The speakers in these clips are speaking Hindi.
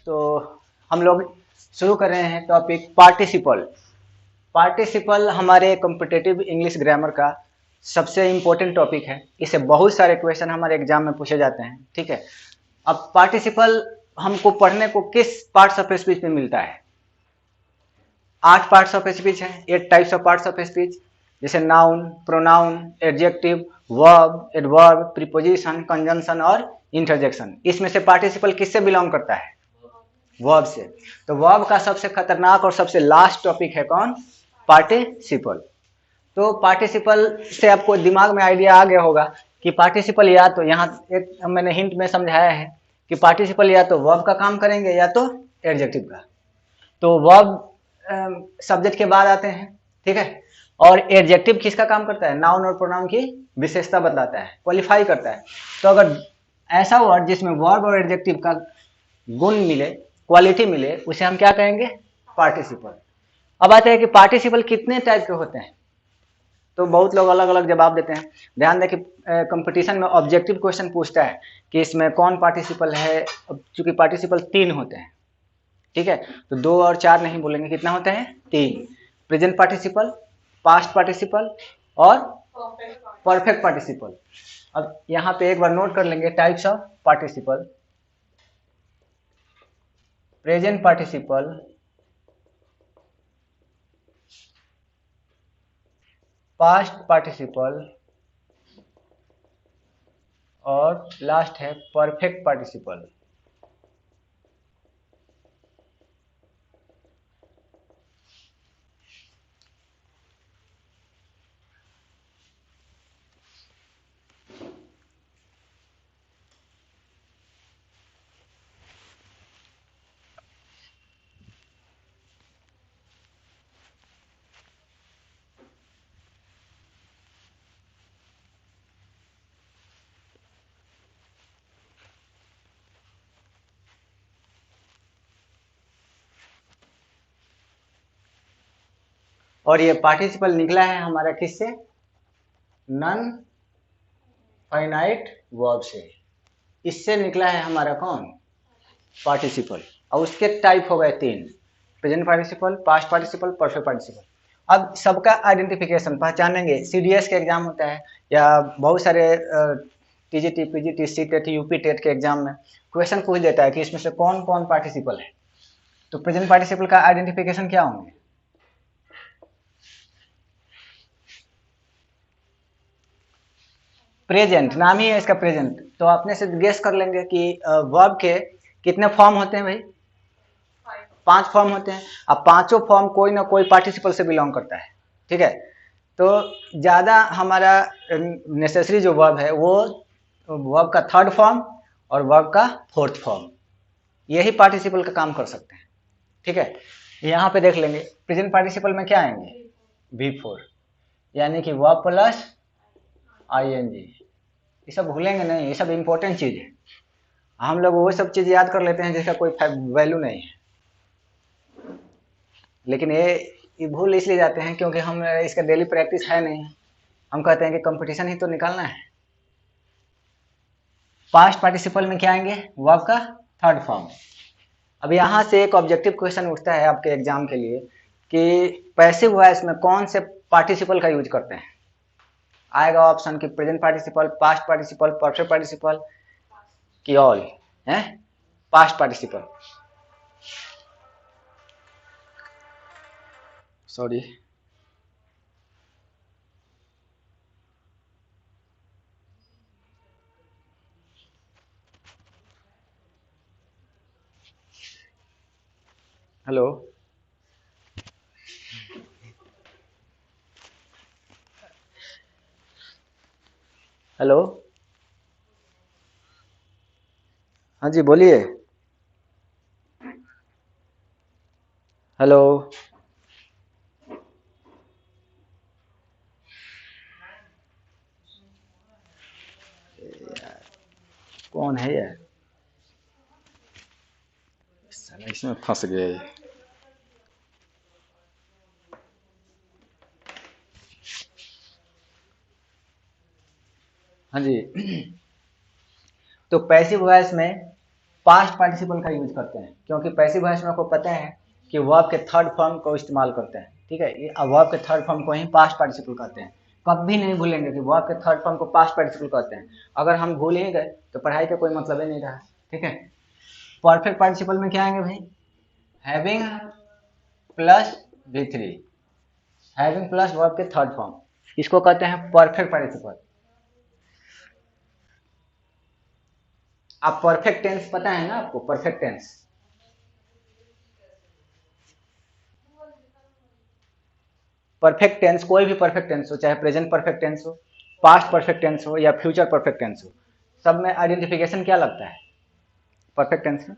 तो हम लोग शुरू कर रहे हैं टॉपिक पार्टिसिपल। पार्टिसिपल हमारे कॉम्पिटिटिव इंग्लिश ग्रामर का सबसे इम्पोर्टेंट टॉपिक है। इसे बहुत सारे क्वेश्चन हमारे एग्जाम में पूछे जाते हैं, ठीक है। अब पार्टिसिपल हमको पढ़ने को किस पार्ट्स ऑफ स्पीच में मिलता है? 8 पार्ट्स ऑफ स्पीच है, 8 types of parts of speech, जैसे noun, pronoun, adjective, verb, adverb, preposition, conjunction और इंटरजेक्शन। इसमें से पार्टिसिपल किससे बिलोंग करता है? वर्ब से। तो वर्ब का सबसे खतरनाक और सबसे लास्ट टॉपिक है कौन? पार्टिसिपल। तो पार्टिसिपल से आपको दिमाग में आइडिया आ गया होगा कि पार्टिसिपल या तो यहाँ एक मैंने हिंट में समझाया है कि पार्टिसिपल या तो वर्ब का काम करेंगे या तो एडजेक्टिव का। तो वर्ब सब्जेक्ट के बाद आते हैं, ठीक है। और एडजेक्टिव किसका काम करता है? नाउन और प्रोनाउन की विशेषता बतलाता है, क्वालिफाई करता है। तो अगर ऐसा वर्ड जिसमें वर्ब और एडजेक्टिव का गुण मिले, क्वालिटी मिले, उसे हम क्या कहेंगे? पार्टिसिपल। अब आते हैं कि पार्टिसिपल कितने टाइप के होते हैं। तो बहुत लोग अलग अलग जवाब देते हैं। ध्यान दें कि कंपटीशन में ऑब्जेक्टिव क्वेश्चन पूछता है कि इसमें कौन पार्टिसिपल है। चूंकि पार्टिसिपल 3 होते हैं, ठीक है, तो 2 और 4 नहीं बोलेंगे, कितना होते हैं? 3। प्रेजेंट पार्टिसिपल, पास्ट पार्टिसिपल और परफेक्ट पार्टिसिपल। अब यहाँ पे एक बार नोट कर लेंगे types of participle. Present participle, past participle और लास्ट है परफेक्ट पार्टिसिपल। और ये पार्टिसिपल निकला है हमारा किससे? नन फाइनाइट वर्ब से। इससे निकला है हमारा कौन? पार्टिसिपल। और उसके टाइप हो गए 3: present participle, past participle, perfect participle. अब सबका आइडेंटिफिकेशन पहचानेंगे। सीडीएस के एग्जाम होता है या बहुत सारे TGT, PGT, C TET, UP TET के एग्जाम में क्वेश्चन पूछ देता है कि इसमें से कौन कौन पार्टिसिपल है। तो प्रेजेंट पार्टिसिपल का आइडेंटिफिकेशन क्या होंगे? प्रेजेंट, नाम ही है इसका प्रेजेंट। तो अपने से गेस कर लेंगे कि वर्ब के कितने फॉर्म होते हैं भाई? 5 फॉर्म होते हैं। अब पांचों फॉर्म कोई ना कोई पार्टिसिपल से बिलोंग करता है, ठीक है। तो ज्यादा हमारा नेसेसरी जो वर्ब है वो वर्ब का 3rd फॉर्म और वर्ब का 4th फॉर्म, यही पार्टिसिपल का काम कर सकते हैं, ठीक है। यहाँ पे देख लेंगे प्रेजेंट पार्टिसिपल में क्या आएंगे? V4, यानी कि वर्ब प्लस ING। ये सब भूलेंगे नहीं, ये सब इंपॉर्टेंट चीज है। हम लोग वो सब चीज याद कर लेते हैं जिसका कोई वैल्यू नहीं है, लेकिन ये भूल इसलिए जाते हैं क्योंकि हम इसका डेली प्रैक्टिस है नहीं। हम कहते हैं कि कंपटीशन ही तो निकालना है। पास्ट पार्टिसिपल में क्या आएंगे? वर्ब का 3rd फॉर्म। अब यहाँ से एक ऑब्जेक्टिव क्वेश्चन उठता है आपके एग्जाम के लिए कि पैसिव वॉइस में कौन से पार्टिसिपल का यूज करते हैं। आएगा ऑप्शन कि present participle, past participle, perfect participle कि ऑल है past participle. Sorry, hello, hello, हाँ जी बोलिए। हेलो, कौन है यार? साला इसमें फंस गया ये। हाँ जी। तो पैसिव वॉइस में पास्ट पार्टिसिपल का यूज करते हैं, क्योंकि पैसिव वॉइस में आपको पता है कि वर्ब के थर्ड फॉर्म को इस्तेमाल करते हैं। ठीक है, ये वर्ब के थर्ड फॉर्म को ही पास्ट पार्टिसिपल कहते हैं। कभी नहीं भूलेंगे कि वर्ब के थर्ड फॉर्म को पास्ट पार्टिसिपल कहते हैं। अगर हम भूल ही गए तो पढ़ाई का कोई मतलब ही नहीं रहा। ठीक है, परफेक्ट पार्टिसिपल में क्या आएंगे भाई? Having plus V3, having plus verb के थर्ड फॉर्म, इसको कहते हैं परफेक्ट पार्टिसिपल। आप परफेक्ट टेंस पता है ना आपको? परफेक्ट टेंस, परफेक्ट टेंस, कोई भी परफेक्ट टेंस हो, चाहे प्रेजेंट परफेक्ट टेंस हो, पास्ट परफेक्ट टेंस हो या फ्यूचर परफेक्ट टेंस हो, सब में आइडेंटिफिकेशन क्या लगता है परफेक्ट टेंस में?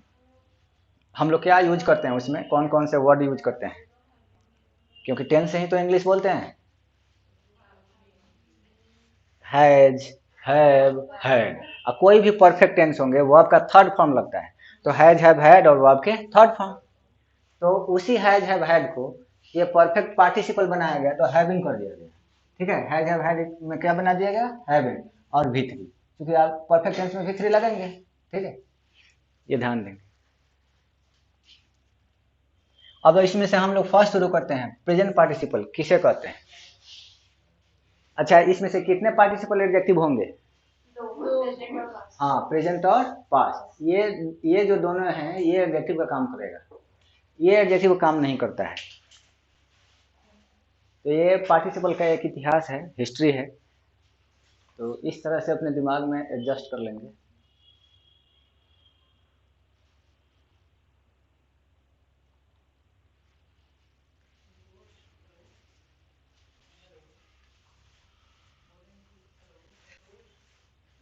हम लोग क्या यूज करते हैं उसमें, कौन कौन से वर्ड यूज करते हैं? क्योंकि टेंस से ही तो इंग्लिश बोलते हैं। Has, have, had. और कोई भी परफेक्ट टेंस होंगे वर्ब का थर्ड फॉर्म लगता है, तो हैज, हैव, हैड और वर्ब के थर्ड फॉर्म। तो उसी हैज, हैव, हैड को ये परफेक्ट पार्टिसिपल बनाया गया तो हैविंग कर दिया गया। ठीक है, हैज, हैव, हैड में क्या बना दिया गया? हैविंग और V3, क्योंकि आप परफेक्ट टेंस में V3 लगेंगे। ठीक है, ये ध्यान देंगे। अब इसमें से हम लोग फर्स्ट शुरू करते हैं, प्रेजेंट पार्टिसिपल किसे कहते हैं? अच्छा, इसमें से कितने पार्टिसिपल एडजेक्टिव होंगे? हाँ, प्रेजेंट और पास्ट। ये जो दोनों हैं ये एडजेक्टिव का काम करेगा, ये एडजेक्टिव काम नहीं करता है। तो ये पार्टिसिपल का एक इतिहास है, हिस्ट्री है। तो इस तरह से अपने दिमाग में एडजस्ट कर लेंगे।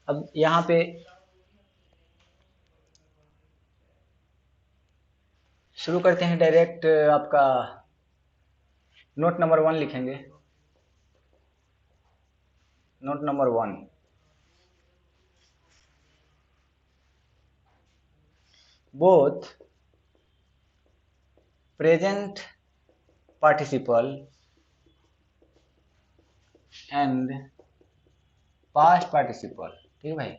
अब यहाँ पे शुरू करते हैं डायरेक्ट। आपका नोट नंबर 1 लिखेंगे। Note number 1, both present participle and past participle, ठीक है भाई,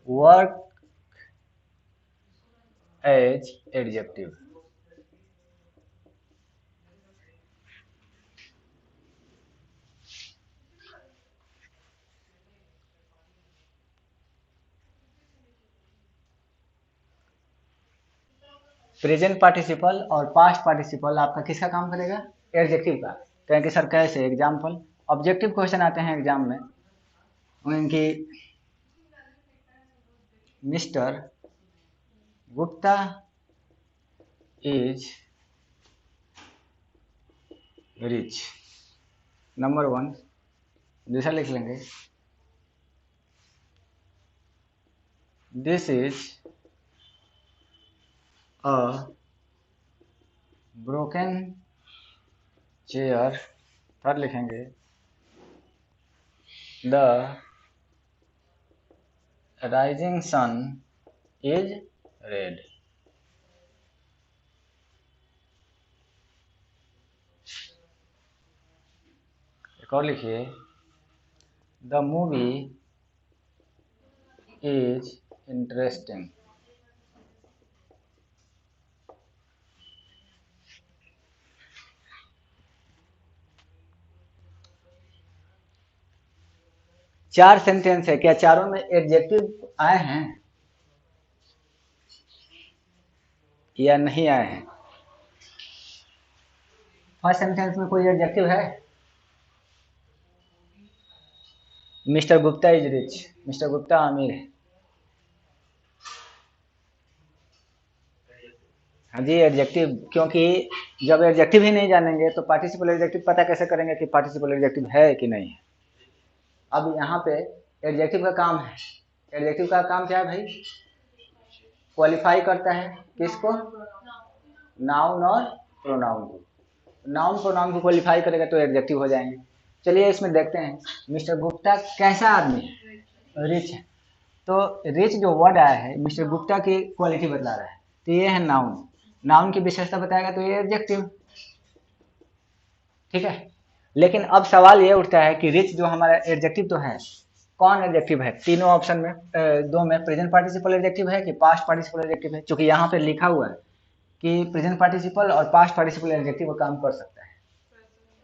work as adjective. Present participle और पास्ट पार्टिसिपल आपका किसका काम करेगा? एडजेक्टिव का। कहेंगे सर कैसे? एग्जाम्पल, ऑब्जेक्टिव क्वेश्चन आते हैं एग्जाम में, उनकी mister Gupta is rich, number 1। दूसरा लिख लेंगे, this is a broken chair. Third लिखेंगे, the rising sun is red. एक और लिखिए, द मूवी इज इंटरेस्टिंग। चार सेंटेंस है, क्या चारों में एडजेक्टिव आए हैं या नहीं आए हैं? फर्स्ट सेंटेंस में कोई एडजेक्टिव है? Mister Gupta is rich, mister Gupta अमीर है। हाँ जी, एडजेक्टिव, क्योंकि जब एडजेक्टिव ही नहीं जानेंगे तो पार्टिसिपल एडजेक्टिव पता कैसे करेंगे कि पार्टिसिपल एडजेक्टिव है कि नहीं है? अब यहाँ पे एडजेक्टिव का काम है, एडजेक्टिव का काम क्या है भाई? क्वालिफाई करता है किसको? नाउन और प्रोनाउन को। नाउन प्रोनाउन को क्वालिफाई करेगा तो एडजेक्टिव हो जाएंगे। चलिए इसमें देखते हैं, मिस्टर गुप्ता कैसा आदमी है? रिच है। तो रिच जो वर्ड आया है मिस्टर गुप्ता की क्वालिटी बता रहा है, तो ये है नाउन। नाउन की विशेषता बताएगा तो ये एडजेक्टिव। ठीक है, लेकिन अब सवाल ये उठता है कि रिच जो हमारा एडजेक्टिव तो है, कौन एडजेक्टिव है? तीनों ऑप्शन में दो में प्रेजेंट पार्टिसिपल एडजेक्टिव है कि पास्ट पार्टिसिपल एडजेक्टिव है? क्योंकि यहाँ पे लिखा हुआ है कि प्रेजेंट पार्टिसिपल और पास्ट पार्टिसिपल एडजेक्टिव काम कर सकता है।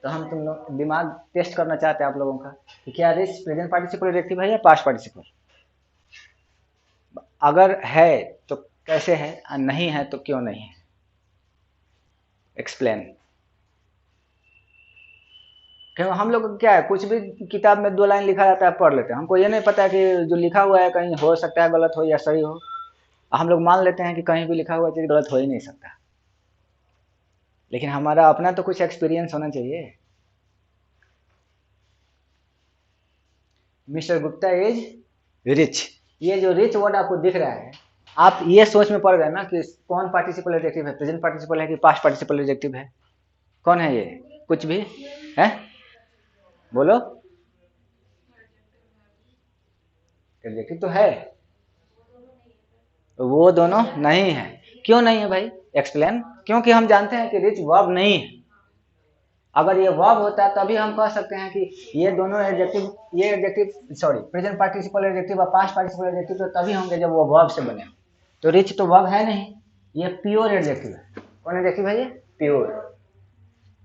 तो हम तुम लोग दिमाग टेस्ट करना चाहते हैं आप लोगों का कि क्या रिच प्रेजेंट पार्टिसिपल एडजेक्टिव है या पास्ट पार्टिसिपल। अगर है तो कैसे है और नहीं है तो क्यों नहीं है, एक्सप्लेन। क्यों हम लोग क्या है, कुछ भी किताब में 2 लाइन लिखा जाता है पढ़ लेते हैं, हमको ये नहीं पता कि जो लिखा हुआ है कहीं हो सकता है गलत हो या सही हो। हम लोग मान लेते हैं कि कहीं भी लिखा हुआ चीज़ गलत हो ही नहीं सकता, लेकिन हमारा अपना तो कुछ एक्सपीरियंस होना चाहिए। मिस्टर गुप्ता इज रिच, ये जो रिच वर्ड आपको दिख रहा है, आप ये सोच में पड़ गए ना कि कौन पार्टिसिपल एडजेक्टिव है, प्रेजेंट पार्टिसिपल है कि पास्ट पार्टिसिपल एडजेक्टिव है? कौन है ये? कुछ भी है बोलो। एडजेक्टिव तो है, वो दोनों नहीं है। क्यों नहीं है भाई, एक्सप्लेन। क्योंकि हम जानते हैं कि रिच वर्ब नहीं है। अगर ये वर्ब होता तभी हम कह सकते हैं कि ये दोनों एडजेक्टिव, ये adjective sorry present participle adjective और पास्ट पार्टिसिपल एडजेक्टिव तो तभी होंगे जब वो वर्ब से बने। तो रिच तो वर्ब है नहीं, ये प्योर एडजेक्टिव है। कौन एडजेक्टिव है ये? प्योर।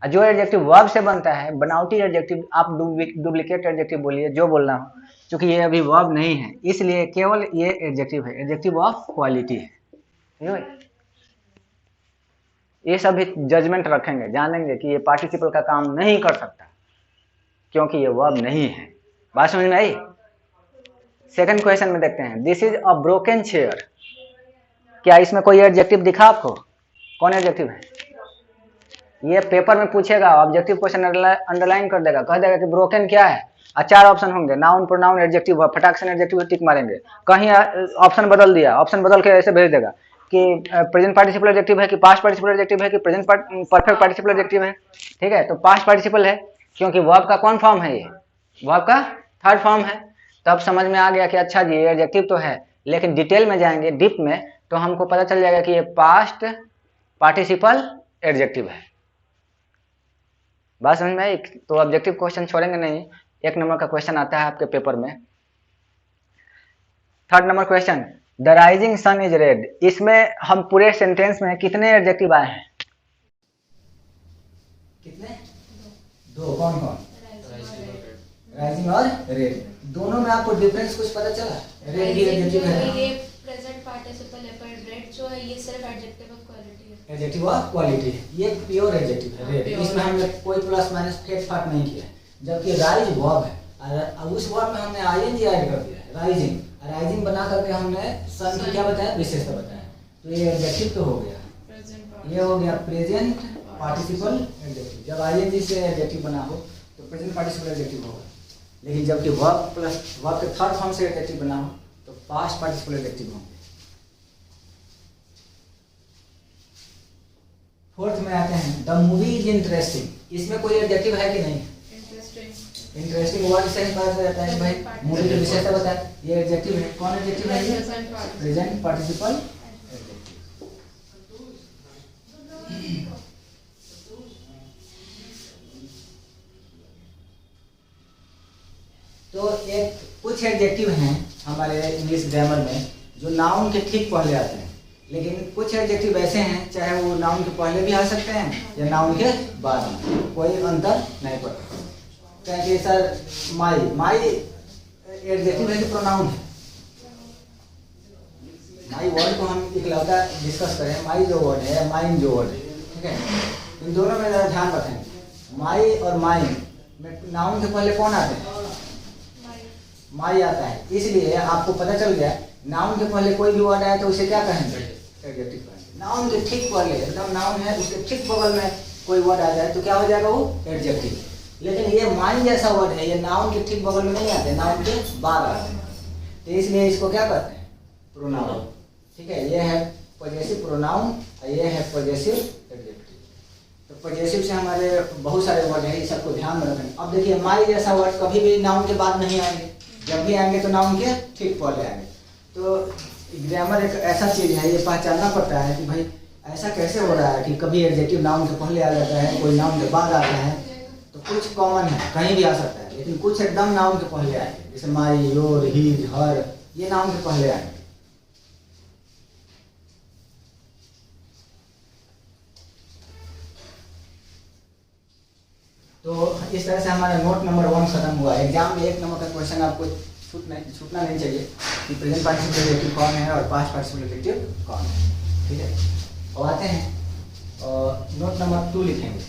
जो एडजेक्टिव वर्ब से बनता है, बनावटी एडजेक्टिव, आप डुप्लीकेट एडजेक्टिव बोलिए जो बोलना हो, क्योंकि ये अभी वर्ब नहीं है इसलिए केवल ये एडजेक्टिव है, एडजेक्टिव ऑफ क्वालिटी है। ये सभी जजमेंट रखेंगे, जानेंगे कि ये पार्टिसिपल का काम नहीं कर सकता क्योंकि ये वर्ब नहीं है। बात समझ में आई? सेकंड क्वेश्चन में देखते हैं, this is a broken chair. क्या इसमें कोई एडजेक्टिव दिखा आपको? कौन एडजेक्टिव है? ये पेपर में पूछेगा, ऑब्जेक्टिव क्वेश्चन अंडरलाइन कर देगा, कह देगा कि ब्रोकन क्या है, 4 ऑप्शन होंगे, नाउन प्रोनाउन एडजेक्टिव, फटाक से एडजेक्टिव टिक मारेंगे। कहीं ऑप्शन बदल दिया, ऑप्शन बदल के ऐसे भेज देगा कि प्रेजेंट पार्टिसिपल एडजेक्टिव है कि पास्ट पार्टिसिपल एडजेक्टिव है कि प्रेजेंट परफेक्ट पार्टिसिपल एडजेक्टिव है। ठीक है, तो पास्ट पार्टिसिपल है क्योंकि वर्ब का कौन फॉर्म है? ये वर्ब का थर्ड फॉर्म है। तब समझ में आ गया कि अच्छा जी ये एडजेक्टिव तो है, लेकिन डिटेल में जाएंगे, डीप में, तो हमको पता चल जाएगा कि ये पास्ट पार्टिसिपल एडजेक्टिव है। बात समझ में आई? तो ऑब्जेक्टिव क्वेश्चन छोड़ेंगे नहीं, 1 नंबर का क्वेश्चन आता है आपके पेपर में। Third number question, the rising sun is red. इसमें हम पूरे सेंटेंस में कितने एडजेक्टिव आए हैं? कितने? 2। कौन कौन? राइजिंग और रेड। दोनों में आपको डिफरेंस कुछ पता चला? रेड की एडजेक्टिव है, ये प्रेजेंट पार्टिसिपल है, पर रेड जो है ये सिर्फ एडजेक्टिव ऑफ क्वालिटी है। एडजेक्टिव ऑफ क्वालिटी है, ये प्योर एडजेक्टिव है रेड। इसमें हमने कोई प्लस माइनस फेट फाट नहीं किया, जबकि राइज वर्ब है और उस वर्ब में हमने आईएनजी ऐड कर दिया है, राइजिंग। राइजिंग बना करके हमने सन की क्या बताया, विशेषता बताया। तो ये एडजेक्टिव तो हो गया, ये हो गया प्रेजेंट पार्टिसिपल एडजेक्टिव। जब आईएनजी से एडजेक्टिव बना हो तो प्रेजेंट पार्टिसिपल एडजेक्टिव होगा, लेकिन जबकि वर्ब प्लस वर्ब के थर्ड फॉर्म से एडजेक्टिव बना हो तो पास्ट पार्टिसिपल एडजेक्टिव होंगे। फोर्थ में आते हैं, द मूवी इज इंटरेस्टिंग। इसमें कोई एडजेक्टिव है कि नहीं? इंटरेस्टिंग वर्ड से ही पता चलता है भाई मूवी की विशेषता बताए, ये एडजेक्टिव है। कौन एडजेक्टिव है ये? Present participle adjective. तो एक कुछ एडजेक्टिव हैं हमारे इंग्लिश ग्रामर में जो नाउन के ठीक पहले आते हैं, लेकिन कुछ एडजेक्टिव ऐसे हैं चाहे वो नाउन के पहले भी आ सकते हैं या नाउन के बाद में, कोई अंतर नहीं पड़ता। कि सर माई एडजेक्टिव है कि प्रोनाउन है? माई वर्ड को हम इकलौता डिस्कस करें, माई जो वर्ड है, माइन जो वर्ड है, ठीक है, इन दोनों में जरा ध्यान रखें। माई और माइन में नाउन के पहले कौन आते हैं? माई आता है, इसलिए आपको पता चल गया नाउन के पहले कोई भी वर्ड आया तो उसे क्या कहेंगे? एडजेक्टिव कहेंगे। नाउन के ठीक पहले, एकदम नाउन है उसके ठीक बगल में कोई वर्ड आ जाए तो क्या हो जाएगा? वो एडजेक्टिव। लेकिन ये माइन जैसा वर्ड है, ये नाउन के ठीक बगल में नहीं आते, नाउन के बाद आते हैं, तो इसलिए इसको क्या कहते हैं? प्रोनाउन। ठीक है, ये है पॉजेसिव प्रोनाउन और ये है पॉजेसिव एडजेक्टिव। तो पॉजेसिव से हमारे बहुत सारे वर्ड हैं, इस सबको ध्यान में रखें। अब देखिए माई जैसा वर्ड कभी भी नाउन के बाद नहीं आएंगे, जब भी आएंगे तो नाउन के ठीक पहले आएंगे। तो ग्रामर एक ऐसा चीज़ है, ये पहचानना पड़ता है कि भाई ऐसा कैसे हो रहा है कि कभी एडजेक्टिव नाउन के पहले आ जाता है, कोई नाउन के बाद आता है। तो कुछ कॉमन है, कहीं भी आ सकता है, लेकिन कुछ एकदम नाउन के पहले आएंगे, जैसे माई, योर, हीज, हर, ये नाउन के पहले आएंगे। तो इस तरह से हमारा नोट नंबर 1 खत्म हुआ। एग्जाम में 1 नंबर का क्वेश्चन आपको छूटना नहीं चाहिए कि प्रेजेंट पार्टिसिपल एडजेक्टिव कौन है और पास्ट पार्टिसिपल एडजेक्टिव कौन है। ठीक है, अब आते हैं और नोट नंबर 2 लिखेंगे।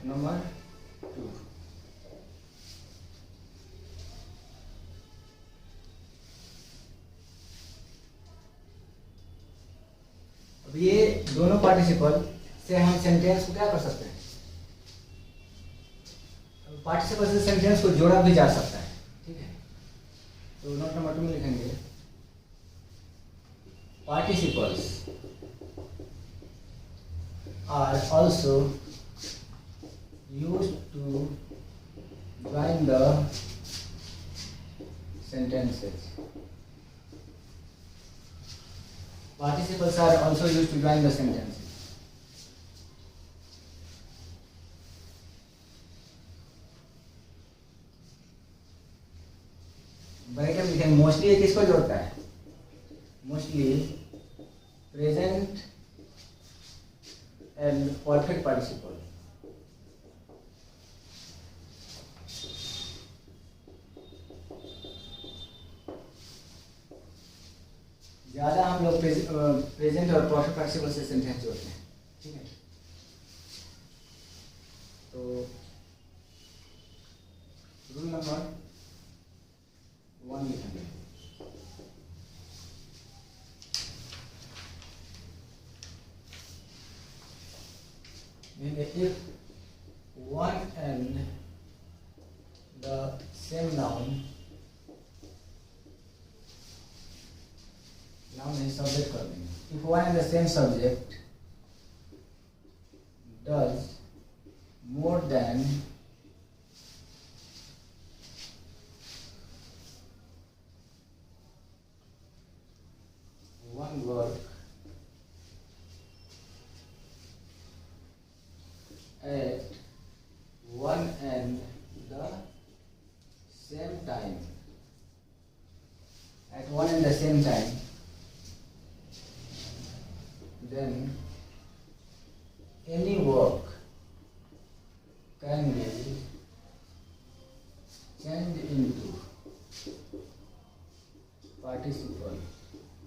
नंबर 2, अब ये दोनों पार्टिसिपल से हम सेंटेंस को क्या कर सकते हैं, पार्टिसिपल से सेंटेंस को जोड़ा भी जा सकता है। ठीक है, तो नोट नंबर 2 में लिखेंगे participles are also used to join the sentences. Participles are also used to join the sentences. Bracket में लिखेंगे मोस्टली ये किसको जोड़ता है, mostly present and perfect participle. ज़्यादा हम लोग प्रेजेंट और परफेक्ट पार्टिसिपल से सेंटेंस जोड़ते हैं। ठीक है, तो रूल नंबर 1 लिखेंगे। If one and the same noun है सब्जेक्ट कर देंगे। If one and the same subject does more than one work at one and the same time, at one and the same time, then any work can be changed into participle।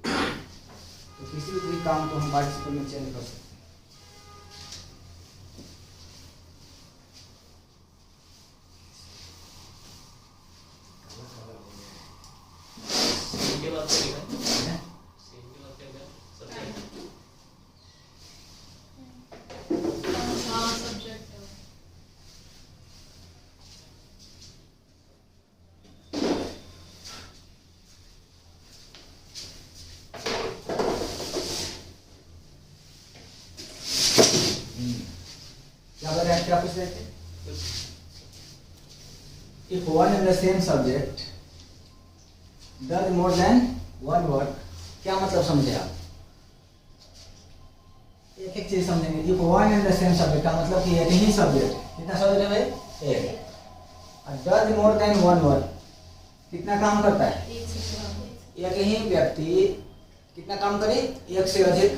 तो किसी भी काम को हम पार्टिसिपल में चेंज कर सकते हैं। क्या पूछ रहे थे? If one and the same subject does more than one work, क्या मतलब समझे आप? एक एक चीज समझेंगे। If one and the same subject का मतलब कि एक ही सब्जेक्ट, कितना सब्जेक्ट है भाई? एक। और does more than one work, कितना काम करता है? एक ही व्यक्ति कितना काम करे? एक से अधिक।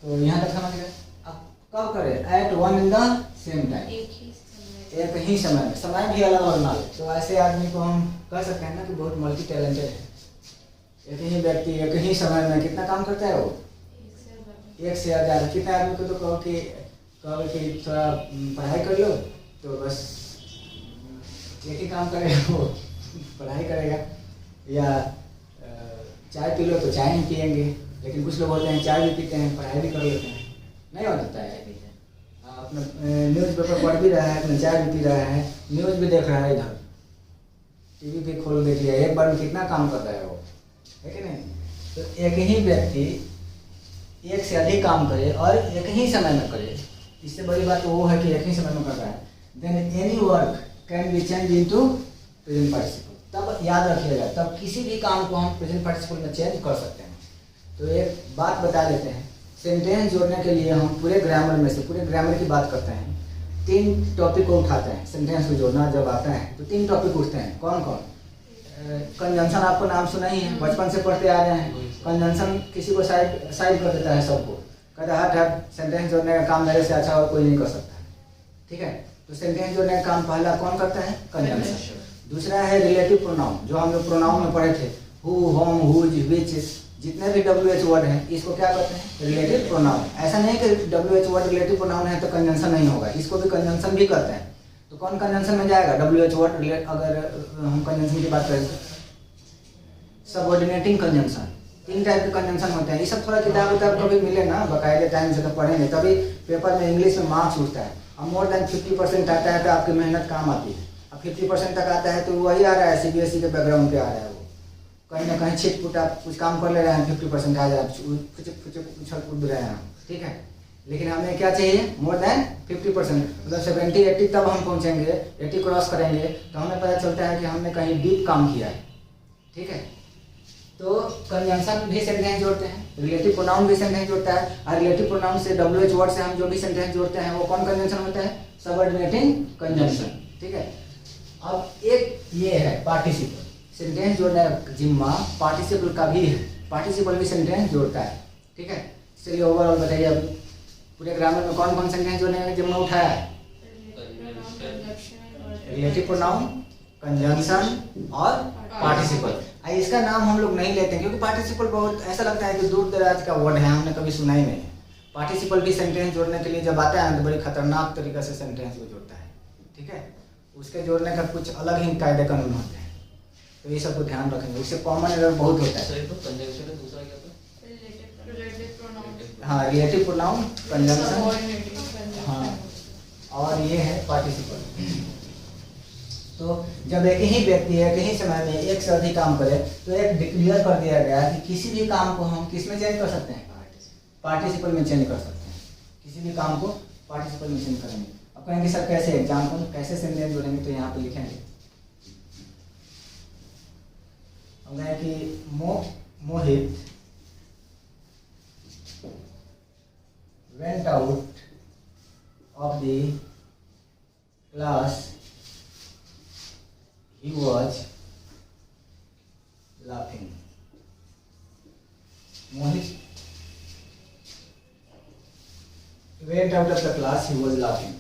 तो यहाँ तक समझ गए। अब कब करे? At one in the same time, एक ही समय में, समय भी अलग अलग ना ले। तो ऐसे आदमी को हम कह सकते हैं ना कि बहुत मल्टी टैलेंटेड है। एक ही व्यक्ति एक ही समय में कितना काम करता है? वो एक से ज़्यादा। कितने आदमी को तो कहो कि थोड़ा पढ़ाई कर लो तो बस एक ही काम करेगा, वो पढ़ाई करेगा। या चाय पी लो तो चाय नहीं पियेंगे। लेकिन कुछ लोग होते हैं चाय भी पीते हैं, पढ़ाई भी कर लेते हैं। नहीं होता है। अपना न्यूज़पेपर पढ़ भी रहा है, अपना चाय भी पी रहा है, न्यूज़ भी देख रहा है इधर। टीवी पे खोल देख लिया, एक बार में कितना काम करता है वो, है कि नहीं। तो एक ही व्यक्ति एक से अधिक काम करे और एक ही समय में करे, इससे बड़ी बात वो है कि एक ही समय में कर रहा है, then any work can be change into present participle. तब याद रखिएगा, तब किसी भी काम को हम प्रेजेंट पार्टिसिपल में चेंज कर सकते हैं। तो एक बात बता देते हैं, सेंटेंस जोड़ने के लिए हम पूरे ग्रामर में से, पूरे ग्रामर की बात करते हैं, 3 टॉपिक को उठाते हैं। सेंटेंस को जोड़ना जब आता है तो 3 टॉपिक उठते हैं। कौन कौन? कंजंक्शन आपको नाम सुना ही है, बचपन से पढ़ते आ रहे हैं। कंजंक्शन किसी को साइड कर देता है, सबको कहता है हट सेंटेंस जोड़ने का काम मेरे से अच्छा और कोई नहीं कर सकता, ठीक है। तो सेंटेंस जोड़ने का काम पहला कौन करता है? कंजंक्शन। दूसरा है रिलेटिव प्रोनाउन, जो हम लोग प्रोनाउन में पढ़े थे, हु, होम, हुज, विच, जितने भी WH वर्ड हैं इसको क्या कहते हैं? Relative pronoun. ऐसा नहीं कि WH वर्ड रिलेटिव प्रोनाउन है तो कंजंक्शन नहीं होगा, इसको भी कंजंक्शन भी करते हैं। तो कौन कंजंक्शन में जाएगा? WH word. अगर हम कंजंक्शन की बात करें, सबऑर्डिनेटिंग कंजंक्शन, 3 टाइप के कंजंक्शन होते हैं। ये सब थोड़ा किताब कभी मिले ना बकायदे टाइम से तो पढ़ेंगे, तभी पेपर में इंग्लिश में मार्क्स उठता है। अब मोर देन 50% आता है तो आपकी मेहनत काम आती है। अब 50% तक आता है तो वही आ रहा है, CBSE के बैकग्राउंड पे आ रहा है, वो कहीं ना कहीं छिटपुट आप कुछ काम कर ले रहे हैं, 50% आ जाए, उछल कूद रहे हैं, ठीक है। लेकिन हमें क्या चाहिए? मोर देन 50%, मतलब 70-80 तब हम पहुंचेंगे, 80 क्रॉस करेंगे तो हमें पता चलता है कि हमने कहीं डीप काम किया है, ठीक है। तो कंजंक्शन भी सेंटेंस जोड़ते हैं, रिलेटिव प्रोनाउन भी सेंटेंस जोड़ता है, और रिलेटिव प्रोनाउन से WH वर्ड से हम जो भी सेंटेंस जोड़ते हैं वो कौन कंजंक्शन होता है? सबऑर्डिनेटिंग कंजंक्शन, ठीक है। अब एक ये है पार्टिसिपल, सेंटेंस जोड़ने का जिम्मा पार्टिसिपल का भी है, पार्टिसिपल भी सेंटेंस जोड़ता है, ठीक है। चलिए ओवरऑल बताइए, अब पूरे ग्रामर में कौन कौन सेंटेंस जोड़ने का जिम्मा उठाया है? रिलेटिव प्रोनाउन, कंजंक्शन और पार्टिसिपल। इसका नाम हम लोग नहीं लेते क्योंकि पार्टिसिपल बहुत ऐसा लगता है कि दूर दराज का वर्ड है, हमने कभी सुना ही नहीं है। पार्टिसिपल भी सेंटेंस जोड़ने के लिए जब आता है तो बड़ी खतरनाक तरीके से सेंटेंस को जोड़ता है, ठीक है। उसके जोड़ने का कुछ अलग ही कायदे कानून होते हैं, तो ये सब को ध्यान रखेंगे, उससे कॉमन एरर बहुत होता है। हाँ, रिलेटिव प्रोनाउन, कंजंक्शन, हाँ, और ये है पार्टिसिपल। तो जब एक ही व्यक्ति एक ही समय में एक से अधिक काम करे तो एक डिक्लेयर कर दिया गया कि किसी भी काम को हम किस में चेंज कर सकते हैं? पार्टिसिपल में चेंज कर सकते हैं। किसी भी काम को पार्टिसिपल में चेंज करेंगे। अब कहेंगे सर कैसे? एग्जाम्पल कैसे सेंटेंस जोड़ेंगे? तो यहाँ पे लिखेंगे, हम कहें कि मोहित went out of the class, he was laughing. Mohit went out of the class, he was laughing.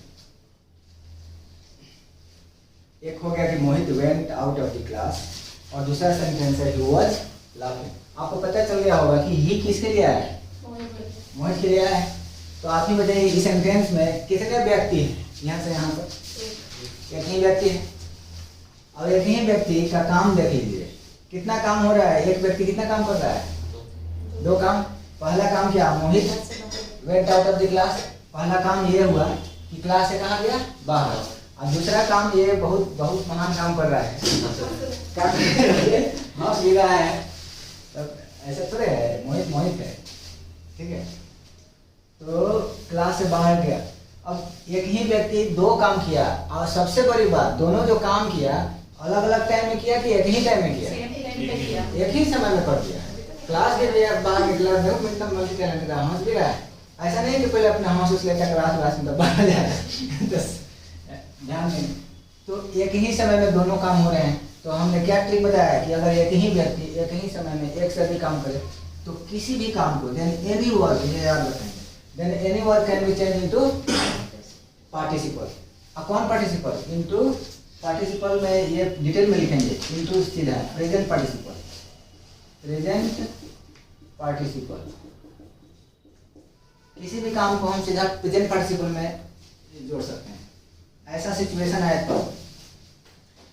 एक हो गया कि मोहित went out of the class, और दूसरा सेंटेंस है he was laughing। आपको पता चल गया होगा कि he किसके लिए आया है? मोहित के लिए आया है। तो आप ही बताइए इस सेंटेंस में कितने व्यक्ति हैं? यहाँ से यहाँ पर एक ही व्यक्ति है, और एक ही व्यक्ति का काम देख लीजिए, कितना काम हो रहा है? एक व्यक्ति कितना काम कर रहा है? 2 काम। पहला काम क्या? Mohit went out of the class, पहला काम ये हुआ कि क्लास से कहाँ गया? बाहर। और दूसरा काम ये बहुत महान काम कर रहा है, क्या हंस भी रहा है, तब ऐसे थोड़े है, मोहित है, ठीक है। तो क्लास से बाहर गया। अब एक ही व्यक्ति 2 काम किया, और सबसे बड़ी बात, दोनों जो काम किया अलग अलग टाइम में किया कि एक ही टाइम में किया? एक ही समय में कर दिया। क्लास के लिए बाहर निकला, मतलब मल्टी टैलेंटेड हंस भी रहा है। ऐसा नहीं कि पहले अपना हंस लेकर क्लास में बाहर जाए, ध्यान दें। तो एक ही समय में दोनों काम हो रहे हैं, तो हमने क्या ट्रिक बताया कि अगर एक ही व्यक्ति एक ही समय में एक से अधिक काम करे तो किसी भी काम को, देन एनी वर्क, ये याद रखेंगे, then any work can be change into participle. कौन पार्टिसिपल? इनटू पार्टिसिपल में ये डिटेल में लिखेंगे, इनटू सीधा प्रेजेंट पार्टिसिपल, प्रेजेंट पार्टिसिपल। किसी भी काम को हम सीधा प्रेजेंट पार्टिसिपल में जोड़ सकते हैं, ऐसा सिचुएशन आए तो।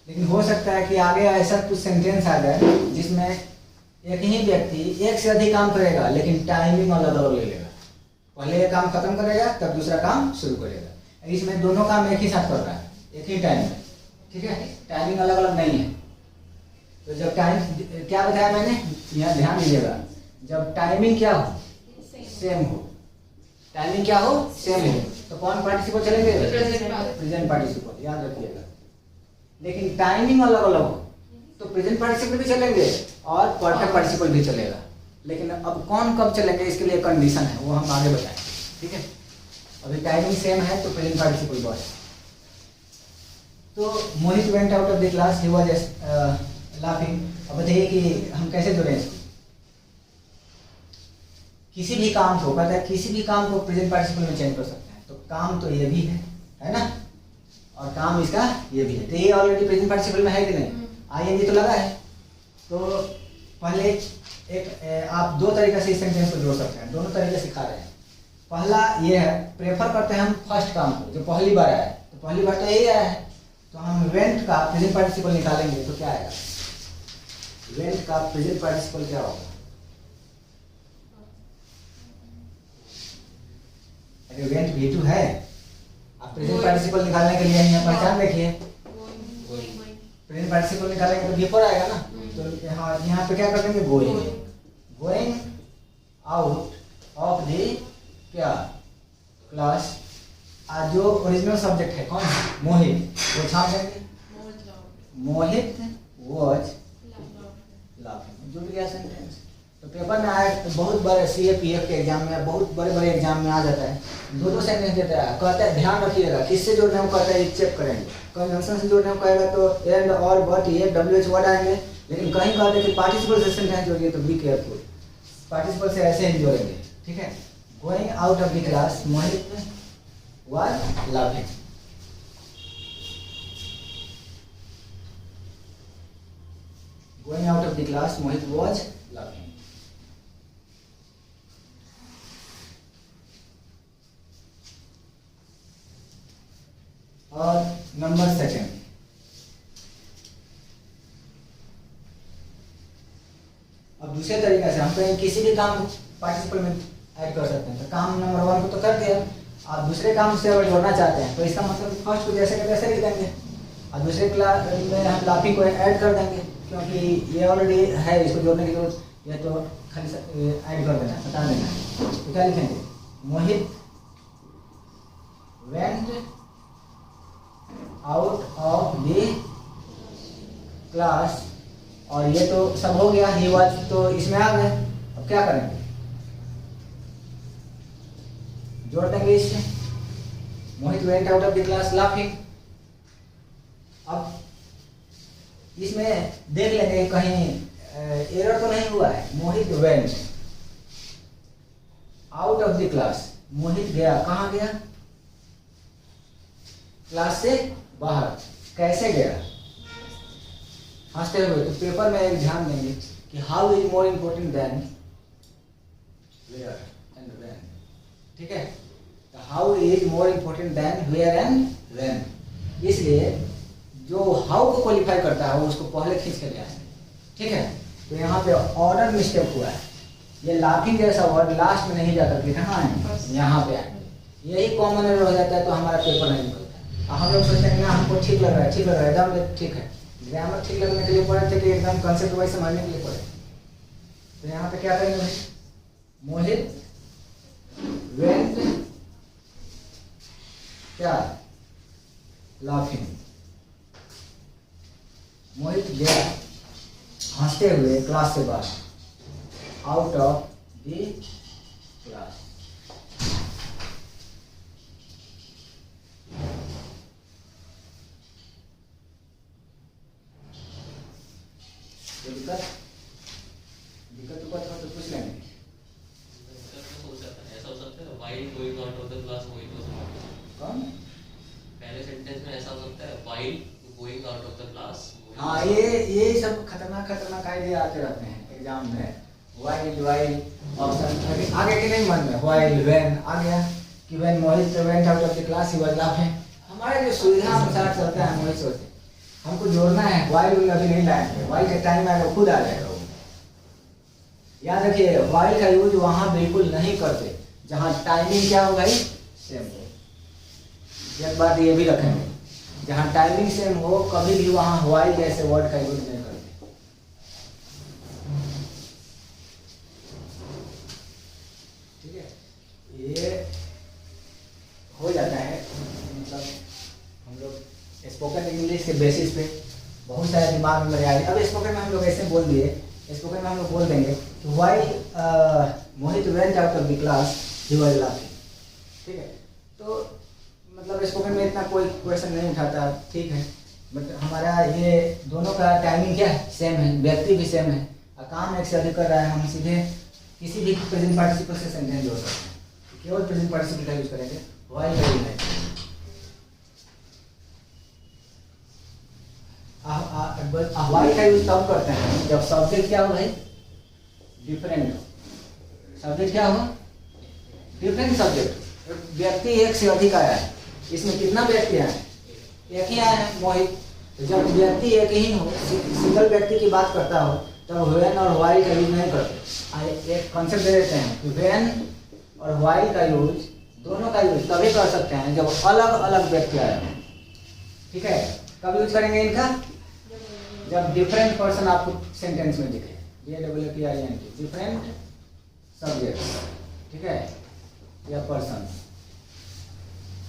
लेकिन हो सकता है कि आगे ऐसा कुछ सेंटेंस आ जाए जिसमें एक ही व्यक्ति एक से अधिक काम करेगा लेकिन टाइमिंग अलग अलग ले लेगा, पहले ये काम खत्म करेगा तब दूसरा काम शुरू करेगा। इसमें दोनों काम एक ही साथ कर रहा है, एक ही टाइम में, ठीक है, टाइमिंग अलग अलग नहीं है। तो जब टाइम क्या बताया मैंने, यहाँ ध्यान दीजिएगा, जब टाइमिंग क्या हो, सेम हो, टाइमिंग क्या हो, सेम हो, तो कौन पार्टिसिपल चलेंगे, प्रेजेंट पार्टिसिपल, याद रखिएगा। लेकिन टाइमिंग अलग अलग हो तो प्रेजेंट पार्टिसिपल भी चलेंगे और परफेक्ट पार्टिसिपल भी चलेगा। लेकिन अब कौन कब चलेंगे इसके लिए कंडीशन है, वो हम आगे बताएं, ठीक है। अभी टाइमिंग सेम है तो प्रेजेंट पार्टिसिपल बस। तो Mohit went out of the class, he was laughing. अब बताइए कि हम कैसे जोड़ें इसको। किसी भी काम को, पता है किसी भी काम को प्रेजेंट पार्टिसिपल में चेंज कर सकते हैं। तो काम तो ये भी है ना, और काम इसका ये भी है, तो ये ऑलरेडी प्रेजेंट पार्टिसिपल में है कि नहीं, आईएनजी तो लगा है। तो पहले एक आप दो तरीके से इस सेंटेंस को जोड़ सकते हैं, दोनों तरीके सिखा रहे हैं। पहला ये है, प्रेफर करते हैं हम फर्स्ट काम को, जो पहली बार आया है, तो पहली बार तो यही आया है, तो हम वेंट का प्रेजेंट पार्टिसिपल निकालेंगे तो क्या आएगा, वेंट का प्रेजेंट पार्टिसिपल क्या होगा, अरे वेंट V2 है, आप प्रेजेंट पार्टिसिपल निकालने के लिए यहाँ पहचान देखिए, प्रेजेंट पार्टिसिपल निकालेंगे तो V4 आएगा ना। तो यहाँ पे क्या कर देंगे, going, going out of the क्या क्लास। आज जो ओरिजिनल सब्जेक्ट है कौन है, मोहित, वो छाप देंगे, मोहित वॉज लाफिंग, जुड़ गया सेंटेंस। तो पेपर में आए तो बहुत बड़े CAPF के एग्जाम में, बहुत बड़े बड़े एग्जाम में आ जाता है, दो सेंटेंस देता है, कहता है ध्यान रखिएगा किससे जोड़ने को कहता है, चेक करेंगे। कंजंक्शन से जोड़ने को कहेगा तो एंड और बट ये WH वर्ड आएंगे, लेकिन कहीं कहते हैं कि पार्टिसिपल से सेंटेंस जोड़िए तो बी केयरफुल, पार्टिसिपल से ऐसे ही जोड़ेंगे, ठीक है। Going out of the class Mohit was laughing, going out of the class Mohit was laughing. और नंबर सेकेंड, अब दूसरे तरीके से हम कहीं किसी भी काम पार्टिसिपल में ऐड कर सकते हैं। तो काम नंबर 1 को तो कर दिया, आप दूसरे काम से अगर जोड़ना चाहते हैं तो इसका मतलब फर्स्ट को जैसे के तैसे लिख देंगे और दूसरे क्लास में हम लाफिंग को ऐड कर देंगे, क्योंकि ये ऑलरेडी है, इसको जोड़ने की जरूरत, ये तो खाली ऐड कर देना, बता देना। तो क्या लिखेंगे, Mohit went out of the class, और ये तो सब हो गया, ही वाज तो इसमें आ गए। अब क्या करेंगे, जोड़ देंगे इससे, Mohit went out of the class laughing. अब इसमें देख लेंगे कहीं एरर तो नहीं हुआ है, Mohit went out of the class, Mohit गया, कहाँ गया, क्लास से बाहर, कैसे गया, हंसते हुए। तो पेपर में एक ध्यान देंगे कि how is more important than where and when, ठीक है। तो how is more important than where and when, इसलिए जो हाउ को क्वालिफाई करता है वो उसको पहले खींच के ले आएंगे, ठीक है। तो यहाँ पे ऑर्डर मिस्टेक हुआ है, ये लाफिंग जैसा वर्ड लास्ट में नहीं जाकर के कहाँ आएंगे, यहाँ पे आएंगे, यही कॉमन एरर हो जाता है, तो हमारा पेपर नहीं निकलता है। हम लोग सोचते हैं ना हमको ठीक लग रहा है, ठीक लग रहा है, एकदम ठीक है, ग्रामर ठीक लगने के लिए पढ़े थे कि एकदम कंसेप्ट वाइज समझने के लिए पढ़े। तो यहाँ पे क्या करेंगे, मोहित वेंट क्या लाफिंग, मोहित गया हंसते हुए क्लास से बाहर, आउट ऑफ द क्लास। दिक्कत तो पूछ लेंगे, ऐसा हो सकता है while going out of the class Mohit was laughing, कौन पहले सेंटेंस में ऐसा हो सकता है while going out of the class. हाँ, ये सब खतरनाक आइडिया आते रहते हैं एग्जाम में, वाइल ऑप्शन आगे के नहीं मन में, वाइल व्हेन आ गया कि when Mohit went out of the class he was laughing. हमारे जो सुविधा अनुसार चलता है, हम वही सोचते हैं, हमको जोड़ना है, वाइल अभी नहीं लाएंगे, वाइल के टाइम आएगा खुद आ जाएगा। याद रखिए वाइल का यूज वहां बिल्कुल नहीं करते जहां टाइमिंग क्या हो भाई, सेम हो। एक बात ये भी रखेंगे, जहां टाइमिंग सेम हो कभी भी वहां वाइल जैसे वर्ड का यूज नहीं करते, इसके बेसिस पे बहुत सारे दिमाग में मेरे आए। अब स्पोकन में हम लोग ऐसे बोल दिए, स्पोकन में हम लोग बोल देंगे कि why Mohit went out of the class he was laughing. ठीक है, तो मतलब स्पोकन में इतना कोई क्वेश्चन नहीं उठाता, ठीक है। बट हमारा ये दोनों का टाइमिंग क्या है, सेम है, व्यक्ति भी सेम है और काम एक से अधिक कर रहा है। हम सीधे किसी भी प्रेजेंट पार्टिसिपल से सेंटेंस जोड़ सकते हैं, केवल प्रेजेंट पार्टिसिपल का यूज करेंगे, वाई का यूज नहीं करेंगे। वाई का यूज तब करते हैं जब सब्जेक्ट क्या हो भाई, डिफरेंट हो। सब्जेक्ट क्या हो, डिफरेंट सब्जेक्ट। व्यक्ति एक से अधिक आया है, इसमें कितना व्यक्ति आया है, एक ही आया है मोहित। तो जब व्यक्ति एक ही हो, सिंगल व्यक्ति की बात करता हो, तब व्हेन और वाइल का यूज नहीं करते। एक कॉन्सेप्ट दे देते हैं, व्हेन और वाइल का यूज, दोनों का यूज तभी कर सकते हैं जब अलग अलग व्यक्ति आया हो। ठीक है, कब यूज करेंगे इनका, जब डिफरेंट पर्सन आपको सेंटेंस में दिखे, DAPPINT, डिफरेंट सब्जेक्ट, ठीक है, या पर्सन।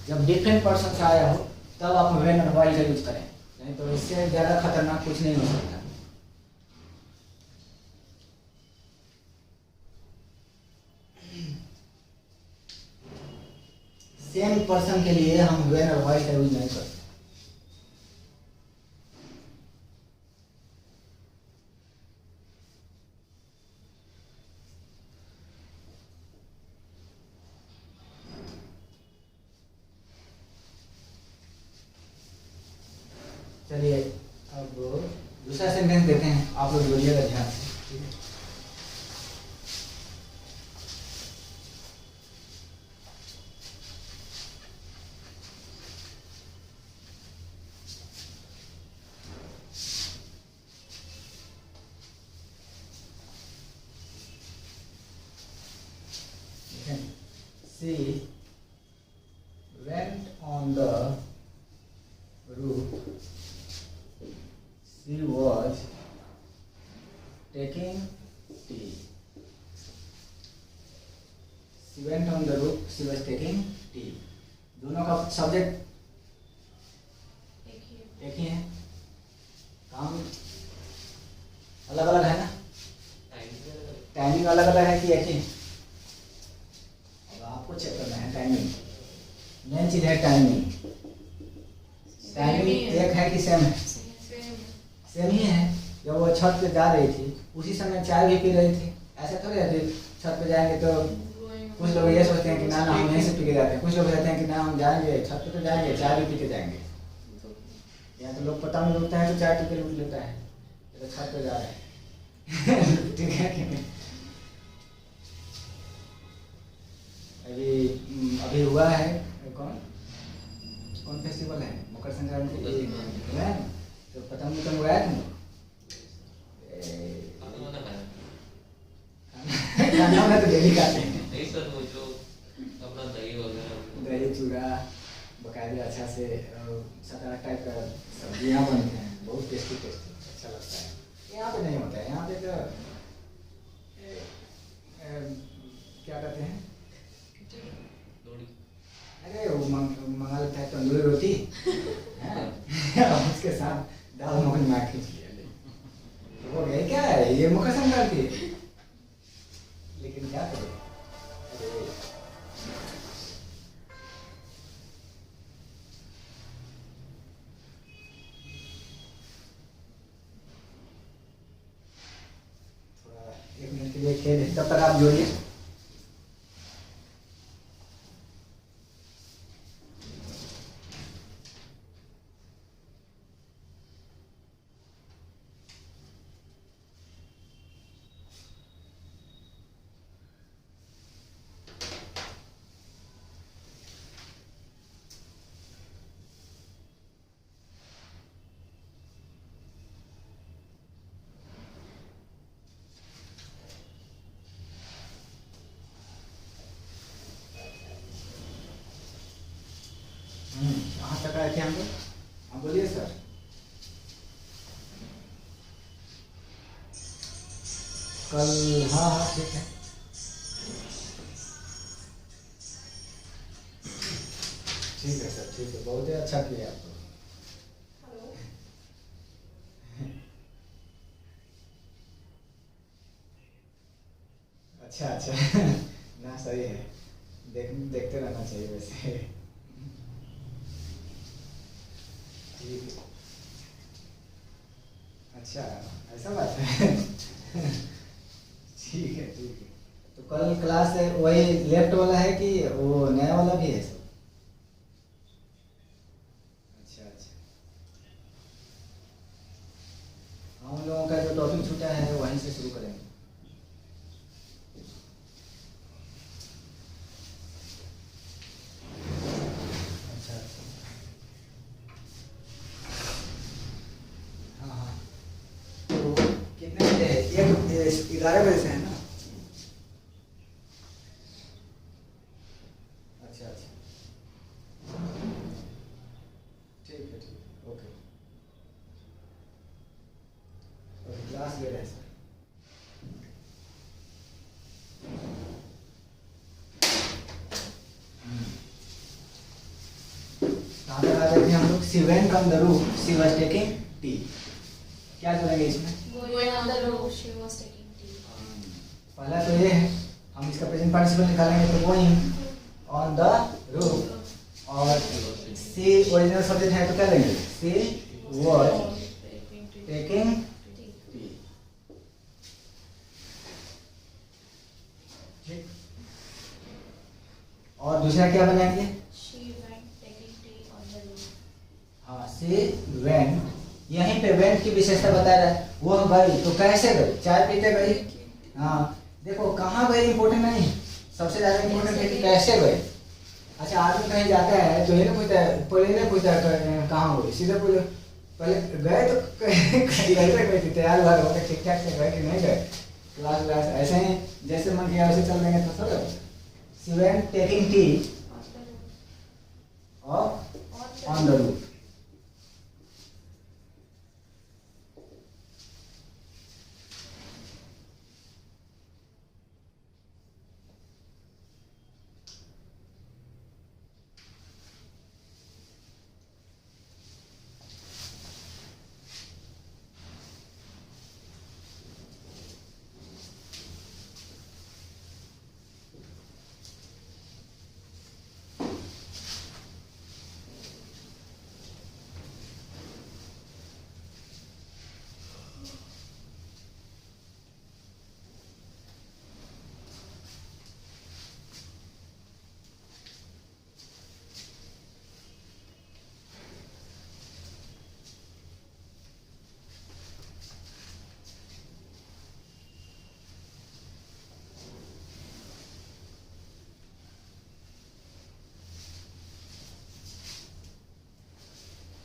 जब डिफरेंट पर्सन आया हो तब आप व्हेन और व्हाइल का यूज करें, नहीं तो इससे ज़्यादा खतरनाक कुछ नहीं हो सकता। सेम पर्सन के लिए हम व्हेन और व्हाइल का यूज नहीं करते। चलिए अब दूसरा सेंटेंस देते हैं, आप लोग बोलिएगा ध्यान से, ठीक है। She went on the roof. She was taking tea. She went on the roof. She was taking tea. दोनों का सब्जेक्ट एक ही है, काम अलग अलग है ना, टाइमिंग अलग अलग है कि एक ही। अब आपको चेक करना है टाइमिंग, मेन चीज है टाइमिंग। टाइमिंग एक है कि सेम है, सेम ही है। जब वो छत पे जा रही थी उसी समय चाय भी पी रही थी, ऐसा थोड़ी है कि छत पे जाएंगे तो कुछ लोग ये सोचते हैं कि ना हम यहीं से पी के जाते हैं, कुछ लोग कहते हैं कि ना हम जाएंगे छत पे तो जाएंगे चाय भी पी के जाएंगे। या तो लोग पता नहीं लूटता है तो चाय पी के लूट लेता है, तो छत पे जा रहे हैं ठीक है कि नहीं। अभी हुआ है कौन फेस्टिवल है, मकर संक्रांति, तो पतंग उतंग उड़ाया तुम लोग? खाना में तो डेली खाते हैं। नहीं सर, वो जो अपना दही वगैरह, दही चूड़ा बकायदे अच्छा से 7-8 टाइप का सब्जियां बनते हैं, बहुत टेस्टी अच्छा लगता है। यहाँ पे नहीं होता है, यहाँ पे तो क्या कहते हैं, अरे वो मंगा लेता है तंदूरी रोटी उसके साथ दाल मखनी मार खींच लिया, हो गया क्या है ये मकर संक्रांति। लेकिन क्या करें, थोड़ा 1 मिनट के लिए खेल है, तब तक आप जोड़िए। कहाँ तक आए थे हम लोग, आप बोलिए सर। कल, हाँ ठीक है, ठीक है सर, ठीक है, बहुत ही अच्छा किया आप लोग। अच्छा अच्छा ना सही है, देखते रहना चाहिए वैसे। ठीक है। अच्छा ऐसा बात है ठीक है ठीक है। तो कल क्लास है वही लेफ्ट वाला है कि वो नया वाला भी है सब? अच्छा अच्छा। हम लोगों का जो टॉपिक छूटा है वहीं से शुरू करेंगे। अच्छा अच्छा। हाँ हाँ। तो कितने बजे है? 11 बजे से है ना? अच्छा अच्छा। ठीक है ठीक है, ओके। और क्लास ले रहे हैं सर। कहाँ तक आ गए थे हम लोग? She went on the roof, she was taking tea. क्या करेंगे इसमें? Going on the road, she was taking tea. पहला तो ये है, हम इसका प्रेजेंट पार्टिसिपल निकालेंगे तो गोइंग ऑन द रूफ, और सी ओरिजिनल सब्जेक्ट है तो क्या लेंगे? सी वाज टेकिंग टी। ठीक। और दूसरा क्या बनाएंगे? She went taking tea on the road. हाँ, सी वेंट, यहीं पे वेंट की विशेषता बता रहा है। वो गई तो कैसे गई? चाय पीते गई। हाँ देखो, कहाँ गई इम्पोर्टेंट नहीं, सबसे ज्यादा इम्पोर्टेंट है कि कैसे गए। अच्छा, आदमी कहीं जाता है तो ये नहीं पूछता है, पहले नहीं पूछता है कहाँ गई, सीधे पूछो पहले गए तो कैसे गए थे, तैयार हुआ होगा ठीक ठाक से गए कि नहीं गए, क्लास क्लास ऐसे ही जैसे मन किया वैसे चल देंगे तो थोड़ा। She went taking tea on the roof.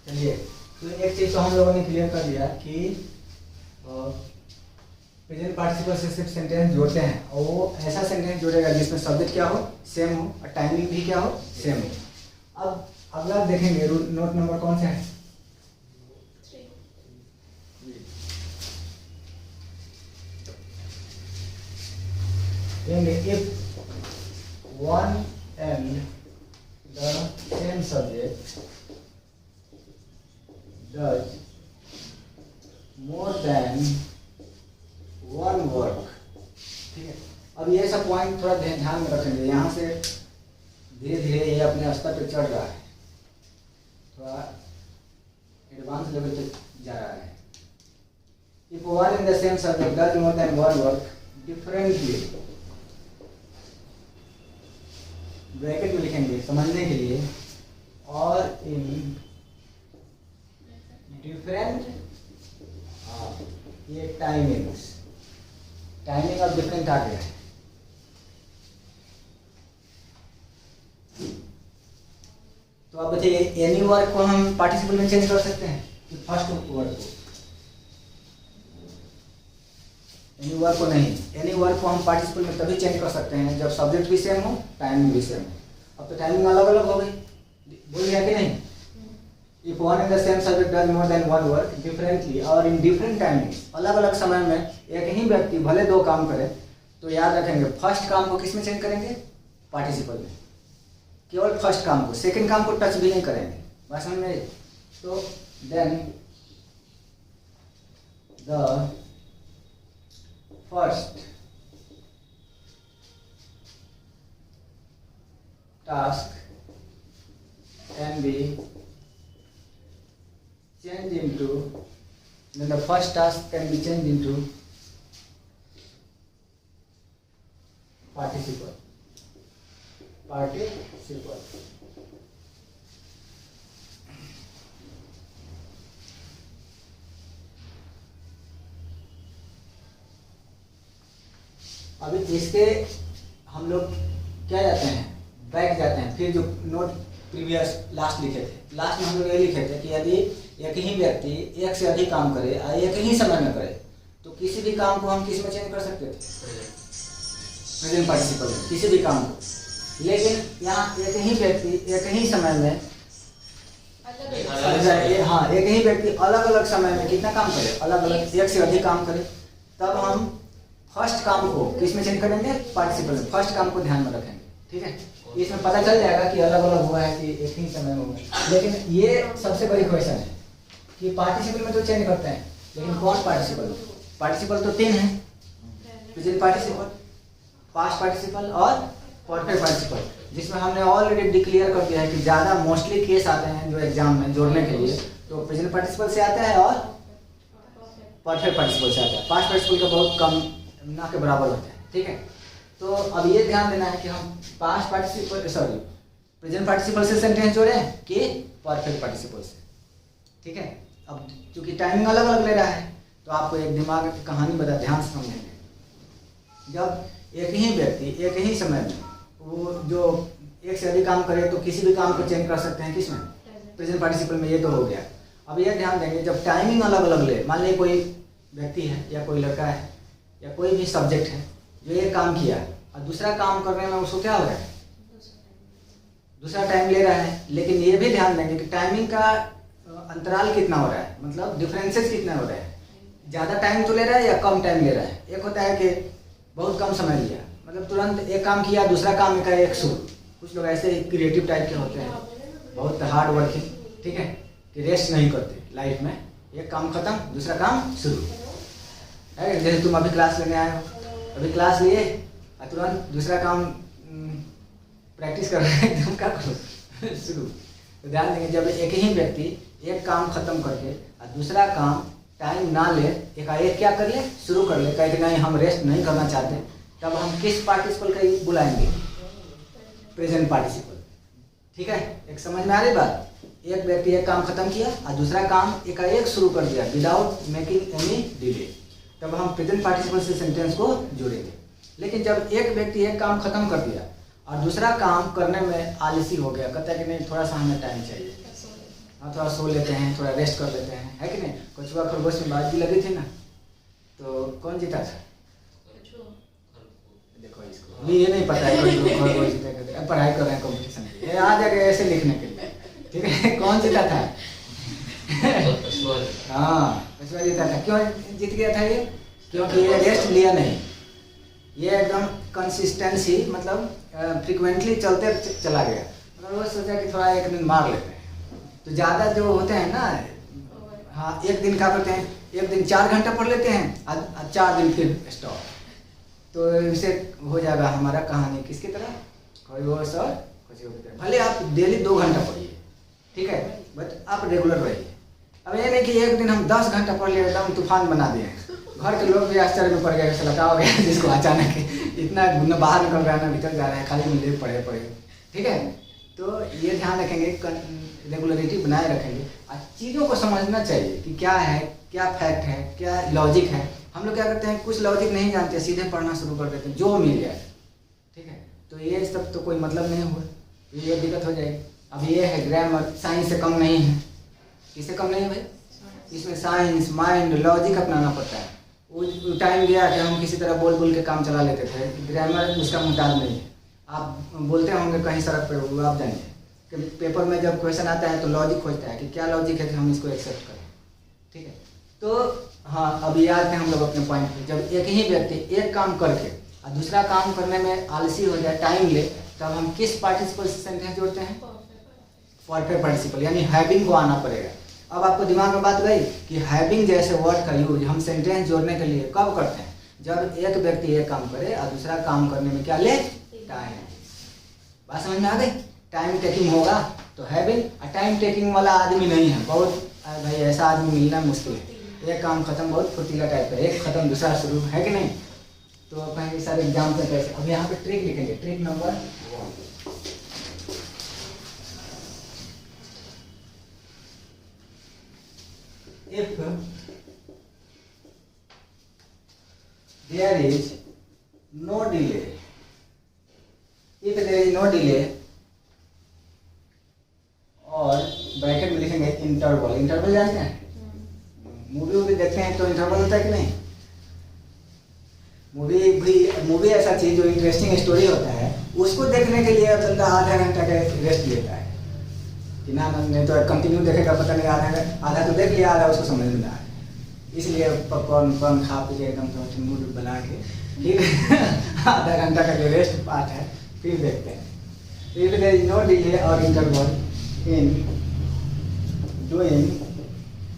चलिए, तो एक चीज तो हम लोगों ने क्लियर कर दिया कि प्रेजेंट पार्टिसिपल से सिर्फ सेंटेंस जोड़ते हैं, और वो ऐसा सेंटेंस जोड़ेगा जिसमें सब्जेक्ट क्या हो, सेम हो, और टाइमिंग भी क्या हो, सेम हो। अब अगला देखेंगे, नोट नंबर कौन सा है? 3. if one and the same subject does more than one work, ठीक है। अब ये सब पॉइंट थोड़ा ध्यान में रखेंगे, यहाँ से धीरे धीरे ये अपने स्तर पे चढ़ रहा है, थोड़ा एडवांस लेवल पे जा रहा है। If one in the same subject does more than one work differently, bracket में लिखेंगे समझने के लिए, और इन डिफरेंट, ये टाइमिंग्स, टाइमिंग अब डिफरेंट आ गया है। तो अब बताइए, एनी वर्क को हम पार्टिसिपल में चेंज कर सकते हैं कि फर्स्ट वर्क को? एनी वर्क को नहीं, एनी वर्क को हम पार्टिसिपल में तभी चेंज कर सकते हैं जब सब्जेक्ट भी सेम हो, टाइमिंग भी सेम हो। अब तो टाइमिंग अलग अलग हो गई, बोल गया कि नहीं? If one and the same subject does more than one work differently or in different timings, अलग अलग समय में एक ही व्यक्ति भले दो काम करे, तो याद रखेंगे फर्स्ट काम को किस में चेंज करेंगे? पार्टिसिपल में, केवल फर्स्ट काम को, सेकंड काम को टच भी नहीं करेंगे। बात समझ में? तो then the first task can be changed into, then the first task can be changed into participle. अभी इसके हम लोग क्या जाते हैं, बैक जाते हैं, फिर जो नोट प्रीवियस लास्ट लिखे थे, लास्ट में हम लोग ये लिखे थे कि यदि एक ही व्यक्ति एक से अधिक काम करे और एक ही समय में करे तो किसी भी काम को हम किस में चेंज कर सकते थे, प्रेजेंट पार्टिसिपल में, किसी भी काम को। लेकिन यहाँ एक ही व्यक्ति एक ही समय में हाँ एक ही व्यक्ति अलग अलग समय में कितना काम करे, अलग अलग एक से अधिक काम करे, तब हम फर्स्ट काम को किस में चेंज करेंगे, पार्टिसिपल में, फर्स्ट काम को ध्यान में रखेंगे। ठीक है, इसमें पता चल जाएगा कि अलग अलग हुआ है कि एक ही समय में हुआ। लेकिन ये सबसे बड़ी क्वेश्चन है कि पार्टिसिपल में तो चेंज करते हैं, लेकिन कौन पार्टिसिपल, पार्टिसिपल तो 3 है, प्रेजेंट पार्टिसिपल, पास्ट पार्टिसिपल और परफेक्ट पार्टिसिपल, जिसमें हमने ऑलरेडी डिक्लेयर कर दिया है कि ज़्यादा मोस्टली केस आते हैं जो एग्जाम में जोड़ने के लिए तो प्रेजेंट पार्टिसिपल से आता है और परफेक्ट पार्टिसिपल से आता है। पास्ट पार्टिसिपल का बहुत कम ना के बराबर होता है। ठीक है, तो अब ये ध्यान देना है कि हम पास्ट पार्टिसिपल प्रेजेंट पार्टिसिपल से सेंटेंस जोड़े हैं कि परफेक्ट पार्टिसिपल से। ठीक है, अब चूंकि टाइमिंग अलग अलग ले रहा है तो आपको एक दिमाग की कहानी बता, ध्यान से समझेंगे। जब एक ही व्यक्ति एक ही समय में वो जो एक से अधिक काम करे तो किसी भी काम को चेंज कर सकते हैं किसमें, प्रेजेंट पार्टिसिपल में। ये तो हो गया। अब ये ध्यान देंगे जब टाइमिंग अलग अलग ले, मान लीजिए कोई व्यक्ति है या कोई लड़का है या कोई भी सब्जेक्ट है जो एक काम किया और दूसरा काम करने में उसको क्या हो रहा है, दूसरा टाइम ले रहा है। लेकिन ये भी ध्यान देंगे कि टाइमिंग का अंतराल कितना हो रहा है, मतलब डिफरेंसेस कितना हो रहा है, ज़्यादा टाइम तो ले रहा है या कम टाइम ले रहा है। एक होता है कि बहुत कम समय लिया, मतलब तुरंत एक काम किया दूसरा काम में का एक शुरू। कुछ लोग ऐसे क्रिएटिव टाइप के होते हैं, बहुत हार्ड वर्किंग, ठीक है, कि रेस्ट नहीं करते लाइफ में, एक काम खत्म दूसरा काम शुरू है। जैसे तुम अभी क्लास लेने आए हो, अभी क्लास लिए और तुरंत दूसरा काम प्रैक्टिस कर रहे हैं, एकदम क्या करो शुरू। तो ध्यान देंगे जब एक ही व्यक्ति एक काम खत्म करके और दूसरा काम टाइम ना ले एकाएक क्या कर ले, शुरू कर ले, कहे कि नहीं हम रेस्ट नहीं करना चाहते, तब हम किस पार्टिसिपल का बुलाएंगे, प्रेजेंट पार्टिसिपल। ठीक है, एक समझ में आ रही बात। एक व्यक्ति एक काम खत्म किया और दूसरा काम एकाएक शुरू कर दिया विदाउट मेकिंग एनी डिले, तब हम प्रेजेंट पार्टिसिपल से सेंटेंस को जोड़ेंगे। लेकिन जब एक व्यक्ति एक काम खत्म कर दिया और दूसरा काम करने में आलसी हो गया, कहता है कि नहीं थोड़ा सा हमें टाइम चाहिए, हाँ थोड़ा सो लेते हैं, थोड़ा रेस्ट कर लेते हैं, है कि नहीं। कछुआ खरगोश में बात भी लगी थी ना, तो कौन जीता था, देखो इसको भी ये नहीं पता है खरगोश जीता, पढ़ाई कर रहे हैं कॉम्पिटिशन के लिए, आ जाएगा ऐसे लिखने के लिए। ठीक है, कौन जीता था, हाँ कछुआ जीता था। क्यों जीत गया था ये, क्योंकि ये रेस्ट लिया नहीं, ये एकदम कंसिस्टेंसी मतलब फ्रिक्वेंटली चलते चला गया। मतलब वो सोचा कि थोड़ा एक दिन मार लेते हैं, तो ज़्यादा जो होते हैं ना, हाँ एक दिन क्या करते हैं, एक दिन 4 घंटा पढ़ लेते हैं और 4 दिन फिर स्टॉप। तो इससे हो जाएगा हमारा कहानी किसकी तरह, खरगोश और कछुआ की तरह। भले आप डेली 2 घंटा पढ़िए, ठीक है, बट आप रेगुलर रहिए। अब ये नहीं कि एक दिन हम 10 घंटा पढ़ लिए एकदम तूफान बना दिए, घर के लोग भी आश्चर्य में पड़ गए, ऐसा लगा हो गया जिसको अचानक इतना बाहर निकल रहा है ना, भीतर जा रहा है, खाली मिले पढ़े। ठीक है, तो ये ध्यान रखेंगे, रेगुलरिटी बनाए रखेंगे और चीज़ों को समझना चाहिए कि क्या है, क्या फैक्ट है, क्या लॉजिक है। हम लोग क्या करते हैं, कुछ लॉजिक नहीं जानते, सीधे पढ़ना शुरू कर देते हैं जो मिल जाए। ठीक है, तो ये सब तो कोई मतलब नहीं हुआ, ये दिक्कत हो जाएगी। अब ये है ग्रामर, साइंस से कम नहीं है। किससे कम नहीं है भाई, इसमें साइंस माइंड लॉजिक अपनाना पड़ता है। वो टाइम गया कि हम किसी तरह बोल के काम चला लेते थे, ग्रामर उसका मुताज नहीं है। आप बोलते होंगे कहीं सड़क पर हुआ, आप जानिए कि पेपर में जब क्वेश्चन आता है तो लॉजिक खोजता है कि क्या लॉजिक है कि हम इसको एक्सेप्ट करें। ठीक है, तो हाँ अभी याद है हम लोग अपने पॉइंट पे, जब एक ही व्यक्ति एक काम करके और दूसरा काम करने में आलसी हो जाए, टाइम ले, तब हम किस पार्टिसिपल से सेंटेंस जोड़ते हैं, परफेक्ट पार्टिसिपल, यानी हैविंग को आना पड़ेगा। अब आपको दिमाग में बात गई कि हैविंग जैसे वर्ड का यूज हम सेंटेंस जोड़ने के लिए कब करते हैं, जब एक व्यक्ति एक काम करे और दूसरा काम करने में क्या ले, टाइम। बात समझ में आ गई? टाइम टेकिंग होगा तो है भी, और टाइम टेकिंग वाला आदमी नहीं है, बहुत भाई ऐसा आदमी मिलना मुश्किल है। एक काम खत्म, बहुत फुर्तीला टाइप है, एक खत्म दूसरा शुरू, है कि नहीं? तो कहेंगे सर एग्जाम पे कैसे, अब यहाँ पे ट्रिक लिखेंगे, trick number 1। If there is no delay, if there is no delay, और ब्रैकेट में लिखेंगे इंटरवल। इंटरवल जानते हैं? मूवी वूवी देखते हैं तो इंटरवल होता है कि नहीं? मूवी ऐसा चीज जो इंटरेस्टिंग स्टोरी होता है, उसको देखने के लिए बंदा आधा घंटा का रेस्ट लेता है कि ना, नहीं तो कंटिन्यू देखेगा, पता नहीं आधा तो देख लिया, आधा उसको समझ में ना आए। इसलिए पॉपकॉर्न खा पी के एकदम मूड बना के फिर आधा घंटा का जो रेस्ट पार्ट है फिर देखते हैं। If there is no delay or interval in doing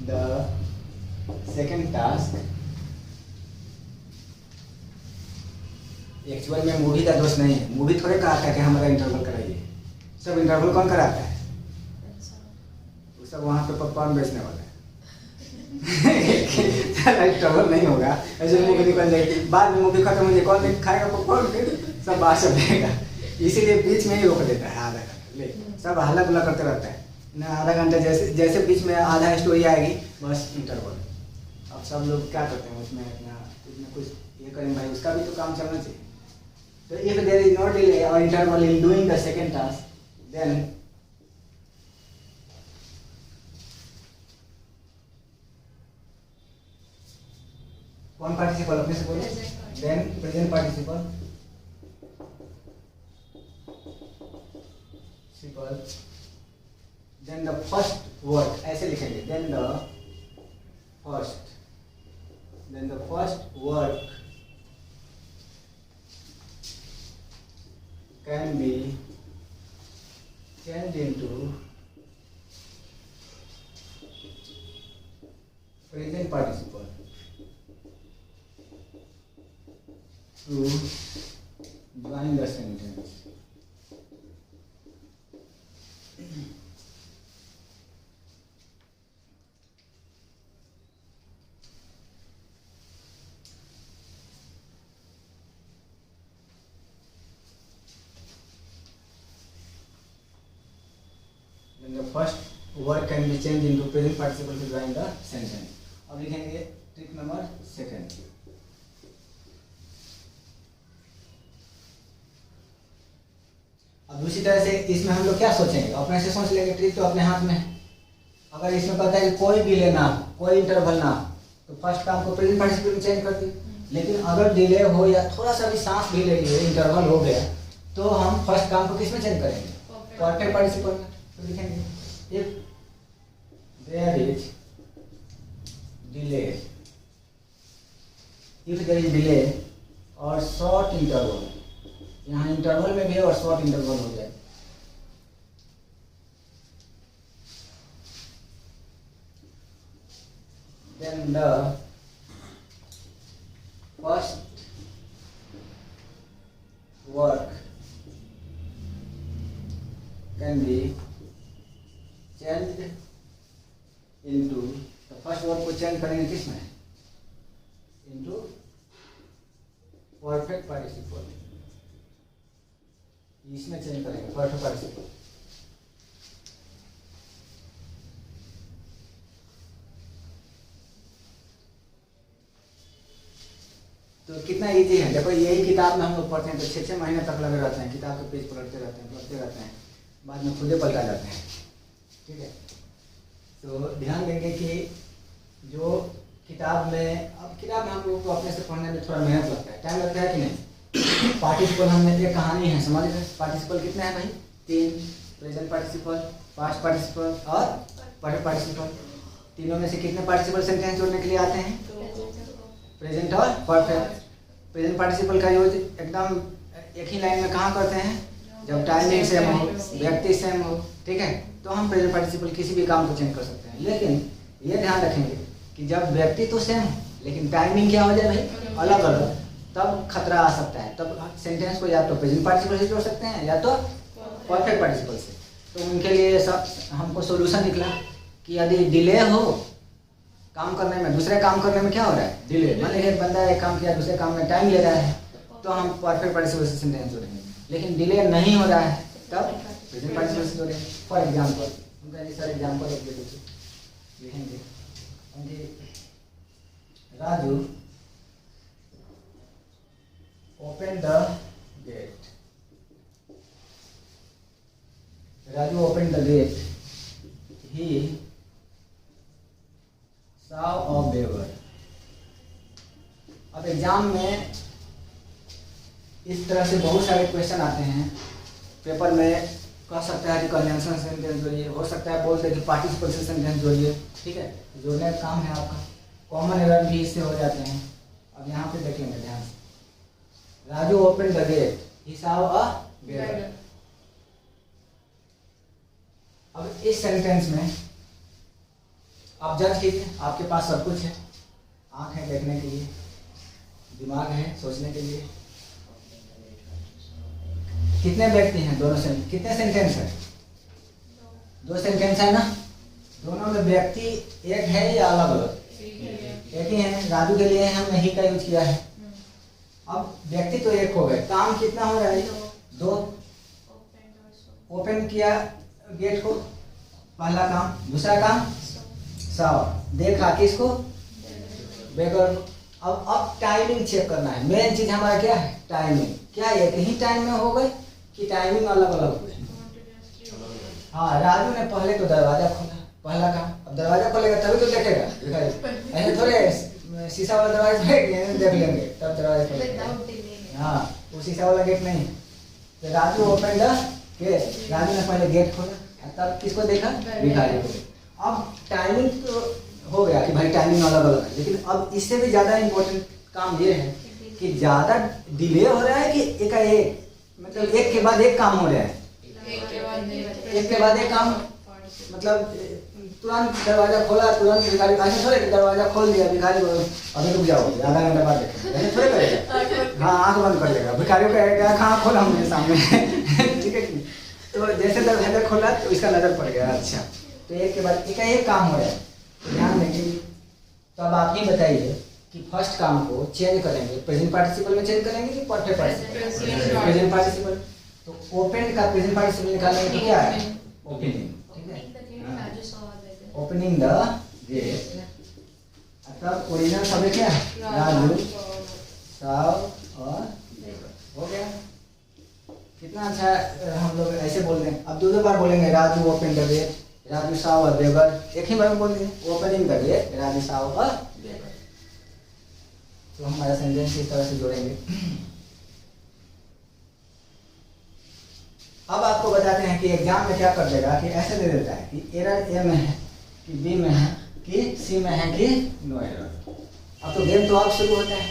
the second task, actual में मूवी का दोष नहीं है, मूवी थोड़े कहा था कि हमारा इंटरवल कराइए, सब इंटरवल कौन कराता है? वो सब वहाँ पे पॉपकॉर्न बेचने वाला है। इंटरवल नहीं होगा, ऐसे मूवी निकल जाएगी, बाद में मूवी खत्म हो जाए, कौन खाएगा पॉपकॉर्न? फिर सब बाहर से देगा, इसीलिए बीच में ही रोक देता है आधा घंटा, ले सब हल्ला गुल्ला करते रहता है ना, आधा घंटा जैसे बीच में आधा स्टोरी आएगी बस इंटरवल। अब सब लोग क्या करते हैं उसमें अपना कुछ ना कुछ ये करें, भाई उसका भी तो काम चलना चाहिए। तो if there is no delay or interval in doing the second task, then कौन पार्टिसिपल अपने से बोलो? Then present participle, then the first word ऐसे लिखेंगे, then the first word can be changed into present participle to join the sentence. Then the first word can be changed into present participle to join the sentence. अब लिखेंगे ट्रिक नंबर 2। अब दूसरी तरह से इसमें हम लोग क्या सोचेंगे, अपने से सोच लेंगे, ट्रिक तो अपने हाथ में है। अगर इसमें कहता है कि कोई डिले ना हो, कोई इंटरवल ना हो, तो फर्स्ट काम को प्रेजेंट पार्टिसिपल में चेंज कर दी। लेकिन अगर डिले हो या थोड़ा सा भी सांस भी ले लिए, इंटरवल हो गया, तो हम फर्स्ट काम को किस में चेंज करेंगे? परफेक्ट पार्टिसिपल में। तो लिखेंगे if there is delay, if there is delay और शॉर्ट इंटरवल, यहाँ इंटरवल में भी है और शॉर्ट इंटरवल हो जाए, then the first work can be changed into, the first work को चेंज करेंगे किसमें? into perfect participle, इसमें चेंज करेंगे perfect participle। तो कितना इजी है, देखो यही किताब में हम लोग पढ़ते हैं तो 6-6 महीने तक लगे रहते हैं, किताब के पेज पलटते रहते हैं, बाद में खुदे पलटा जाते हैं। ठीक है, तो ध्यान देंगे कि जो किताब में, अब किताब में हम लोगों को अपने से पढ़ने में थोड़ा मेहनत लगता है, टाइम लगता है कि नहीं। पार्टिसिपल हमने एक कहानी है, समझ रहे? पार्टिसिपल कितने हैं भाई? 3, प्रेजेंट पार्टिसिपल, पास्ट पार्टिसिपल और परफेक्ट पार्टिसिपल। तीनों में से कितने पार्टिसिपल सेंटेंस जोड़ने के लिए आते हैं? प्रेजेंट और परफेक्ट। प्रेजेंट पार्टिसिपल का यूज एकदम एक ही लाइन में कहाँ करते हैं? जब टाइमिंग सेम हो, व्यक्ति सेम हो, ठीक है, तो हम प्रेजेंट पार्टिसिपल किसी भी काम को चेंज कर सकते हैं। लेकिन ये ध्यान रखेंगे कि जब व्यक्ति तो सेम हो लेकिन टाइमिंग क्या हो जाए भाई? अलग अलग, तब खतरा आ सकता है। तब सेंटेंस को या तो प्रेजेंट पार्टिसिपल से जोड़ सकते हैं या तो परफेक्ट पार्टिसिपल से। तो उनके लिए सब हमको सॉल्यूशन निकला कि यदि डिले हो काम करने में, दूसरे काम करने में क्या हो रहा है डिले, मान लीजिए एक बंदा एक काम किया दूसरे काम में टाइम ले रहा है तो हम परफेक्ट पार्टिसिपल सेंटेंस जोड़ेंगे। लेकिन डिले नहीं हो रहा है तब प्रेजेंट पार्टिसिपल से जोड़ेंगे। फॉर एग्जाम्पल उनका जी सर एग्जाम्पल दे दीजिए, लिखेंगे Raju open the gate, Raju open the gate, he saw a beggar। अब एग्जाम में इस तरह से बहुत सारे क्वेश्चन आते हैं पेपर में। कह सकता है कि कंजंक्शन सेंटेंस जोड़िए, हो सकता है बोल दे कि पार्टिसिपल सेंटेंस जोड़िए, ठीक है, जोड़ने का काम है आपका। कॉमन एरर भी इससे हो जाते हैं। अब यहाँ पे देखेंगे ध्यान से, Raju open the gate, he saw a beggar। अब इस सेंटेंस में आप जज कीजिए, आपके पास सब कुछ है, आँख है देखने के लिए, दिमाग है सोचने के लिए। कितने व्यक्ति हैं दोनों से, कितने सेंटेंस है, दो सेंटेंस है ना, दोनों में व्यक्ति एक है या अलग अलग, एक ही है। राजू के लिए हमने ही का यूज किया है। अब व्यक्ति तो एक हो गए, काम कितना हो रहा है, दो। ओपन किया गेट को, पहला काम, दूसरा काम साव, देखा किसको, बेगर को। अब टाइमिंग चेक करना है, मेन चीज हमारा क्या है टाइमिंग। क्या एक ही टाइम में हो गए कि टाइमिंग अलग अलग हुए। हाँ, राजू ने पहले तो दरवाजा खोला, पहला काम। अब दरवाजा खोलेगा तभी तो देखेगा, ऐसे थोड़े शीशा वाला दरवाजा देख लेंगे तब दरवाजा खोलेगा। हाँ, वो शीशा वाला गेट नहीं। तो Raju open the gate, Raju ने पहले गेट खोला तब किसको देखा, भिखारी को। अब टाइमिंग तो हो गया कि भाई टाइमिंग अलग अलग है, लेकिन अब इससे भी ज़्यादा इम्पोर्टेंट काम ये है कि ज़्यादा डिले हो रहा है कि एकाएक, मतलब एक के बाद एक काम हो रहा है, एक के बाद एक काम, मतलब तुरंत दरवाजा खोला, तुरंत भिखारी, ऐसे थोड़े दरवाजा खोल दिया भिखारी को अभी रुक जाओ आधा घंटा बाद देखेंगे, ऐसे थोड़े करेगा। हाँ, आँख बंद कर लेगा, भिखारी को कहेगा कहाँ खोला हमने सामने ठीक है। तो जैसे दरवाजा खोला तो इसका नज़र पड़ गया, अच्छा तो एक के बाद एक काम हो रहा है, ध्यान देंगे। तो अब आप ही बताइए कि फर्स्ट काम को चेंज करेंगे, प्रेजेंट पार्टिसिपल में चेंज करेंगे कि परफेक्ट पार्टिसिपल, प्रेजेंट पार्टिसिपल। तो ओपन का प्रेजेंट पार्टिसिपल निकालेंगे तो क्या है, ओपनिंग, ठीक है, ओपनिंग द गेट। तब ओरिजिनल शब्द क्या है, राजू साव और हो गया। कितना अच्छा हम लोग ऐसे बोल रहे हैं। अब दो बार बोलेंगे, Raju open the gate, Raju saw और बेगर, एक ही बार में बोल देंगे opening the gate, Raju saw और बेगर। तो हमारा सेंटेंस इस तरह से जोड़ेंगे। अब आपको बताते हैं कि एग्जाम में क्या कर देगा कि ऐसे दे देता है कि एरर ए में है कि बी में है कि सी में है कि नो एरर। अब तो गेम तो अब शुरू होता है।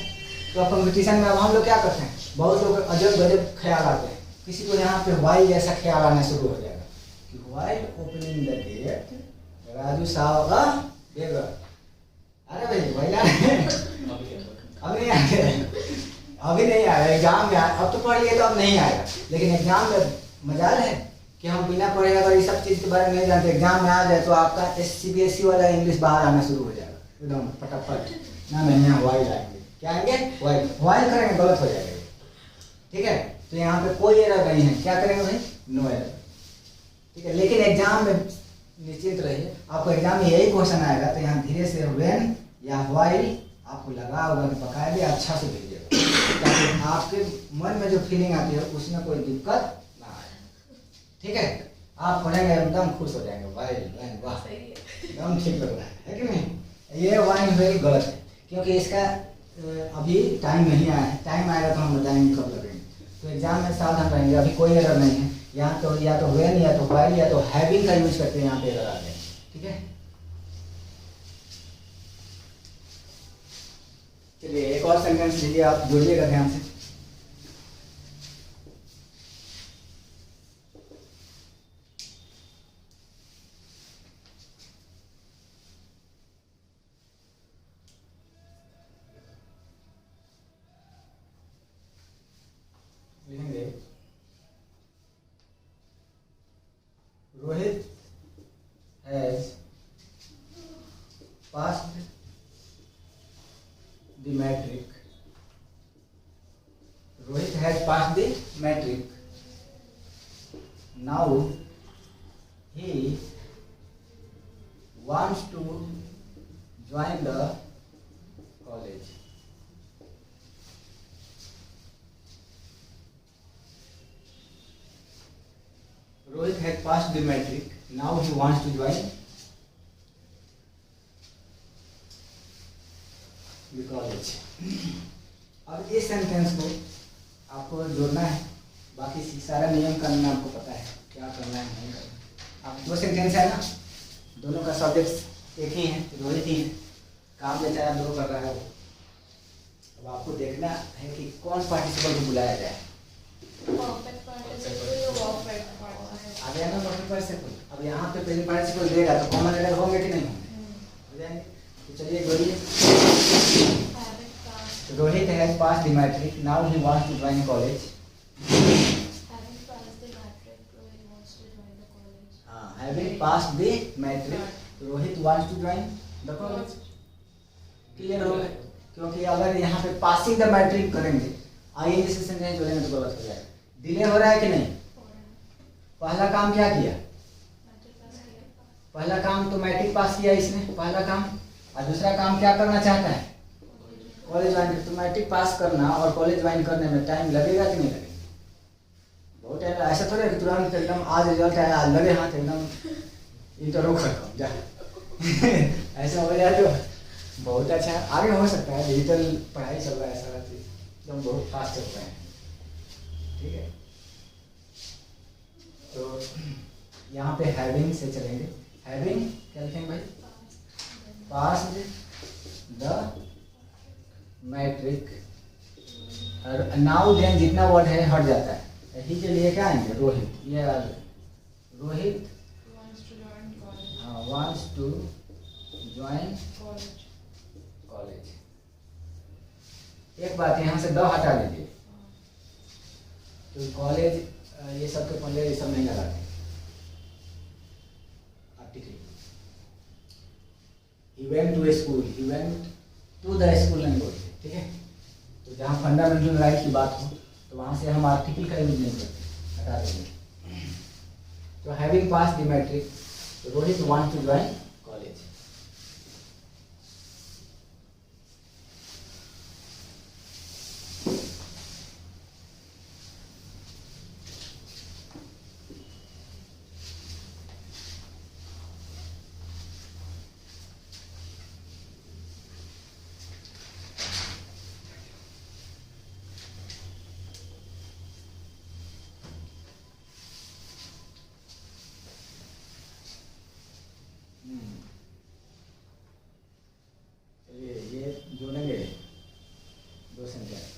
तो कंपटीशन में अब हम लोग क्या करते हैं, बहुत लोग अजब गजब ख्याल आते हैं। किसी को यहाँ पे वाई जैसा ख्याल आना शुरू हो जाएगा कि while opening the gate, Raju saw a beggar। अरे भाई वही ना अभी नहीं आया एग्जाम में। अब तो पढ़ लिए तो अब नहीं आएगा, लेकिन एग्जाम में मजाल है कि हम बिना पढ़े अगर इस सब चीज़ के बारे में नहीं जानते, एग्जाम में आ जाए तो आपका CBSE वाला इंग्लिश बाहर आना शुरू हो जाएगा एकदम फटाफट। ना नहीं, यहाँ वाइल आएंगे, क्या आएंगे, वाइल। वाइल करेंगे गलत हो जाएगा, ठीक है। तो यहाँ पे कोई एरर नहीं है, क्या करेंगे भाई, नो एरर, ठीक है। लेकिन एग्जाम में निश्चित रहिए, आपको एग्जाम में यही क्वेश्चन आएगा तो यहाँ धीरे से व्हेन या व्हाइल आपको लगा होगा कि बकायदे अच्छा से भेजिएगा, ताकि आपके मन में जो फीलिंग आती है उसमें कोई दिक्कत ना आए, ठीक है। आप पढ़ेंगे एकदम खुश हो जाएंगे, व्हाइल व्हेन, वाह एकदम ठीक लग रहा है कि नहीं। ये व्हाइल व्हेन गलत है, क्योंकि इसका अभी टाइम नहीं आया है, टाइम आएगा तो हम बताएंगे कब लगेंगे। तो एग्जाम में सावधान रहेंगे, अभी कोई एरर नहीं है यहाँ। तो या तो व्हेन या तो व्हाइल या तो हैविंग का यूज करते हैं, यहाँ पे एरर आ गए, ठीक है। चलिए एक और सेंटेंस लीजिए, आप जोड़िएगा ध्यान से। लिखेंगे Rohit has passed the matric. Now he wants to join the college. Rohit has passed the matric. Now he wants to join the college. अब इस सेंटेंस को आपको जोड़ना है, बाकी सारा नियम कानून आपको पता है क्या करना है नहीं करना। अब दो सेंटेंस है ना, दोनों का सब्जेक्ट एक ही है, रोहित ही है, काम बेचारा दो कर रहा है वो। अब आपको देखना है कि कौन पार्टिसिपल को बुलाया जाए। परफेक्ट पार्टिसिपल या परफेक्ट पार्टिसिपल। आ गया ना परफेक्ट पार्टिसिपल। अब यहाँ पे प्रेजेंट पार्टिसिपल देगा तो कॉमन लेटर होंगे कि नहीं होंगे, हो जाएंगे। तो चलिए बोलिए। Rohit has passed the matric. Now he wants to join college. Having passed the matric, Rohit wants to join the college. Having passed the matric, Rohit wants to join the college. Clear हो गया? क्योंकि अगर यहाँ पे पासिंग द मैट्रिक करेंगे, आईएनजी से सेंटेंस जोड़ेंगे तो गलत हो जाएगा। डिले हो रहा है कि नहीं? पहला काम क्या किया? पहला काम तो मैट्रिक पास किया इसने, पहला काम। और दूसरा काम क्या करना चाहता है? College join. तो मैट्रिक पास करना और कॉलेज ज्वाइन करने में टाइम लगेगा कि नहीं लगेगा? बहुत टाइम। ऐसा थोड़ा कि तुरंत एकदम आज रिजल्ट आया आज लगे हाथ एकदम इंटरव्यू खत्म जा ऐसा हो जाए तो बहुत अच्छा है। आगे हो सकता है, डिजिटल पढ़ाई चल रहा है, सारा चीज एकदम बहुत फास्ट चल रहा है। ठीक है, तो यहाँ पे हैविंग से चलेंगे। हैविंग क्या लिखेंगे भाई? Passed the matric. और नाउ देन जितना वर्ड है हट जाता है। ही के लिए क्या आएंगे? रोहित। ये Rohit wants to join college। एक बात यहाँ से द हटा दीजिए, तो कॉलेज ये सब के पहले ये सब नहीं लगाते। आप ठीक है, he went to a school, he went to the school नहीं बोलते। ठीक है, तो जहाँ फंडामेंटल राइट की बात हो तो वहाँ से हम आर्टिकल का यूज नहीं करते, हटा देंगे। तो having pass the matric, Rohit wants to join college. ये जोड़ेंगे दो sentence.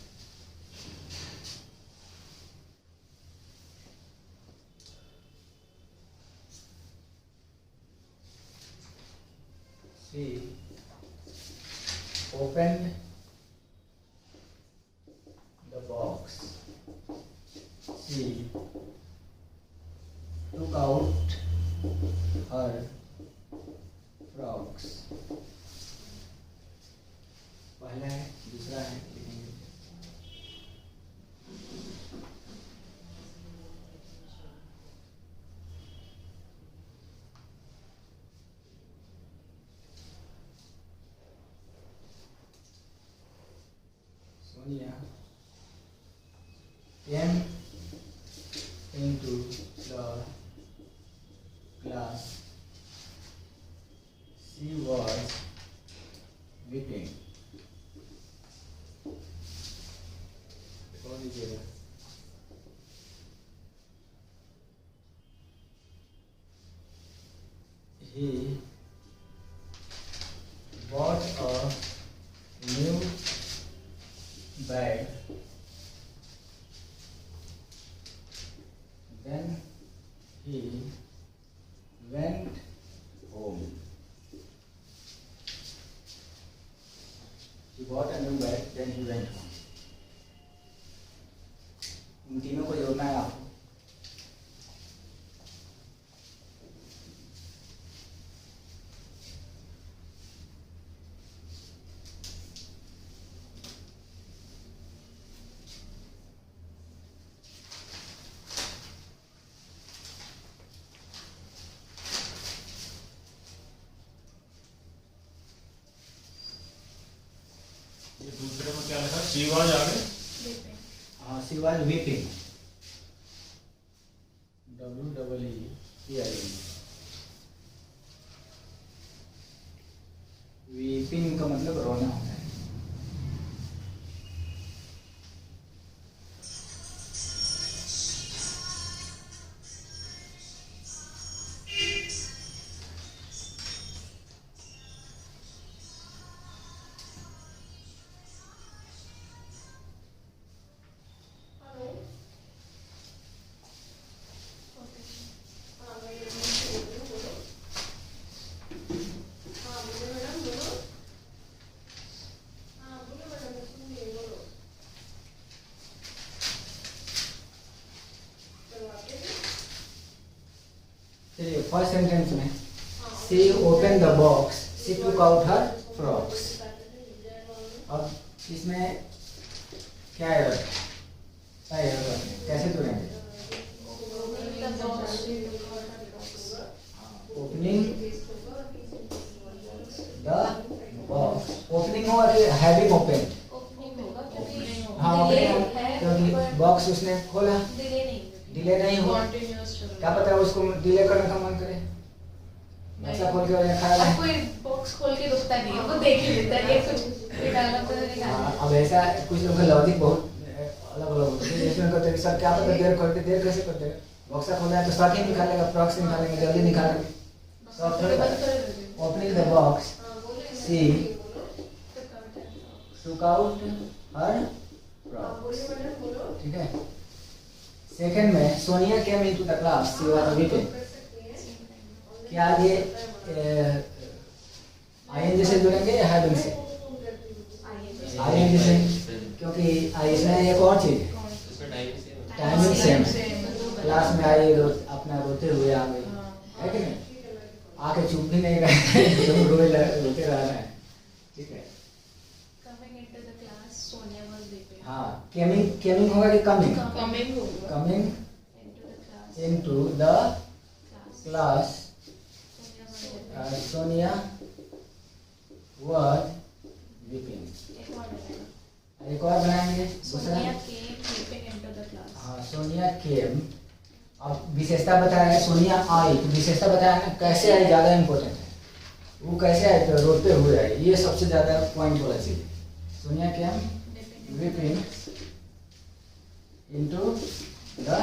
She opened the box. She took out her frogs। पहला है, दूसरा है, लिखेंगे। Sonia came into the class। She was weeping। कौन लीजिएगा? He bought a new bag, then he went home। He bought a new bag, then he went home। इन तीनों को जोड़ना है आपको। सी वाज आ गए। Weeping. हाँ she was weeping, WEEPING। Weeping का मतलब रोना होता है। चलिए फर्स्ट सेंटेंस में she open the box, she took out her frocks. अब इसमें क्या एरर है? कैसे जोड़ेंगे? ओपनिंग द बॉक्स, ओपनिंग हो और हैविंग ओपन। Opening होगा क्योंकि हाँ delay ओपनिंग, है, क्योंकि but बॉक्स उसने खोला, delay नहीं डिले नहीं हुआ। Continuous चल रहा क्या है। पता उसको डिले करने का मन करे, बच्चा खोल के और खा अब ले। कोई बॉक्स खोल के रुकता नहीं है, वो देख ही लेता है, ये कुछ कोई डाला तो निकाल हाँ, अब ऐसा कुछ लोगों का लॉजिक बहुत अलग अलग होता है। इसमें कहते हैं सर क्या पता देर करते, देर कैसे करते हैं? बॉक्सा खोला है तो शर्ट ही निकालेगा, फ्रॉक्स निकालेंगे, जल्दी निकालेंगे। तो अब थोड़ी opening the box, she took out her frocks, ठीक है। सेकंड में Sonia came into the class, she was weeping. क्या ये आईएनजी से जुड़ेंगे या हैविंग से? आईएनजी से, क्योंकि इसमें एक और चीज है, इसमें टाइमिंग टाइमिंग सेम है। क्लास में आई अपना रोते हुए आ गई, है कि नहीं? आके चुप भी नहीं रहे, एकदम रोते रह रहे हैं, ठीक है। Coming into the class, Sonia was weeping. हाँ, केमिंग होगा कि कमिंग? Coming होगा coming into the class. Into the Class. Class, Sonia was weeping. Sonia was weeping। एक और बनाएगा। एक और बनाएंगे दूसरा। Sonia came weeping into the class. हाँ, सोनिया केम। अब विशेषता बताया है, सोनिया आई, तो विशेषता बताया है ना, कैसे आई ज़्यादा इम्पोर्टेंट है। वो कैसे आए तो रोते हुए आए, ये सबसे ज़्यादा पॉइंट वाला चीज़ है। सोनिया केम weeping into the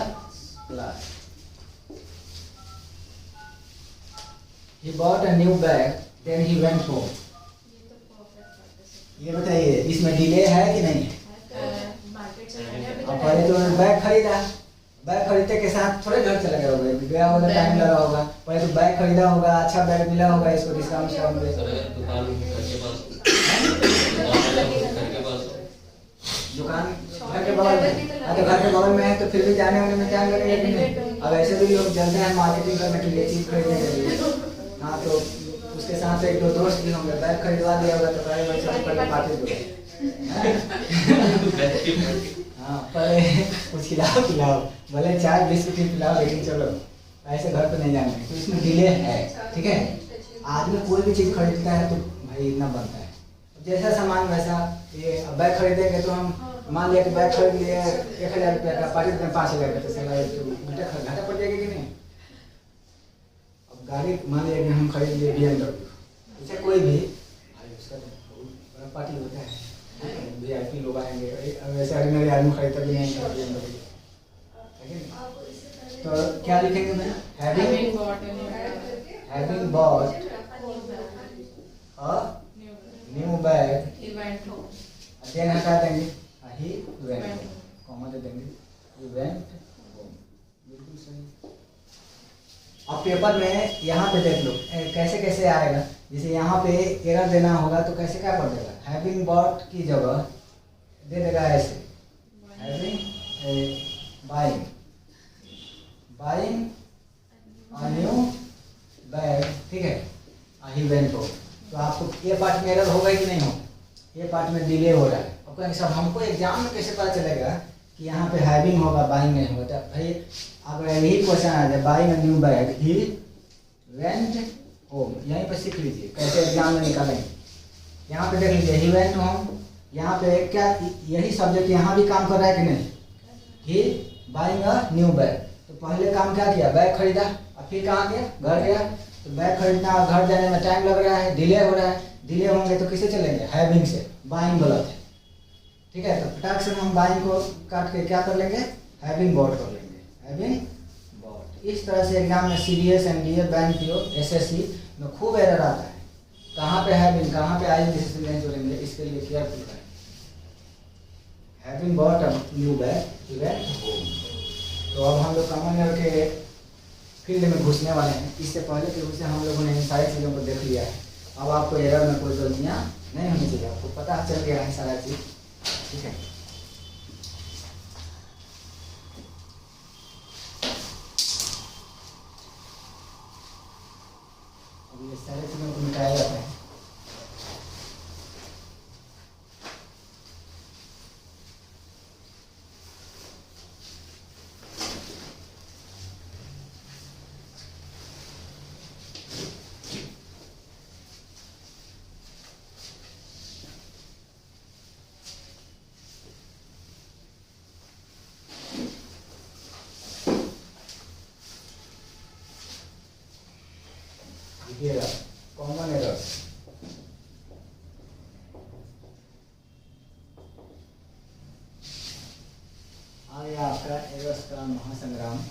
class। He bought a new bag, then he went home। ये तो perfect participant ये बताइए इसमें डिले है कि नहीं है? है। मार्केट से मैंने अभी अब तक पहले तो बैग खरीदा, बैग खरीदने के साथ थोड़े घर चला गया होगा, गया होगा टाइम लगा होगा। पहले तो बैग खरीदा होगा, अच्छा बैग मिला होगा, इसको डिस्काउंट सर में। अगर दुकान घर के पास हो, दुकान घर के पास हो, दुकान घर के बगल में, अगर घर के बगल में है तो फिर भी जाने आने में टाइम लगेगा कि नहीं? अब ऐसे भी लोग चलते हैं मार्केटिंग करने के लिए, चीज खरीदने के लिए। हाँ, तो उसके साथ एक दो दोस्त भी होंगे, बैग खरीदवा दिया होगा तो पहले भाई सबसे पहले पार्टी दो। हाँ, पहले कुछ खिलाओ, भले चाय बिस्कुट ही खिलाओ, लेकिन चलो ऐसे घर पे नहीं जाना है। तो इसमें डिले है, ठीक है। आदमी कोई भी चीज़ खरीदता है तो भाई इतना बनता है, जैसा सामान वैसा। ये अब बैग खरीदेंगे तो हम मान लिया कि बैग खरीद लिए 1000 रुपये का, पार्टी देते हैं 5000 का, तो साला घाटा पड़ जाएगा कि नहीं? अब गाड़ी मान लिया कि हम खरीद लिए BMW, जैसे कोई भी भाई उसका बड़ा पार्टी होता है, VIP लोग आएंगे, वैसे ऑर्डिनरी आदमी खरीदता भी नहीं है BMW, है कि नहीं? तो क्या लिखेंगे मैं? having bought a new bag. Having bought a new bag, He went home. Then हटा देंगे, ही वेंट, कॉमा दे देंगे, ही वेंट होम। बिल्कुल सही। अब पेपर में यहाँ पे देख लो कैसे कैसे आएगा। जैसे यहाँ पे एरर देना होगा तो कैसे क्या कर देगा, हैविंग बॉट की जगह दे देगा ऐसे, having buying a new bag, ठीक है। He went home. तो आपको ये पार्ट में एरर होगा कि नहीं हो, ये पार्ट में डिले हो रहा है। अब कहेंगे सर हमको एग्जाम में कैसे पता चलेगा कि यहाँ पे हैविंग होगा बाइंग नहीं होगा? तो भाई अगर यही क्वेश्चन आ जाए, buying a new bag, he went home, यहीं पर सीख लीजिए कैसे एग्जाम में निकालेंगे। यहाँ पे देख लीजिए, ही वेंट होम, यहाँ पे क्या यही सब्जेक्ट यहाँ भी काम कर रहा है कि नहीं, कि बाइंग अ न्यू बैग। तो पहले काम क्या किया, बैग खरीदा, और फिर कहाँ गया, घर गया। तो बैग खरीदना और घर जाने में टाइम लग रहा है, डिले हो रहा है। डिले होंगे तो किसे चलेंगे, हैविंग से। बाइंग गलत है, ठीक है। तो फटाक से हम बाइंग को काट के क्या कर लेंगे, हैविंग बॉट कर लेंगे, हैविंग बॉट। इस तरह से एग्जाम में CDS, MDA, bank PO, SSC में खूब एरर आता है। कहाँ पे हैविंग, कहाँ पे आई से नहीं जोड़ेंगे, इसके लिए केयरफुल है। Having bought a new bag to went home. तो अब हम लोग कॉमन ईयर के फील्ड में घुसने वाले हैं। इससे पहले के रूप से हम लोगों ने इन सारी चीज़ों को देख लिया है। अब आपको एरर में कोई गलतियाँ नहीं होनी चाहिए, आपको पता चल गया है सारा चीज़, ठीक है। अब ये सारे चीज़ों को मिटाया जाता है। देखिएगा कॉमन एरर्स, आ गया आपका एरर्स का महासंग्राम।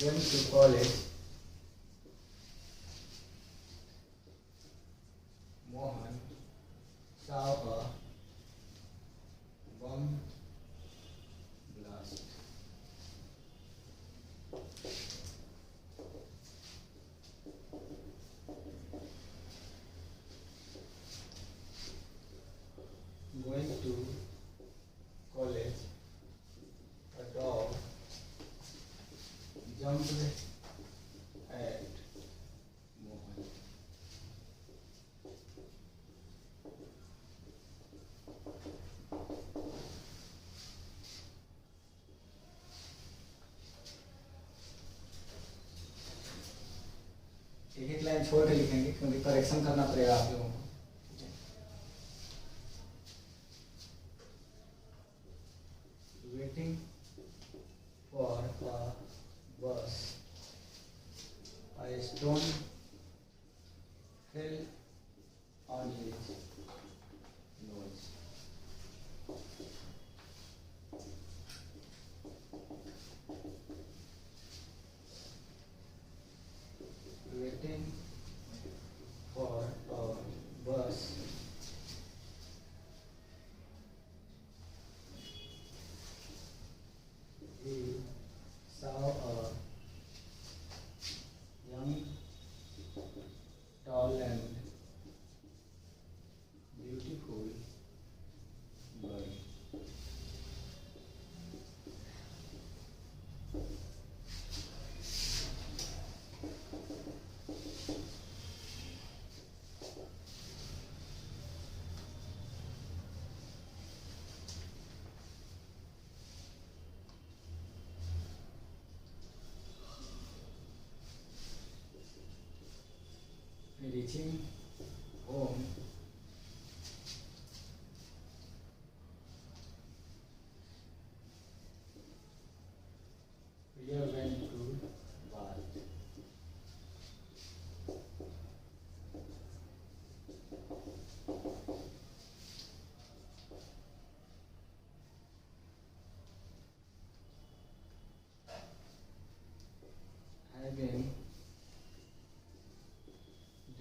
going to college, Mohan saw a bomb blast. Going to college, a dog jumped at Mohan. एक एक लाइन छोड़ के लिखेंगे क्योंकि करेक्शन करना पड़ेगा आप लोगों को। Waiting for a bus, a stone fell on his nose. Waiting for a bus, he saw a young, tall and beautiful girl. Reaching home, Priya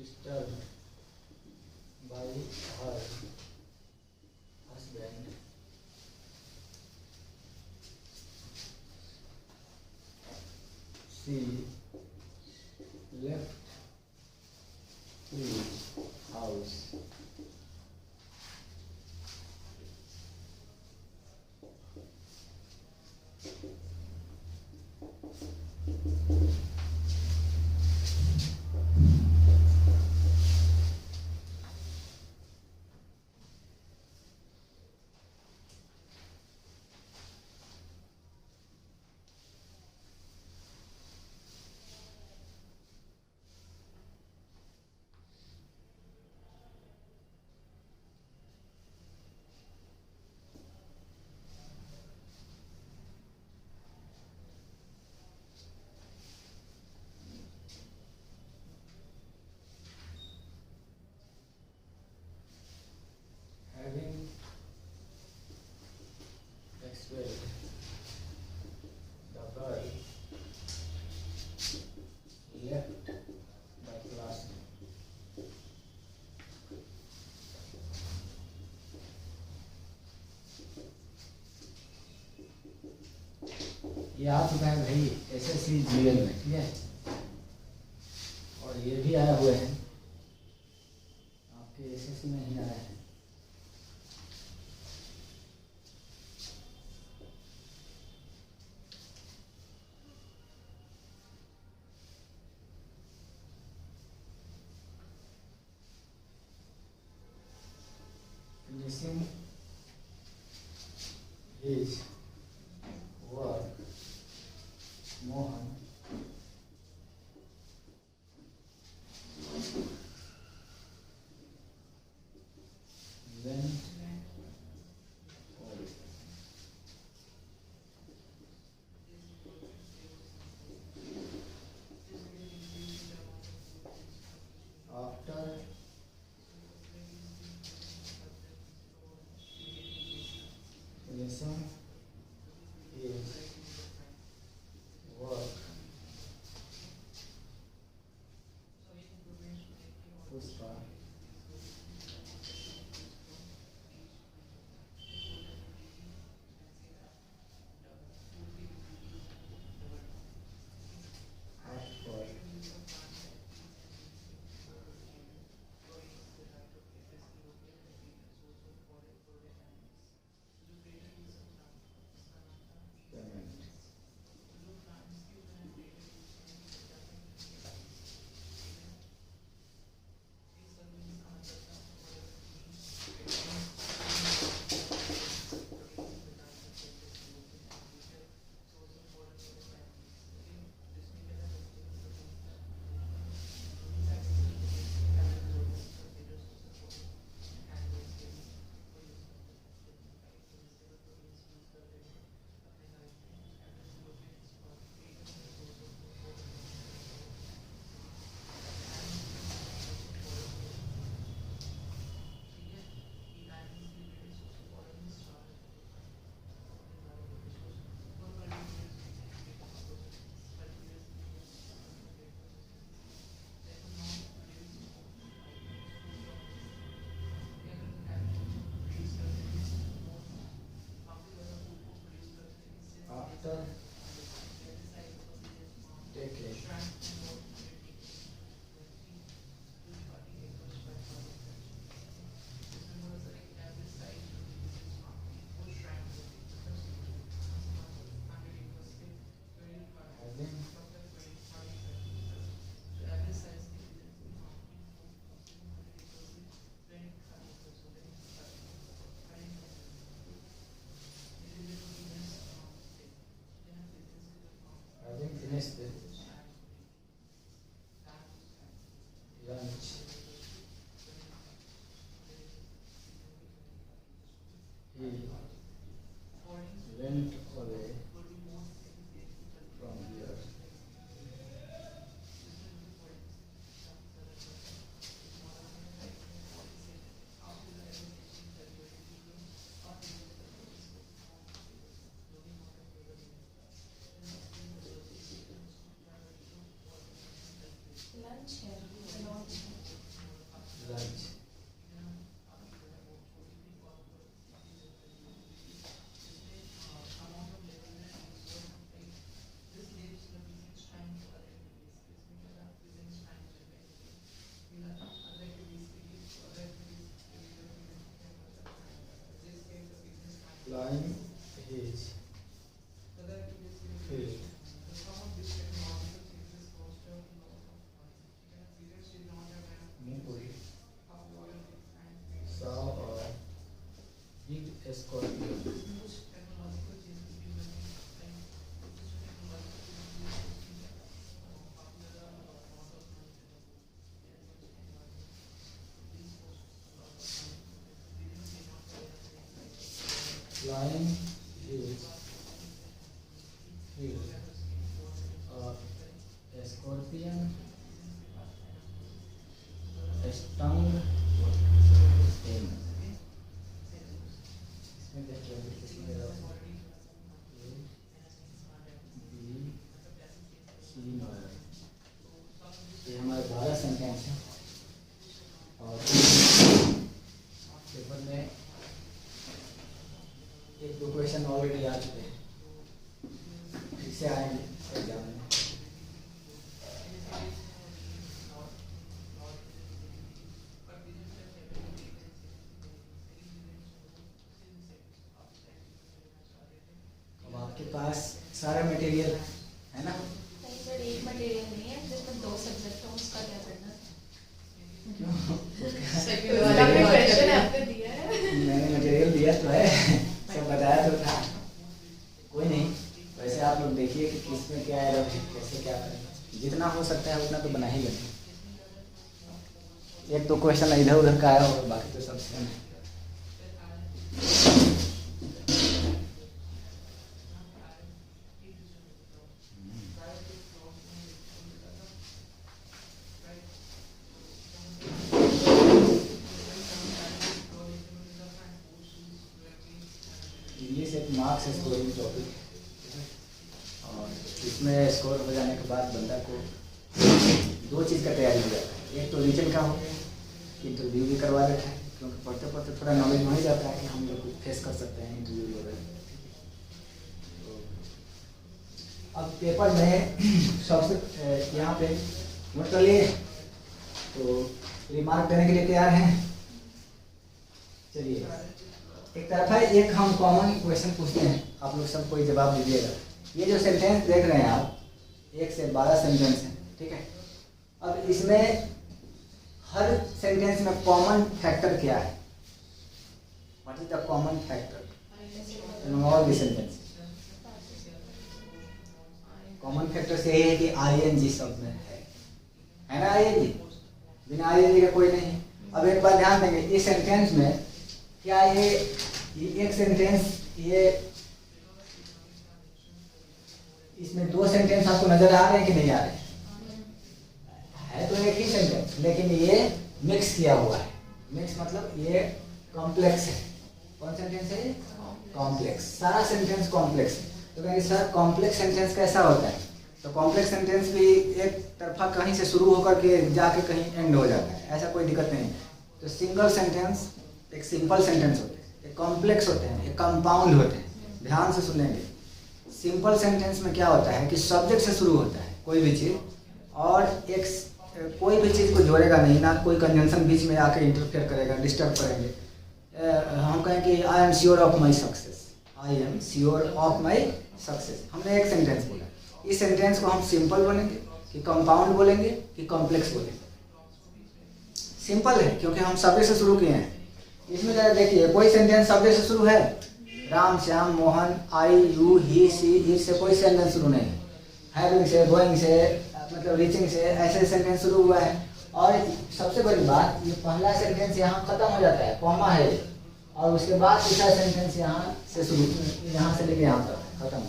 disturbed by her husband. She left his house. Having expelled the girl, left the classroom. ये आ चुका है भाई SSC GL में, ठीक है। और ये भी आया हुए हैं आपके SSC में ही आया है। Finishing his work, Mohan went home. After finishing his work, Pushpa asked for payment. After taking having having finished the lunch, he went away from here. Lunch है lunch lunch. Flying his field. Saw a big scorpion. Flying his field. A scorpion stung him. इसमें देखिए किसमें दे रहा हूँ ये हमारे 12 सेंटेंस हैं और पेपर में एक दो क्वेश्चन ऑलरेडी आ चुके हैं, फिर से आएंगे एग्जाम में। अब आपके पास सारा मटेरियल है ना? नहीं सर, एक मटेरियल नहीं है जिसमें 2 सब्जेक्ट हो, उसका क्या करना? उसका भी क्वेश्चन आपने दिया है। मैंने मटेरियल दिया तो है, सब बताया तो था। कोई नहीं, वैसे आप लोग देखिए कि किसमें क्या है, कैसे क्या करें, जितना हो सकता है उतना तो बना ही लेंगे। एक दो क्वेश्चन इधर उधर का आया होगा, बाकी तो सब सेम है। इंग्लिश एक मार्क्स स्कोरिंग टॉपिक है और इसमें स्कोर हो जाने के बाद बंदा को 2 चीज़ का तैयारी हो जाता है। एक तो रीजन का हो, इंटरव्यू भी करवा देता है, क्योंकि पढ़ते पढ़ते थोड़ा नॉलेज हो ही जाता है कि हम लोग कुछ फेस कर सकते हैं इंटरव्यू वगैरह। तो अब पेपर में सबसे यहाँ पे नोट कर लिए, तो रिमार्क देने के लिए तैयार हैं? चलिए, एक तरफ है, एक हम कॉमन क्वेश्चन पूछते हैं, आप लोग सब कोई जवाब दीजिएगा। ये जो सेंटेंस देख रहे हैं आप, 1 से 12 सेंटेंस हैं, ठीक है? अब इसमें हर सेंटेंस में कॉमन फैक्टर क्या है? What is the common factor in all the sentence? Common factor से यही है कि आईएनजी शब्द में है ना? आईएनजी, बिना आईएनजी का कोई नहीं। अब एक बात ध्यान देंगे, इस सेंटेंस में क्या ये एक सेंटेंस, ये इसमें 2 सेंटेंस आपको नजर आ रहे हैं कि नहीं आ रहे हैं? है तो एक ही सेंटेंस, लेकिन ये मिक्स किया हुआ है। मिक्स मतलब ये कॉम्प्लेक्स है। कौन सेंटेंस है? कॉम्प्लेक्स। सारा सेंटेंस कॉम्प्लेक्स है। तो कहेंगे सर कॉम्प्लेक्स सेंटेंस कैसा होता है? तो कॉम्प्लेक्स सेंटेंस भी एक तरफा कहीं से शुरू होकर के जाके कहीं एंड हो जाता है, ऐसा कोई दिक्कत नहीं। तो सिंगल सेंटेंस एक सिंपल सेंटेंस होते हैं, एक कॉम्प्लेक्स होते हैं, एक कंपाउंड होते हैं। ध्यान से सुनेंगे, सिंपल सेंटेंस में क्या होता है कि सब्जेक्ट से शुरू होता है कोई भी चीज़, और एक कोई भी चीज़ को जोड़ेगा नहीं, ना कोई कंजंक्शन बीच में आके इंटरफेयर करेगा, डिस्टर्ब करेंगे। हम कहें कि I am sure of my success, I am sure of my success, हमने एक सेंटेंस बोला। इस सेंटेंस को हम सिंपल बोलेंगे कि कंपाउंड बोलेंगे कि कॉम्प्लेक्स बोलेंगे? सिंपल है, क्योंकि हम सब्जेक्ट से शुरू किए हैं। इसमें जरा देखिए, कोई सेंटेंस सब्जेक्ट से शुरू है? राम, श्याम, मोहन, आई, यू, ही, सी, इट से कोई सेंटेंस शुरू नहीं है। हैविंग से, गोइंग से, मतलब रीचिंग से, ऐसे सेंटेंस शुरू हुआ है। और सबसे बड़ी बात, ये पहला सेंटेंस यहाँ खत्म हो जाता है, कॉमा है, और उसके बाद दूसरा सेंटेंस यहाँ से शुरू, यहाँ से लेके यहाँ तक खत्म।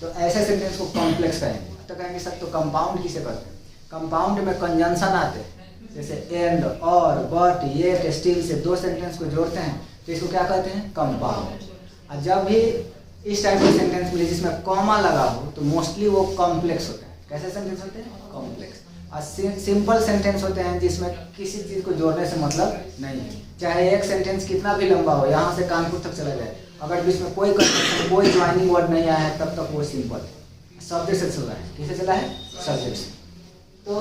तो ऐसे सेंटेंस को कॉम्प्लेक्स कहेंगे। तो कहेंगे सर तो कंपाउंड किसे कहते हैं? कंपाउंड में कंजंक्शन आते हैं, जैसे एंड, और, but, yet, still say 2 sentence को जोड़ते हैं, तो इसको क्या कहते हैं? कंपाउंड। और जब भी इस टाइप के सेंटेंस मिले जिसमें कॉमा लगा हो, तो मोस्टली वो कॉम्प्लेक्स होता है। कैसे सेंटेंस होते हैं? कॉम्प्लेक्स। और सिंपल सेंटेंस होते हैं जिसमें किसी चीज़ को जोड़ने से मतलब नहीं है, चाहे एक सेंटेंस कितना भी लंबा हो, यहाँ से कानपुर तक चला जाए, अगर बीच में कोई कंजंक्शन कोई ज्वाइनिंग वर्ड नहीं आया है तब तक वो सिंपल है। सब्जेक्ट से चल रहा है, किसे चला है? सब्जेक्ट से। तो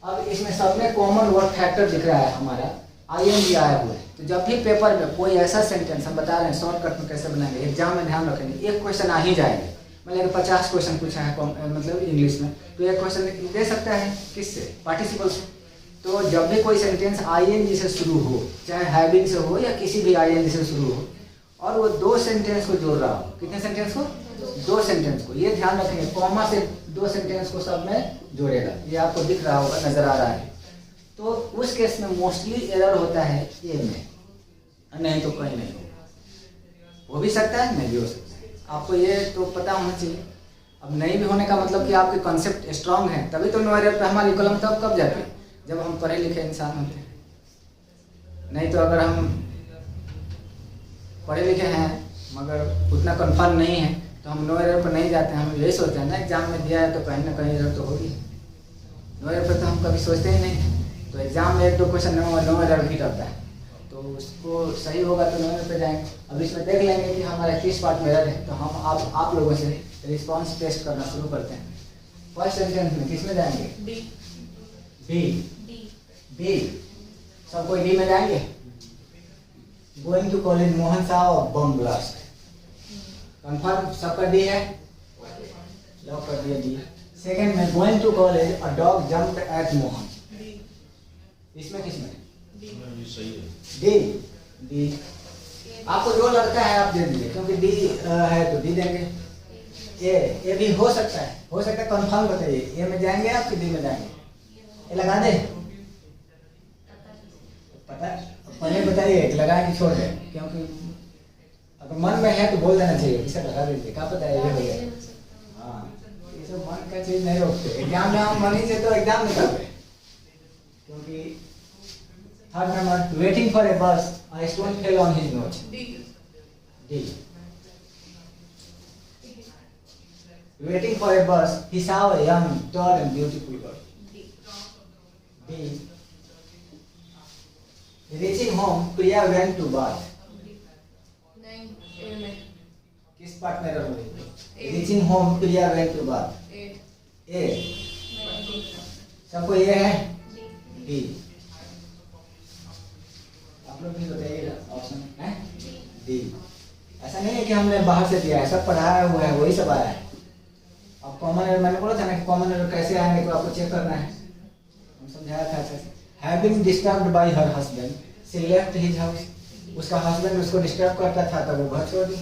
अब इसमें सब में कॉमन वर्ड फैक्टर दिख रहा है हमारा ING आया हुआ है। तो जब भी पेपर में कोई ऐसा सेंटेंस हम बता रहे हैं शॉर्टकट में कैसे बनाएंगे, एग्जाम में ध्यान रखेंगे, एक क्वेश्चन आ ही जाएंगे। मतलब 50 क्वेश्चन पूछा है मतलब इंग्लिश में, तो एक क्वेश्चन दे सकता है किससे? पार्टिसिपल से। तो जब भी कोई सेंटेंस ING से शुरू हो, चाहे हैविंग से हो या किसी भी ING से शुरू हो, और वो 2 सेंटेंस को जोड़ रहा हो, कितने सेंटेंस को? 2 सेंटेंस को, ये ध्यान रखेंगे, कॉमा से 2 सेंटेंस को सब में जोड़ेगा। ये आपको दिख रहा होगा, नजर आ रहा है। तो उस केस में मोस्टली एरर होता है ए में, नहीं तो कहीं नहीं हो। हो भी सकता है, नहीं भी हो सकता है, आपको ये तो पता होना चाहिए। अब नहीं भी होने का मतलब कि आपके कॉन्सेप्ट स्ट्रांग है, तभी तो नो एरर पे हमारी कलम तब कब जाती है, जब हम पढ़े लिखे इंसान होते हैं। नहीं तो अगर हम पढ़े लिखे हैं मगर उतना कन्फर्म नहीं है तो हम नो एरर पर नहीं जाते हैं। हम यही सोचते हैं ना एग्जाम में दिया है तो कहीं ना कहीं एरर तो होगी। नो एरर पर तो हम कभी सोचते ही नहीं। तो एग्जाम में 1-2 क्वेश्चन नो एरर भी रहता है, तो उसको सही होगा तो नो एरर पे जाएंगे। अब इसमें देख लेंगे कि हमारा किस पार्ट में एरर है, तो हम आप लोगों से रिस्पॉन्स टेस्ट करना शुरू करते हैं। फर्स्ट सेंटेंस में किस में जाएंगे? बी। सब कोई डी में जाएंगे। गोइंग टू कॉलेज मोहन साहब बम ब्लास्ट, कंफर्म सबका डी है, लॉक कर दिया डी। सेकंड में going to college a dog jumped at Mohan, इसमें किसमें? डी। आपको जो लगता है आप दे दीजिए, क्योंकि डी है तो डी देंगे। ए भी हो सकता है कंफर्म बताइए, ए में जाएंगे आप कि डी में जाएंगे? ए लगा दे, पता पहले बताइए लगा कि छोड़ दे, क्योंकि अगर मन में है तो बोल देना चाहिए, किसे लगा दीजिए, क्या पता है ये हो जाए। हाँ, ये सब मन का चीज नहीं रोकते। एग्जाम में हम मनी से तो एग्जाम निकालते, क्योंकि third number waiting for a बस a stone fell on his nose, D. Waiting for a bus he saw a young tall and beautiful girl, D. Reaching home Priya went to bath, नहीं, ए में। किस पार्ट में रह रही? Reaching home Priya went to bath, A। सबको ये है? D। आप लोग भी बताइएगा ऑप्शन है डी। ऐसा नहीं है कि हमने बाहर से दिया है, सब पढ़ाया हुआ है, वही सब आया है। अब कॉमन एरर मैंने बोला था ना कि कॉमन एरर कैसे आएंगे तो आपको चेक करना है, हम समझाया था अच्छे से। Having disturbed by her husband she left his house, उसका हस्बैंड उसको डिस्टर्ब करता था तो वो घर छोड़ दी।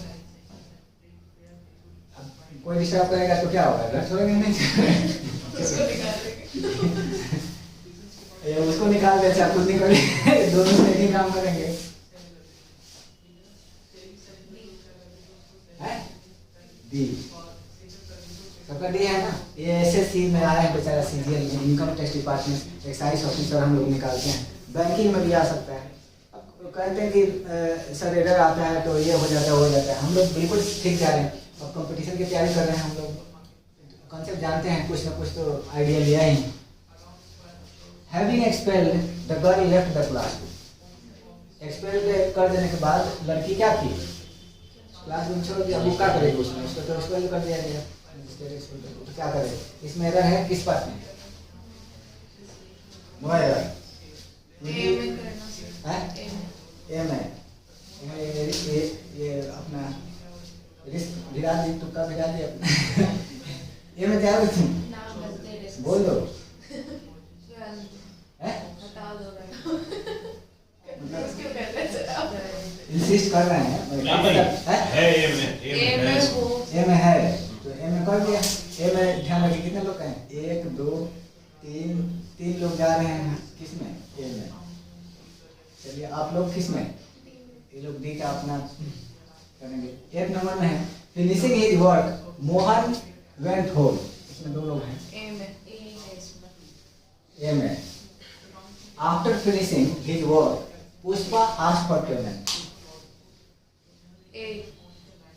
अब कोई डिस्टर्ब करेगा तो क्या होगा, घर छोड़ेंगे नहीं उसको निकाल दे, चाहे खुद निकाले दोनों से एक ही काम करेंगे। डी, सबका डी है ना। ये SSC में आया है बेचारा, CGL में, income tax department excise officer हम लोग निकालते हैं। बैंकिंग में भी आ सकता है। अब कहते हैं कि सर एरर आता है तो ये हो जाता है। हम लोग बिल्कुल ठीक जा रहे हैं। अब कंपटीशन की तैयारी कर रहे हैं, हम लोग कॉन्सेप्ट जानते हैं, कुछ ना कुछ तो आइडिया लिया ही। Having expelled, the girl left the class. Expel कर देने के बाद लड़की क्या की? क्लासरूम छोड़ दिया। अब क्या करेगी उसमें? उसको तो एक्सपेल कर दिया गया, तो क्या करेगी? इसमें एरर है किस बात में? No error. ए में ये अपना रिस्क भिड़ा दी, तुक्का भिड़ा दी अपना। ए में क्या बोल दो, इंसिस्ट कर रहे हैं ए में है तो ए में कर दिया। ए में ध्यान रखिए कितने लोग हैं? 1 2 3 लोग जा रहे हैं किस में? ए में। चलिए आप लोग किस में? ये लोग डी का अपना करेंगे। 1 नंबर में है finishing his work Mohan went home, इसमें 2 लोग हैं। ए में after finishing his work Pushpa asked for payment.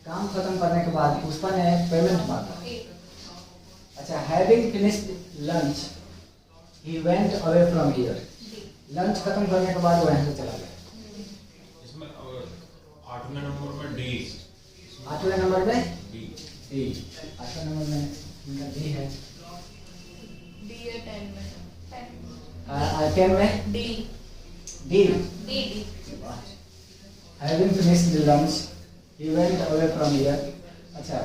काम खत्म करने के बाद पुष्पा ने पेमेंट मांगा। अच्छा, having finished lunch he went away from here. Lunch खत्म करने के बाद वो यहाँ से चला गया। इसमें 8वें नंबर में डी। 8वें नंबर में डी। डी। 8वें नंबर में इनका डी है। डी है 10 में। 10 में D D. D D Having finished the lunch, he went away from here. अच्छा,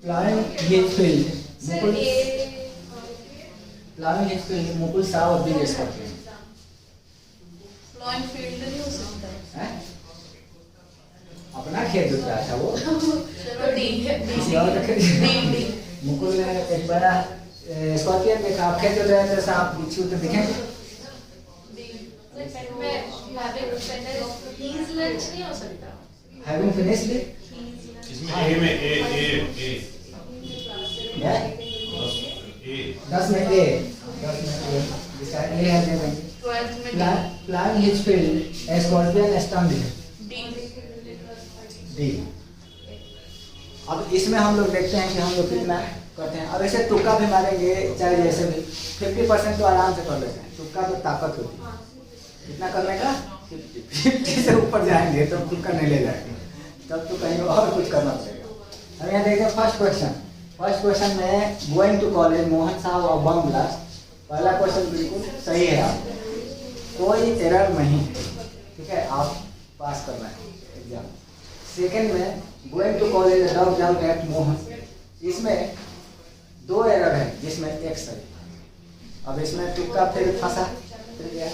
plowing his field. Sir Mukul A plowing his field. Mukul saw a big scorpion. Lawn field नहीं हो सकता हैं? अपना खेत जोत रहा था वो। चलो डी है किसी और का खेत। डी मुकुल ने एक बड़ा स्कॉर्पियन देखा। आप खेत जोत रहे थे, सांप बिच्छू तो दिखेंगे। नहीं हो सकता Having finished it, इसमें ए में ए yeah? ए 10 में A, 10 में A, जिसका A है दे देंगे। 12th में Plowing his field, a scorpion stung him. D D. अब इसमें हम लोग देखते हैं कि हम लोग कितना करते हैं। अब ऐसे तुक्का भी मारेंगे, चाहे जैसे भी 50% तो आराम से कर लेते हैं। तुक्का तो ताकत होती है। कितना करने का? 50 से ऊपर जाएंगे तो तुक्का नहीं ले जाएंगे, तब तो कहीं और कुछ करना पड़ेगा। अब यहाँ देखते हैं फर्स्ट क्वेश्चन। फर्स्ट क्वेश्चन में गोइंग टू कॉलेज मोहन साहब और बम ब्लास्ट। पहला क्वेश्चन बिल्कुल सही है, आप कोई एरर नहीं है, ठीक है, आप पास करना है एग्जाम। सेकंड में going to college dog doubt at Mohan, इसमें 2 एरर है जिसमें एक सही। अब इसमें तुक्का फिर फंसा, फिर गया।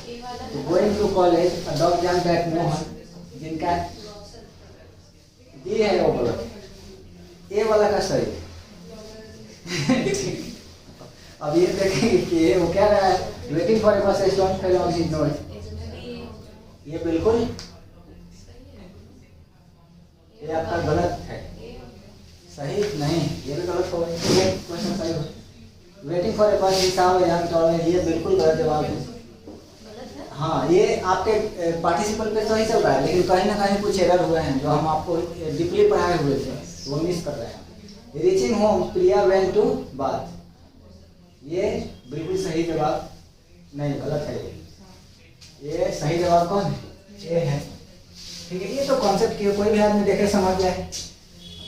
तो going to college dog jump at Mohan, जिनका डी है वो गलत, ए वाला का सही। अब ये देखेंगे कि वो क्या रहा है, वेटिंग फॉर ए बस don't fell on his nose, ये बिल्कुल ये आपका गलत है, सही नहीं, ये भी गलत होगा। ये क्वेश्चन सही हो। वेटिंग फॉर ए बस इज हाउ यंग टॉल, ये बिल्कुल गलत जवाब है। हाँ, ये आपके पार्टिसिपल पे सही चल रहा है, लेकिन कहीं ना कहीं कुछ एरर हुए हैं जो हम आपको डीपली पढ़ाए हुए थे, वो मिस कर रहे हैं। Reaching home Priya went to bath, ये बिल्कुल सही जवाब नहीं, गलत है। ये सही जवाब कौन है? ये है, ठीक है। ये तो कॉन्सेप्ट की कोई भी आदमी देखे समझ जाए।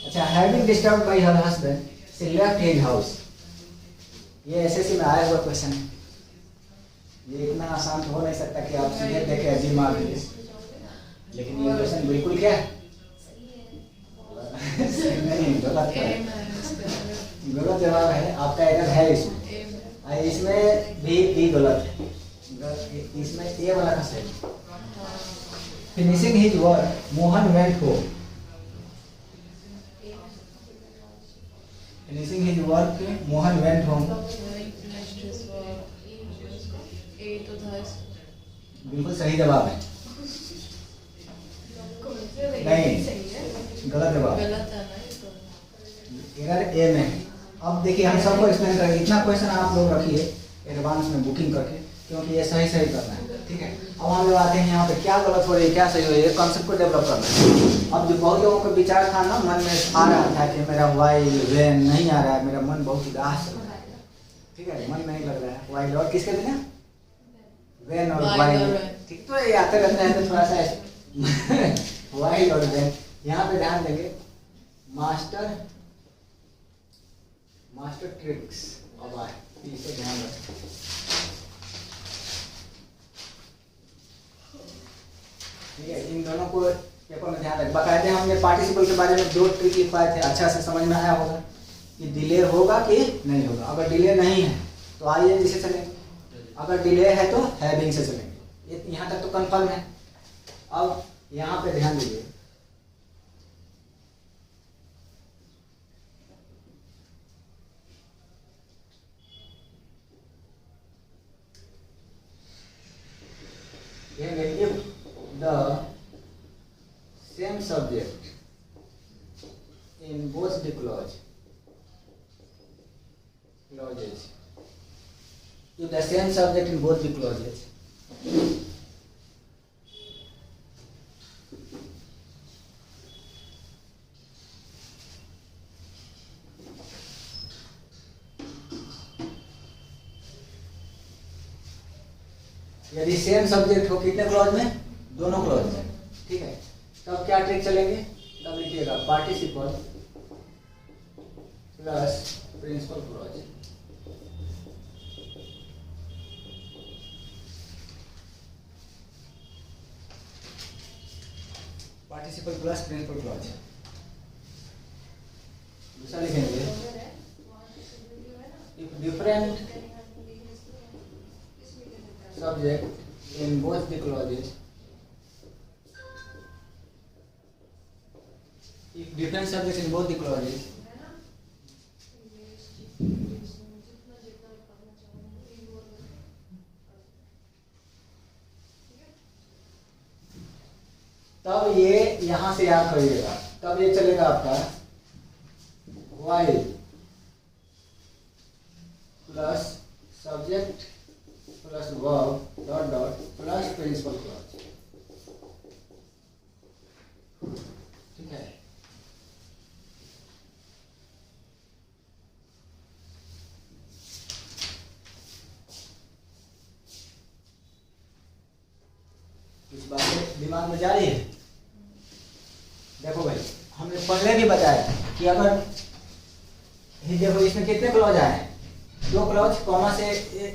अच्छा, having disturbed by her husband she left his house, ये एसएससी में आया हुआ क्वेश्चन है। ये इतना आसान तो हो नहीं सकता कि आप सीधे देखे अजीब मार दीजिए, लेकिन ये क्वेश्चन बिल्कुल क्या है? नहीं, गलत है, गलत जवाब है। आपका एरर है इसमें, इसमें भी गलत है, इसमें ए वाला का सही। Finishing his work Mohan went home, finishing his work Mohan went home, बिल्कुल सही जवाब है। नहीं, गलत जवाब, एरर ए में है। अब देखिए हम सबको एक्सप्लेन करेंगे, इतना क्वेश्चन आप लोग रखिए एडवांस में बुकिंग करके, क्योंकि ये सही सही करना है, ठीक है। अब हम लोग आते हैं यहाँ पे क्या गलत हो रही है, क्या सही हो रही है, कॉन्सेप्ट को डेवलप करना है। अब जो बहुत लोगों का विचार था ना, मन में आ रहा था कि मेरा वाइल वेन नहीं आ रहा है, मेरा मन बहुत उदास चल रहा है, ठीक है, मन नहीं लग रहा है। वाइल और किसके बिना? वेन और वाइल, ठीक। तो ये आते रहते हैं तो थोड़ा सा वाइल और वेन, यहाँ पे ध्यान देंगे। मास्टर ट्रिक्स, अब आए इसे ध्यान रखें। ठीक है, इन दोनों को पेपर में ध्यान रखें। बाकायदे हमने पार्टिसिपल के बारे में 2 ट्रिक लिखवाए थे, अच्छा से समझ में आया होगा कि डिले होगा कि नहीं होगा। अगर डिले नहीं है तो आइए जिसे चलेंगे, अगर डिले है तो हैविंग से चलेंगे। यहाँ तक तो कंफर्म है। अब यहाँ पे ध्यान दीजिए, if the same subject in both the clauses, if the same subject in both the clauses यदि सेम सब्जेक्ट हो कितने क्लॉज में, दोनों क्लॉज में, ठीक है। तब क्या ट्रिक चलेंगे, तब लिखिएगा participle plus principal clause. Participle plus principal clause. दूसरा लिखेंगे if different subject in both the clauses, if different subjects in both the clauses तब ये यहां से याद करिएगा, तब ये चलेगा आपका while plus subject plus verb dot dot plus principal clause, ठीक है। कुछ बातें दिमाग में जा रही है? देखो भाई, हमने पहले भी बताया कि अगर ये देखो इसमें कितने क्लॉज आए, दो क्लॉज कॉमा से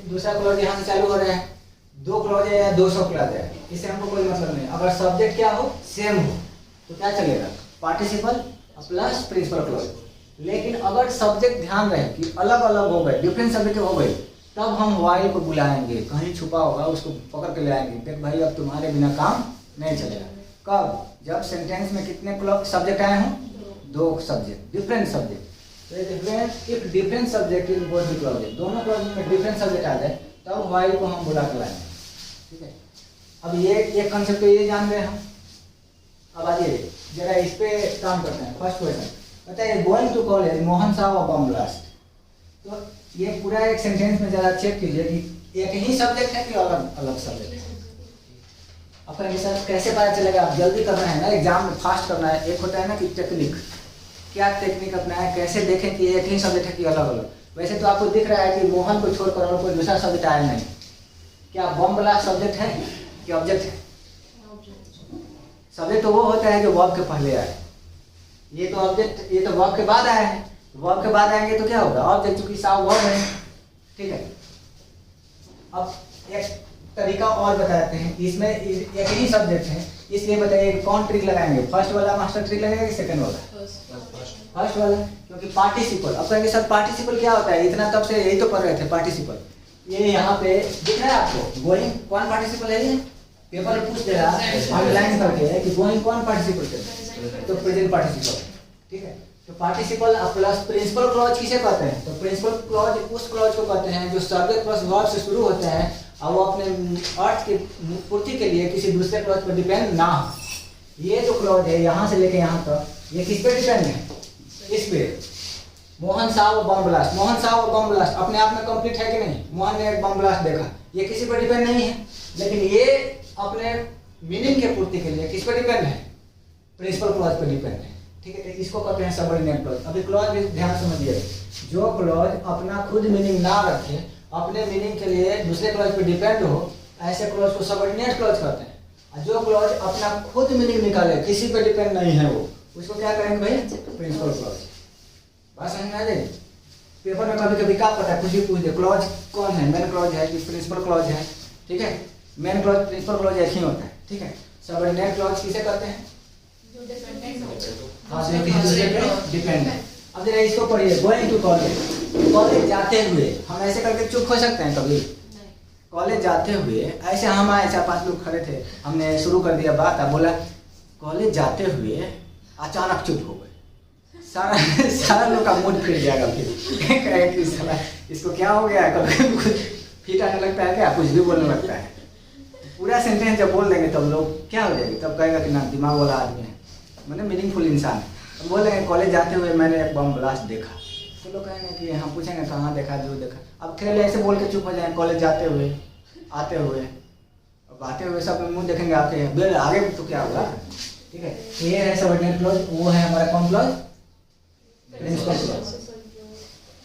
दूसरा क्लॉज यहाँ से चालू हो रहा है, दो क्लॉज है या 200 क्लॉज है, इससे हमको कोई मतलब नहीं। अगर सब्जेक्ट क्या हो, सेम हो, तो क्या चलेगा, पार्टिसिपल प्लस प्रिंसिपल क्लॉज। लेकिन अगर सब्जेक्ट ध्यान रहे कि अलग अलग हो गए, डिफरेंट सब्जेक्ट हो गए, तब हम वाइल को बुलाएंगे, कहीं छुपा होगा उसको पकड़ के ले आएंगे, देख भाई अब तुम्हारे बिना काम नहीं चलेगा। कब, जब सेंटेंस में कितने सब्जेक्ट आए हों, दो सब्जेक्ट, डिफरेंट सब्जेक्ट। तो if different subject in both the clauses, दोनों क्लॉज में डिफरेंट सब्जेक्ट आ जाए, तब वाइल को हम बुला के लाएंगे, ठीक है। अब ये एक कंसेप्ट तो ये जान गए हम। अब आइए जरा इस पे काम करते हैं। फर्स्ट क्वेश्चन बताइए, गोइंग टू कॉलेज मोहन साहब बम ब्लास्ट। तो ये पूरा एक सेंटेंस में जरा चेक कीजिए कि एक ही सब्जेक्ट है कि अलग अलग सब्जेक्ट है। अपने के साथ कैसे पता चलेगा, आप जल्दी करना है ना, एग्जाम में फास्ट करना है। एक होता है ना कि टेक्निक, क्या टेक्निक अपना है, कैसे देखें कि एक ही सब्जेक्ट है कि अलग अलग। वैसे तो आपको दिख रहा है कि मोहन को छोड़कर और कोई दूसरा सब्जेक्ट आया नहीं। क्या बम ब्लास्ट सब्जेक्ट है कि ऑब्जेक्ट है? सब्जेक्ट तो वो होता है जो वर्ब के पहले आए, ये तो ऑब्जेक्ट, ये तो वर्ब के बाद आया है। वर्ब के बाद आएंगे तो क्या होगा, ऑब्जेक्ट, चूंकि साव वर्ब है, ठीक है। अब एक तरीका और बताते हैं, इसमें एक ही सब्जेक्ट है, इसलिए बताइए कौन ट्रिक लगाएंगे, फर्स्ट वाला मास्टर ट्रिक लगेगा कि सेकंड वाला? फर्स्ट वाला, क्योंकि पार्टिसिपल। अब कहेंगे सर पार्टिसिपल क्या होता है, इतना तब से यही तो पढ़ रहे थे पार्टिसिपल। ये यहाँ पे दिख रहा है आपको, गोइंग कौन पार्टिसिपल है, ये पेपर में पूछ दे रहा है अंडरलाइन करके कि गोइंग कौन पार्टिसिपल है, तो प्रेजेंट पार्टिसिपल, ठीक है। तो पार्टिसिपल प्लस प्रिंसिपल क्लॉज किसे कहते हैं, तो प्रिंसिपल क्लॉज उस क्लॉज को कहते हैं जो सब्जेक्ट प्लस वर्ब से शुरू होते हैं और वो अपने अर्थ की पूर्ति के लिए किसी दूसरे क्लॉज पर डिपेंड ना हो। ये जो क्लॉज है यहाँ से लेके यहाँ तक, ये किस पे डिपेंड है, इस पे। मोहन साहब बम ब्लास्ट, मोहन साहब बम ब्लास्ट अपने आप में कंप्लीट है कि नहीं, मोहन ने एक बम ब्लास्ट देखा, ये किसी पर डिपेंड नहीं है। लेकिन ये अपने मीनिंग के पूर्ति के लिए किस पर डिपेंड है, प्रिंसिपल क्लॉज पर डिपेंड है, ठीक है। इसको कहते हैं सबऑर्डिनेट क्लॉज। अभी क्लॉज भी ध्यान समझिए, जो क्लॉज अपना खुद मीनिंग ना रखे, अपने मीनिंग के लिए दूसरे क्लॉज पर डिपेंड हो, ऐसे क्लॉज को सबऑर्डिनेट क्लॉज कहते हैं। और जो क्लॉज अपना खुद मीनिंग निकाले, किसी पे डिपेंड नहीं है, वो उसको क्या करेंगे भाई, प्रिंसिपल क्लॉज। बात समझ में आ जाएगी। पेपर में कभी कभी क्या पता है, कुछ भी पूछ दे, क्लॉज कौन है, मेन क्लॉज है कि प्रिंसिपल क्लॉज है, ठीक है। मेन क्लॉज प्रिंसिपल क्लॉज एक ही होता है, ठीक है। सबऑर्डिनेट क्लॉज किसे कहते हैं, हाँ, जो किसी दूसरे पे डिपेंड है। अब जरा इसको पढ़िए, गोइंग टू कॉलेज, कॉलेज जाते हुए। हम ऐसे करके चुप हो सकते हैं कभी, कॉलेज जाते हुए ऐसे हम आए, 4-5 लोग खड़े थे, हमने शुरू कर दिया बात, अब बोला कॉलेज जाते हुए, अचानक चुप हो गए, सारा लोग का मूड फिर जाएगा। फिर इसको क्या हो गया, कभी कुछ फिट आने लगता है क्या, कुछ भी बोलने लगता है। पूरा सेंटेंस जब बोल देंगे तब लोग क्या हो जाएगी, तब कहेगा कि ना दिमाग वाला आदमी है, मैंने मीनिंगफुल इंसान है। अब बोलेंगे कॉलेज जाते हुए मैंने एक बम ब्लास्ट देखा, तो लोग कहेंगे कि हम पूछेंगे कहाँ देखा, जो देखा। अब खेल ऐसे बोल के चुप हो जाए, कॉलेज जाते हुए, आते हुए, अब आते हुए सब मुँह देखेंगे आपके, बेल आगे तो क्या हुआ, ठीक है। ये है सबऑर्डिनेट क्लॉज, वो है हमारा कौन क्लॉज, प्रिंसिपल क्लॉज।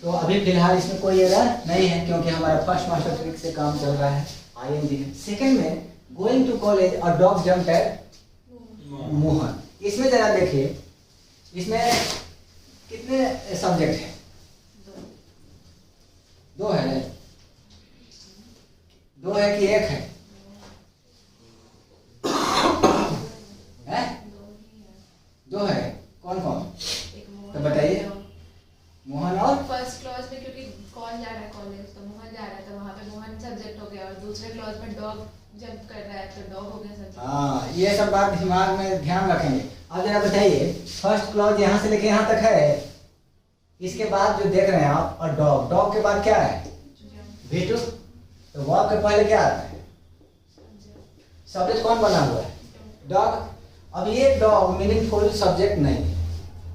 तो अभी फिलहाल इसमें कोई एरर नहीं है, क्योंकि हमारा फर्स्ट मास्टर ट्रिक से काम चल रहा है। ING है। सेकंड में going to college a dog jump at Mohan. इसमें जरा देखिए, इसमें कितने सब्जेक्ट है? दो है, दो है कि एक है? दो है। कौन कौन? तो बताइए। मोहन और फर्स्ट क्लॉज में क्योंकि कौन जा रहा है कॉलेज, तो मोहन जा रहा है, तो वहाँ पे मोहन सब्जेक्ट हो गया, और दूसरे क्लॉज में डॉग जंप कर रहा है तो डॉग हो गया सब्जेक्ट। हाँ, ये सब बात दिमाग में ध्यान रखेंगे। अब जरा बताइए, फर्स्ट क्लॉज यहाँ से लेके यहाँ तक है, इसके बाद जो देख रहे हैं आप, और डॉग, डॉग के बाद क्या है? V2। तो वर्ब के पहले क्या आता है? सब्जेक्ट कौन बना हुआ है? डॉग। अब ये डॉग मीनिंगफुल सब्जेक्ट नहीं है,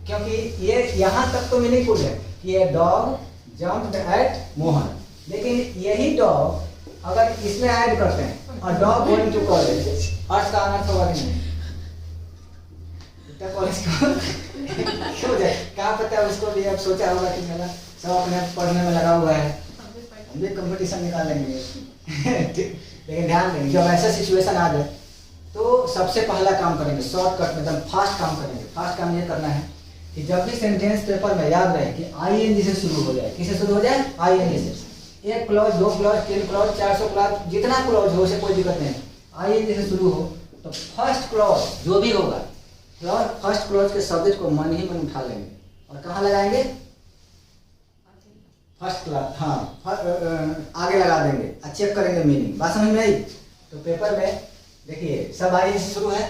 क्योंकि ये यहाँ तक तो मीनिंगफुल है कि ये डॉग जंप्ड एट मोहन, लेकिन यही डॉग अगर इसमें ऐड करते हैं और डॉग गोइंग टू कॉलेज, अर्थ का अनर्थ होगा कि नहीं? कॉलेज क्यों जाए, क्या पता है उसको भी अब सोचा होगा कि मेरा सब अपने पढ़ने में लगा हुआ है, हम भी कंपटीशन निकाल लेंगे। लेकिन ध्यान देंगे, जब ऐसा सिचुएशन आ जाए तो सबसे पहला काम करेंगे, शॉर्टकट में एकदम फास्ट काम करेंगे। फास्ट काम ये करना है कि जब भी सेंटेंस पेपर में याद रहे कि ING से शुरू हो जाए। किससे शुरू हो जाए? ING से। एक क्लॉज, दो क्लॉज, 3 क्लॉज, 400 क्लॉज, जितना क्लॉज हो उसे कोई दिक्कत नहीं। ING से शुरू हो तो फर्स्ट क्लॉज जो भी होगा, फर्स्ट क्लॉज के सब्जेक्ट को मन ही मन उठा लेंगे और कहाँ लगाएंगे? फर्स्ट क्लॉज, हाँ, आगे लगा देंगे और चेक करेंगे मीनिंग। बात समझ में आई? तो पेपर में देखिए सब ING से शुरू है।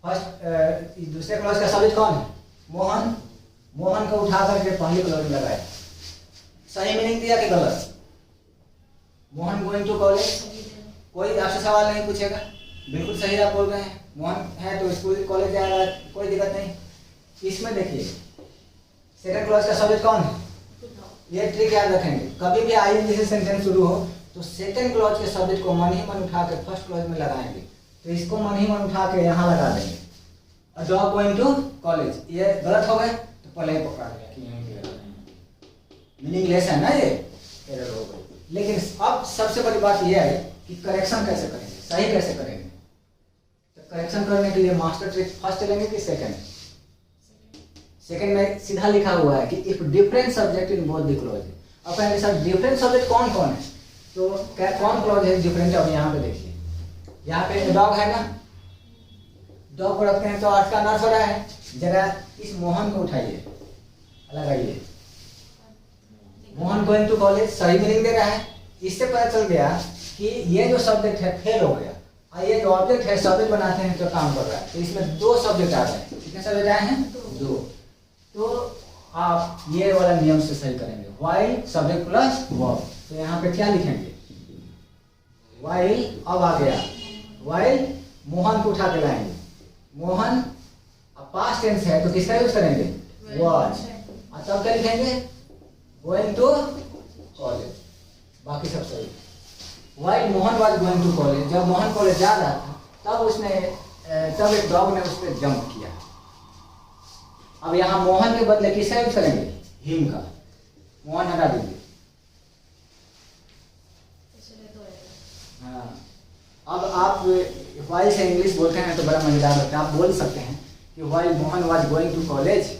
फर्स्ट दूसरे क्लॉज का सब्जेक्ट कौन है? मोहन। मोहन को उठा करके पहले क्लॉज में लगाया। सही मीनिंग दिया कि गलत? मोहन गोइंग टू कॉलेज, कोई आपसे सवाल नहीं पूछेगा, बिल्कुल सही आप बोल रहे हैं। मोहन है तो स्कूल कॉलेज जाएगा, कोई दिक्कत नहीं। इसमें देखिए सेकंड क्लॉज का सब्जेक्ट कौन है? ये ट्रिक याद रखेंगे, कभी भी ING से सेंटेंस शुरू हो तो सेकंड क्लॉज के सब्जेक्ट को मन ही मन उठा के फर्स्ट क्लॉज में लगाएंगे। तो इसको मन ही मन उठा के यहाँ लगा देंगे। डॉग गोइंग टू कॉलेज, ये गलत हो गए तो पहले ही पकड़ा गया कि यहीं पे लगा देंगे। मीनिंगलेस है ना, ये एरर हो गई। लेकिन अब सबसे बड़ी बात यह है कि करेक्शन कैसे करेंगे, सही कैसे करेंगे। तो करेक्शन करने के लिए मास्टर ट्रिक फर्स्ट लेंगे कि सेकंड? सेकंड में सीधा लिखा हुआ है कि if different subject in both the clause. अब कहेंगे सर डिफरेंट सब्जेक्ट कौन कौन है, तो क्या कौन क्लॉज है डिफरेंट? अब यहाँ पे देखिए, यहाँ पे डॉग है ना, डॉग को रखते हैं तो अर्थ का अनर्थ हो रहा है। जरा इस मोहन को उठाइए, लगाइए, मोहन गोइंग टू कॉलेज सही मीनिंग दे रहा है। इससे पता चल गया कि ये जो सब्जेक्ट है फेल हो गया, और ये जो ऑब्जेक्ट है सब्जेक्ट बनाते हैं तो काम कर रहा है। तो इसमें दो सब्जेक्ट आ गए। कितने सब्जेक्ट आए हैं? दो। तो आप ये वाला नियम से सही करेंगे, व्हाइल सब्जेक्ट प्लस वर्ब। तो यहाँ पे क्या लिखेंगे? व्हाइल, अब आ गया व्हाइल मोहन को उठा के लाएंगे। मोहन अब पास्ट टेंस है तो किसका यूज करेंगे? वाज। और तब क्या लिखेंगे? Going to college. बाकी सब सही। While Mohan was going to college, जब मोहन कॉलेज जा रहा था तब एक डॉग ने उस पर जंप किया। अब यहाँ मोहन के बदले किसका यूज करेंगे? हिम का। मोहन हटा दीजिए। हाँ, अब आप व्हाइल से इंग्लिश बोलते हैं तो बड़ा मजेदार लगता है। आप बोल सकते हैं कि while Mohan was going to college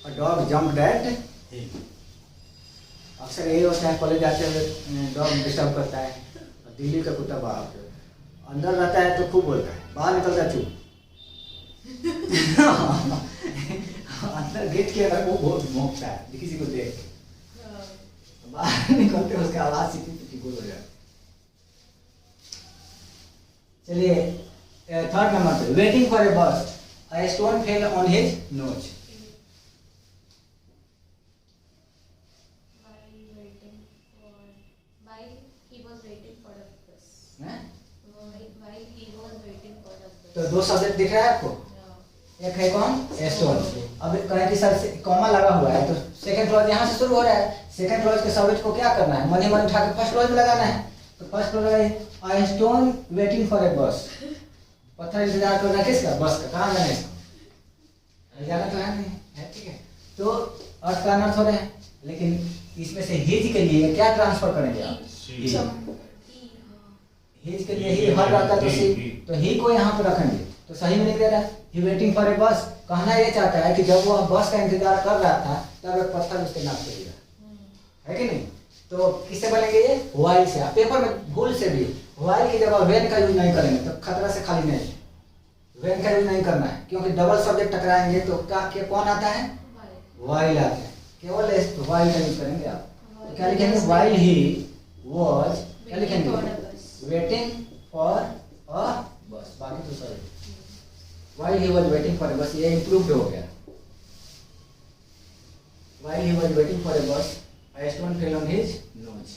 a dog jumped at him. अक्सर यही होता है, कॉलेज जाते हुए डॉग डिस्टर्ब करता है। दिल्ली का कुत्ता बाहर अंदर रहता है तो खूब बोलता है, बाहर निकलता है चुप। अंदर गेट के अंदर वो बहुत भौंकता है किसी को देख के, बाहर निकलते उसका आवाज सीधी बोल हो जाए। चलिए थर्ड नंबर पे, वेटिंग फॉर ए बस, a stone fell on his nose। तो दो सब्जेक्ट दिख रहा है आपको, एक है कौन? स्टोन। अब कहें कि सर कॉमा लगा हुआ है तो सेकंड क्लॉज यहाँ से शुरू हो रहा है। सेकंड क्लॉज के सब्जेक्ट को क्या करना है? मन ही मन उठा के फर्स्ट क्लॉज में लगाना है। तो फर्स्ट क्लॉज है आई स्टोन वेटिंग फॉर ए बस। पत्थर इंतजार कर रहा है किसका? बस का। कहाँ जाना है इसको? जाना तो है नहीं है, ठीक है। तो अर्थ का अनर्थ हो रहा है, लेकिन इसमें से हिज के लिए क्या ट्रांसफर करेंगे आप? हिज के लिए ही हर रहता तो सी, तो ही को यहाँ पे रखेंगे तो सही में नहीं दे रहा है। ही वेटिंग फॉर ए बस, कहना ये चाहता है कि जब वो बस का इंतजार कर रहा था तब एक पत्थर उसके नाक पे गिरा, है कि नहीं। तो किससे बनेंगे ये, व्हाइल से। पेपर में भूल से भी व्हाइल की जगह वेन का यूज नहीं करेंगे तो खतरा से खाली नहीं, वेन का यूज नहीं करना है, क्योंकि डबल सब्जेक्ट टकराएंगे तो क्या कौन आता है, व्हाइल आता है। केवल व्हाइल का यूज करेंगे आप। तो क्या लिखेंगे, व्हाइल ही वॉज, क्या लिखेंगे, वेटिंग फॉर अ बस, बाकी तो सही। While he was waiting for a बस, ये इम्प्रूव्ड हो गया। While he was waiting for a बस a stone fell on his nose।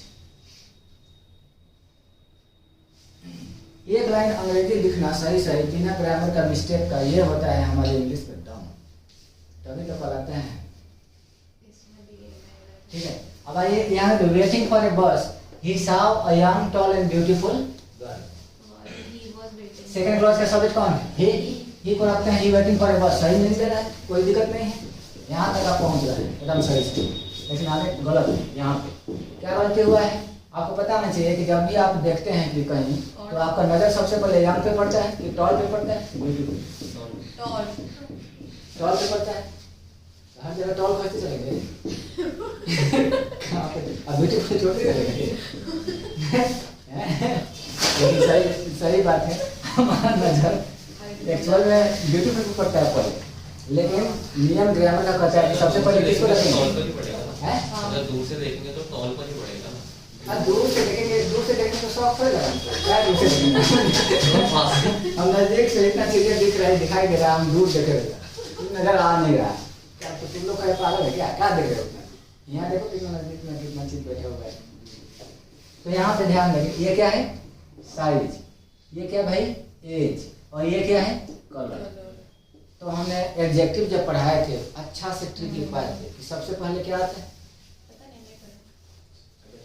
एक लाइन अंग्रेजी लिखना सही सही बिना ग्रामर का मिस्टेक का, ये होता है हमारे इंग्लिश में डम, तभी तो पढ़ाते हैं। ठीक है, अब आइए यहाँ पे वेटिंग फॉर ए बस, ही saw a young tall and beautiful girl। Second clause का सब्जेक्ट कौन है, ही को रखते हैं, ही वेटिंग फॉर ए बस, सही नहीं दे रहा है, कोई दिक्कत नहीं है, यहाँ तक आप पहुँच रहे हैं एकदम सही से। लेकिन आगे गलत है, यहाँ पे क्या गलती हुआ है, आपको पता होना चाहिए कि जब भी आप देखते हैं कि कहीं तो आपका नजर सबसे पहले यंग पे पड़ता है कि टॉल पे पड़ता है, टॉल पे पड़ता है। हर जगह टॉल खोजते चलेंगे अब ब्यूटीफुल छोटे चलेंगे लेकिन सही बात है, हमारा नजर एक्चुअल में ब्यूटीफुल पे पड़ता है पहले, लेकिन नियम ग्रामर का कहता है कि सबसे पहले किसको रखेंगे, अगर दूर से देखेंगे तो टॉल पर ही पड़ेगा ना। दूर से देखेंगे तो शौक थोड़ी लगा, क्या दूर से देखेंगे हम नजदीक से इतना चीजें दिख रहा है, दिखाई दे रहा है, हम दूर देख रहे हैं, नजर आ नहीं रहा। क्या तो तुम लोग का पागल है क्या देख रहे हो, यहाँ देखो तीनों नजदीक में कितना चीज बैठे हुआ है। तो यहाँ पे ध्यान देंगे, ये क्या है साइज, ये क्या भाई एज, और ये क्या है कलर। तो हमने एडजेक्टिव जब पढ़ाए थे अच्छा से ट्रिक लिख पाए थे कि सबसे पहले क्या आता है,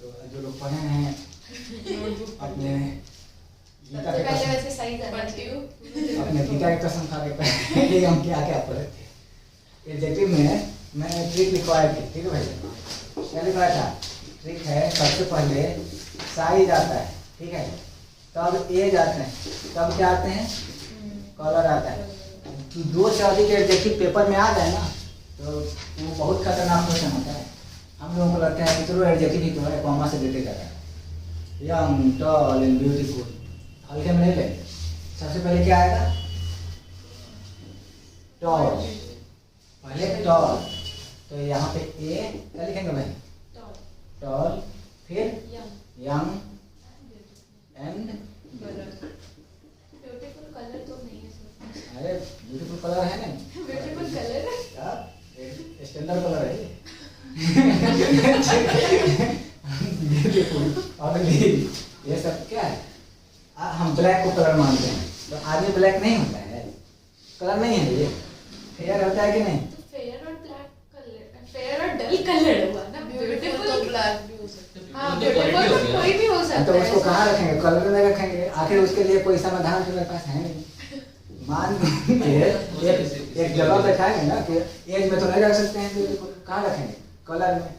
तो जो लोग पढ़े हैं अपने गीता के अपने गीता की कसम खा के पहले हम क्या क्या पढ़े थे। एडजेक्टिव में मैंने ट्रिक लिखवाई थी, ठीक है भाई, क्या लिखवाया था, ट्रिक है सबसे पहले साइज आता है, ठीक है, तब एज आते हैं, तब क्या आते हैं कलर आता है। तो दो से अधिक एडजेक्टिव पेपर में आ जाए ना तो वो बहुत खतरनाक क्वेश्चन होता है। हम लोगों को लगता है कि चलो एडजेक्टिव ही तो है, कॉमा से देते जाता है, यंग टॉल एंड ब्यूटीफुल, हल्के में नहीं लेंगे। सबसे पहले क्या आएगा टॉल, पहले टॉल, तो यहाँ पे ए क्या लिखेंगे भाई, टॉल, फिर यंग एंड ब्यूटीफुल कलर तो नहीं है सर। अरे ब्यूटीफुल कलर है ना, ब्यूटीफुल कलर है यार स्टैंडर्ड कलर है ब्यूटीफुल और ये सब क्या है, हम ब्लैक को कलर मानते हैं, तो आदमी ब्लैक नहीं होता है, कलर नहीं है ये, फेयर होता है कि नहीं, तो फेयर और ब्लैक कलर, फेयर और डल कलर हुआ ना, ब्यूटीफुल तो ब्लैक भी हो सकता है। हाँ ब्यूटीफुल तो कोई भी हो सकता तो है। उसको कहाँ रखेंगे, कलर में रखेंगे, आखिर उसके लिए कोई समाधान तो मेरे पास है नहीं। मान एक जगह बैठाएंगे ना कि एज में तो नहीं रख सकते हैं, ब्यूटीफुल कहाँ रखेंगे, कलर में,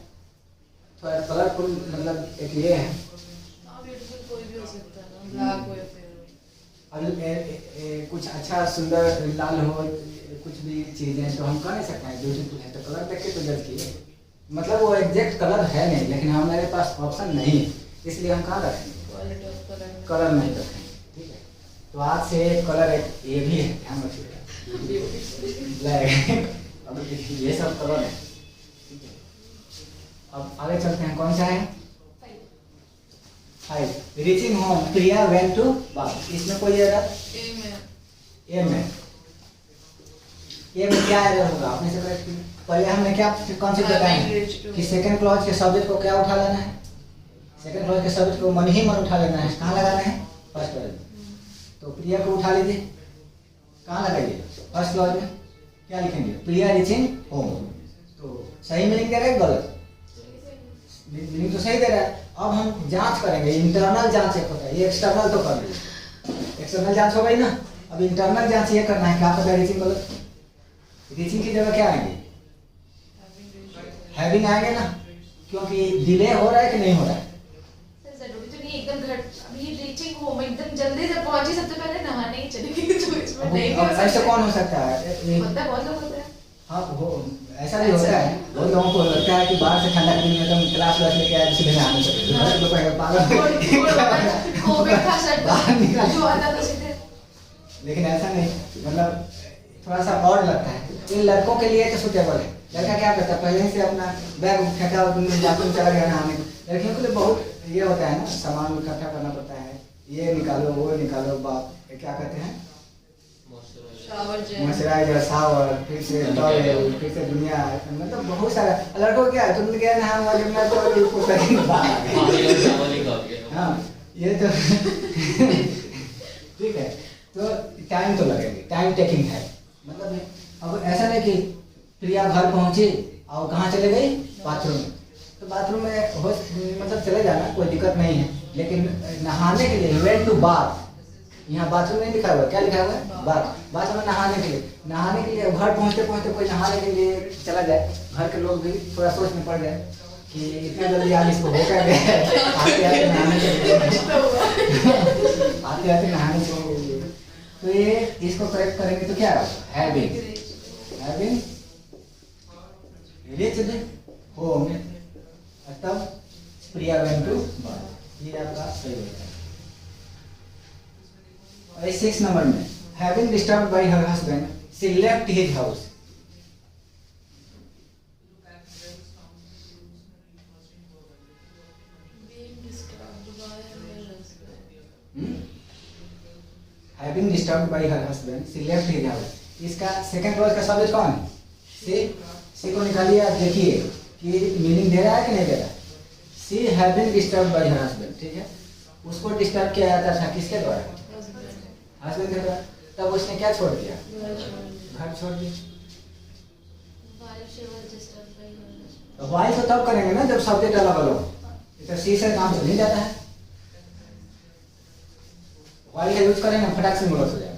थोड़ा कलरफुल मतलब एक ये है। ब्यूटीफुल कोई भी हो सकता है ना, ब्लैक हो या फेयर हो। अब कुछ अच्छा सुंदर लाल हो, कुछ भी चीजें तो हम कह नहीं सकते हैं ब्यूटीफुल है, तो कलर देख के तो जज किए, मतलब वो एग्जैक्ट कलर है नहीं, लेकिन हमारे पास ऑप्शन नहीं है, इसलिए हम कहाँ रखेंगे, कलर नहीं रखेंगे, ठीक है। तो आज से कलर एक ये भी है, ध्यान रखिएगा ब्लैक, अब ये सब कलर है, ठीक है। अब आगे चलते हैं, कौन सा है 5, reaching home Priya went to bath, इसमें कोई एरर, ए में क्या एरर होगा आपने से करेक्ट किया। पहले हमने क्या कॉन्सेप्ट बताया कि सेकंड क्लॉज के सब्जेक्ट को क्या उठा लेना है, सेकंड क्लॉज के सब्जेक्ट को मन ही मन उठा लेना है, कहाँ लगाना है फर्स्ट क्लॉज में, तो प्रिया को उठा लीजिए, कहाँ लगाइए फर्स्ट क्लॉज में, क्या लिखेंगे प्रिया रीचिंग होम, तो सही मीनिंग दे रहा है गलत, मीनिंग तो सही दे रहा है। अब हम जांच करेंगे, इंटरनल जांच एक होता है, ये एक्सटर्नल तो कर लीजिए, एक्सटर्नल जांच हो गई ना, अब इंटरनल जांच ये करना है, क्या पता रीचिंग गलत, रीचिंग की जगह क्या आएंगे हैविंग आएंगे ना, क्योंकि डिले हो रहा है कि नहीं हो रहा है, जरूरी तो नहीं एकदम घर अभी रीचिंग होम एकदम जल्दी से पहुंची, सबसे पहले नहाने ही चली गई, तो इसमें नहीं अब हो ऐसे सकता कौन हो सकता है होता है, बहुत लोग होते हैं। हाँ वो ऐसा भी होता है, बहुत लोगों को लगता है कि बाहर से ठंडा पीने में तो क्लास व्लास लेके आए सीधे नहाने चले पागल कोविड था सर, बाहर निकल। जो आता था सीधे। लेकिन ऐसा नहीं, मतलब थोड़ा सा और लगता है। इन लड़कों के लिए तो सुटेबल है। लड़का क्या करता है, पहले से अपना बैग फेंका बाथरूम चला गया नहाने। लड़कियों के लिए बहुत ये होता है ना, सामान इकट्ठा करना पड़ता है, ये निकालो वो निकालो, बाप क्या कहते हैं, शावर जेल, मॉइस्चराइजर, शावर, फिर से टॉयलेट, फिर से दुनिया, मतलब बहुत सारा। लड़कों को क्या है, तुम गए नहा हुआ जब मैं तो हाँ ये तो ठीक है। तो टाइम तो लगेगी, टाइम टेकिंग है, मतलब अब ऐसा नहीं कि प्रिया घर पहुंची और कहाँ चले गई, बाथरूम में। तो बाथरूम में हो मतलब चले जाना, कोई दिक्कत नहीं है, लेकिन नहाने के लिए वेन टू बाथ, यहाँ बाथरूम नहीं लिखा हुआ, क्या लिखा हुआ है, बाथ। बाथरूम में नहाने के लिए, नहाने के लिए घर पहुँचते पहुँचते कोई नहाने के लिए चला जाए, घर के लोग भी थोड़ा सोच में पड़ जाए कि इतना जल्दी आज इसको हो क्या गया, आते आते नहाने चले आते आते नहाने चले। तो ये इसको करेक्ट करेंगे तो क्या होगा, हैविंग रिच्ड होम, तब प्रिया वेंट टू बाथ, ये आपका सही होता है। और 6 नंबर में, having disturbed by her husband she left his house. Having disturbed by her husband, she left his house. इसका सेकंड क्लॉज का सब्जेक्ट कौन है, सी को निकालिए, आप देखिए कि मीनिंग दे रहा है कि नहीं दे रहा है। She having disturbed by her husband, ठीक है, उसको डिस्टर्ब किया जाता था किसके द्वारा, हस्बैंड के द्वारा। तब उसने क्या छोड़ दिया, घर छोड़ दिया। वाई तो तब करेंगे ना जब सब्जेक्ट अलग अलग हो, तो सी से काम चल नहीं जाता है। वाई का यूज करेंगे फटाक से मुलस हो जाएगा।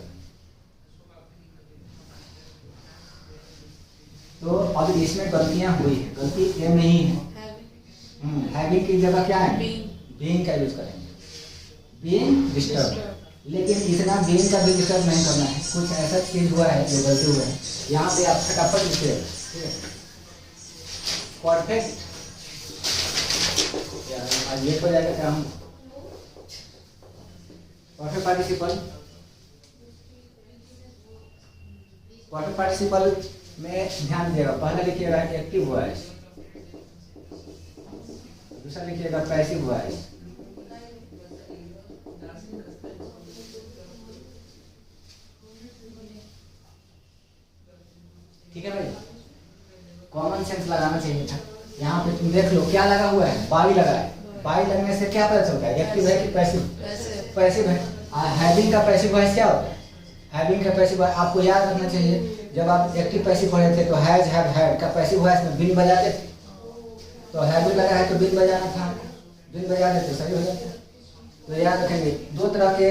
तो अब इसमें गलतियां हुई है, गलती ये नहीं है। हैविंग की जगह क्या है, बीइंग का यूज करेंगे, बीइंग डिस्टर्ब। लेकिन इतना बीइंग का भी डिस्टर्ब नहीं करना है, कुछ ऐसा चीज हुआ है जो गलती हुआ है, यहाँ पे आप फटाफट लिखिए, ठीक है। परफेक्ट आज ये हो जाएगा क्या, हम परफेक्ट पार्टिसिपल में ध्यान दिएगा। पहले लिखिएगा एक्टिव वॉइस, दूसरा लिखिएगा पैसिव वॉइस, ठीक है भाई। कॉमन सेंस लगाना चाहिए था। यहाँ पे तुम देख लो क्या लगा हुआ है, बाई लगा है। बाई लगने से क्या पता चलता है, एक्टिव है कि पैसिव, पैसिव है। हैविंग का पैसिव वॉइस क्या होता है, हैविंग का पैसिव वॉइस आपको याद रखना चाहिए। जब आप एक्टिव पैसिव पढ़े थे तो हैज हैव हैड का पैसिव वॉइस में बिन बजाते थे, तो हैविंग लगा है तो बिन बजाना था, बिन बजा देते सही हो जाता है। तो याद रखेंगे दो तरह के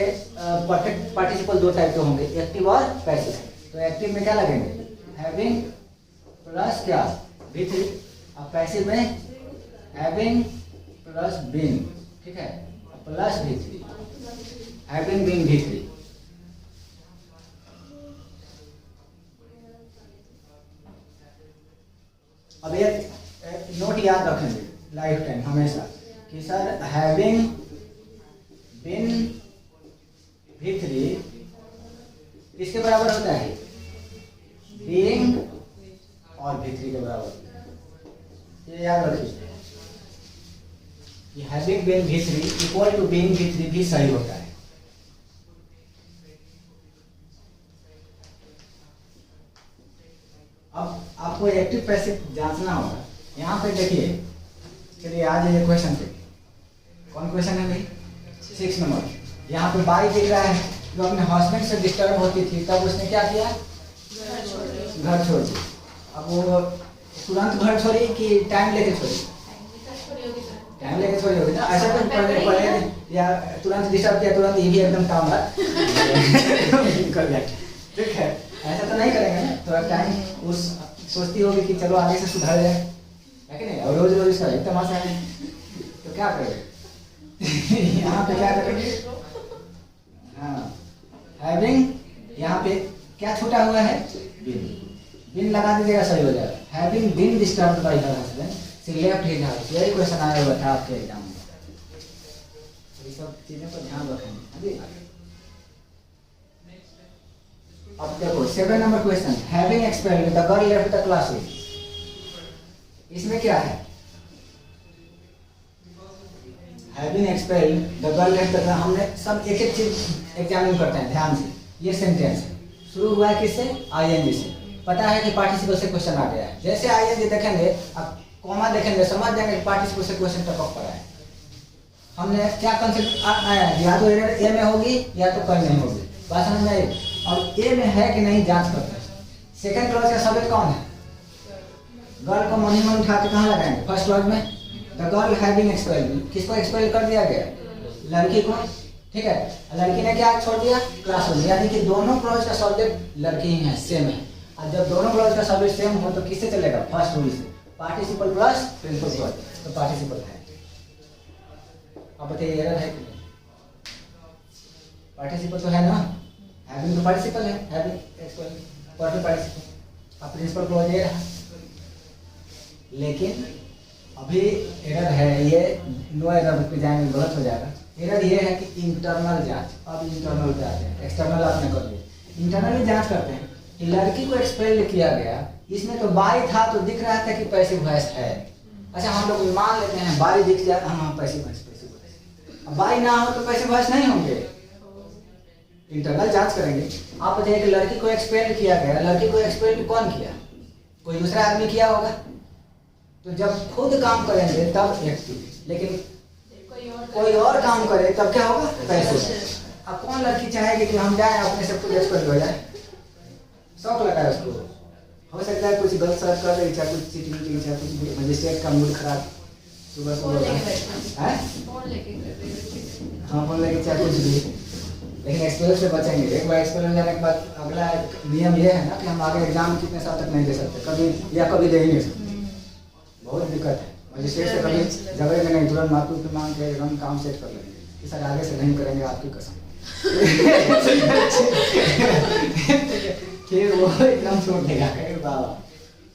परफेक्ट पार्टिसिपल दो टाइप के होंगे, एक्टिव और पैसिव। तो एक्टिव में क्या लगेंगे, हैविंग प्लस क्या V3, अब पैसिव में हैविंग प्लस बीइंग, ठीक है, plus V3, having being V3। अब ये नोट याद रखेंगे लाइफ टाइम हमेशा कि सर हैविंग बीन V3 किसके बराबर होता है, बीइंग और V3 के बराबर। ये याद रखिए कि having been V3 equal to being V3 भी सही होता है। अब आपको एक्टिव पैसिव जांचना होगा। यहाँ पे देखिए, चलिए आज ये क्वेश्चन पे, कौन क्वेश्चन है भाई, 6 नंबर। यहाँ पे बाई दिख रहा है, जो अपने हस्बैंड से डिस्टर्ब होती थी तब उसने क्या किया, घर छोड़ दिया। अब वो तुरंत घर छोड़ी कि टाइम लेके छोड़ी, टाइम लेके छोड़ी होगी ना, ऐसा कुछ पढ़े या तुरंत डिस्टर्ब किया तुरंत ये भी एकदम काम निकल जाए, ठीक है, ऐसा तो नहीं करेंगे ना। थोड़ा टाइम उस सोचती होगी कि चलो आगे से सुधर जाए, है कि नहीं, और रोज रोज इसका एक तमाशा है, तो क्या करेंगे, यहाँ पे क्या करेंगे? हाँ, हैविंग, यहाँ पे क्या छूटा हुआ है? बिन। बिन लगा दीजिएगा, सही हो जाएगा। Having been disturbed by her husband she left his house. यही क्वेश्चन आया हुआ था आपके एग्जाम में। ये सब चीजें पर ध्यान रखेंगे। हाँ जी। अब देखो 7 number question, having expelled the girl left the classroom. इसमें क्या है? Having expelled the girl left the class. हमने सब एक एक चीज एग्जामिन करते हैं ध्यान से। ये सेंटेंस है, शुरू हुआ है किससे? आईएनजी से। पता है कि पार्टिसिपल से क्वेश्चन आ गया है। जैसे आईएनजी देखेंगे, अब कॉमा देखेंगे, समझ जाएंगे कि पार्टिसिपल से क्वेश्चन टपक पड़ा है। हमने क्या कंसेप्ट आया? या तो एरर ए में होगी या तो कहीं नहीं होगी। बात समझ में आई? और ए में है कि नहीं जांच करते हैं। सेकंड क्लॉज का सब्जेक्ट कौन है? गर्ल को मनी में उठा के कहाँ लगाएंगे? फर्स्ट क्लॉज में। द गर्ल हैविंग एक्सपेल्ड, किसको एक्सपेल कर दिया गया? लड़की को। ठीक है, लड़की ने क्या छोड़ दिया? क्लासरूम। यानी कि दोनों क्लॉज का सब्जेक्ट लड़की ही है, सेम है। और जब दोनों क्लॉज का सब्जेक्ट सेम हो तो किससे चलेगा? फर्स्ट रूल से, पार्टिसिपल प्लस प्रिंसिपल क्लॉज, तो पार्टिसिपल है। अब बताइए एरर है कि नहीं? पार्टिसिपल तो है ना, हैविंग तो पार्टिसिपल है, हैविंग एक्सपेल्ड परफेक्ट पार्टिसिपल। अब प्रिंसिपल क्लॉज ये रहा, लेकिन अभी एरर है ये, नो एरर पे जाएंगे गलत हो जाएगा। एरर ये है कि इंटरनल जांच। अब इंटरनल पे आते हैं, एक्सटर्नल आपने कर लिया। इंटरनली जांच करते हैं कि लड़की को एक्सपेल किया गया, इसमें तो बाई था तो दिख रहा था कि पैसिव वॉइस है। अच्छा, हम लोग मान लेते हैं बाई दिख जाए, हाँ पैसिव वॉइस, पैसिव वॉइस। अब बाई ना हो तो पैसिव वॉइस नहीं होंगे। इंटरनल जांच करेंगे। आप बताइए कि लड़की को एक्सपेल किया गया, लड़की को एक्सपेल कौन किया? कोई दूसरा आदमी किया होगा। तो जब खुद काम करेंगे तब एक्टिव, लेकिन कोई और काम करे तब क्या होगा? पैसिव। अब कौन लड़की चाहेगी कि हम जाए अपने से खुद एक्सपेल हो जाए? शौक लगा है उसको। हो सकता है कुछ गलत सलत कर रही, चाहे कुछ चीटिंग की, चाहे कुछ मजिस्ट्रेट का मूड खराब, सुबह सुबह है, फोन लेके कर रही है। हाँ फोन लेके, चाहे कुछ भी। लेकिन एक्सपेल से बचेंगे। एक बार एक्सपेल हो जाने के बाद अगला नियम ये है ना कि हम आगे एग्जाम कितने साल तक नहीं दे सकते, कभी या कभी दे ही नहीं सकते। बहुत दिक्कत है। मजिस्ट्रेट से कभी झगड़े में नहीं, तुरंत माफी पे मांग के हम काम सेट कर लेंगे कि सर आगे से नहीं करेंगे, आपकी कसम। फिर वो एकदम छोड़ देगा, कहेगा बाबा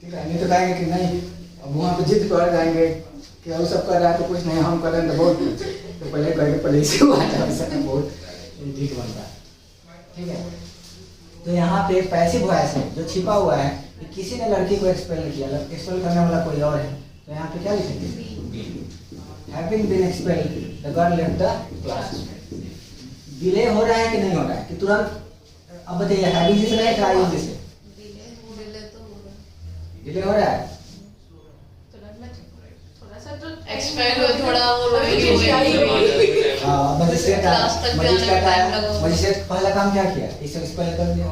ठीक है, नहीं तो कहेंगे कि नहीं। अब वहाँ पे जिद कर जाएंगे कि वो सब कर रहा है तो कुछ नहीं, हम कर रहे हैं तो बहुत कुछ। तो पहले कहेंगे पहले इसी हुआ था, बहुत ठीक बनता है। ठीक है, तो यहाँ पे पैसिव वॉइस है जो छिपा हुआ है कि किसी ने लड़की को एक्सपेल किया, एक्सपेल करने वाला कोई और है, तो यहाँ पे क्या लिखेंगे? Having been expelled the girl left the class. Delay हो रहा है कि नहीं हो रहा है कि तुरंत? अब बताइए हैविंग से रहे क्या आईएनजी से? डिले हो रहा है। एक्सपेल हो थोड़ा वो मजिस्ट्रेट पहला काम क्या किया? इसे एक्सपेल कर दिया।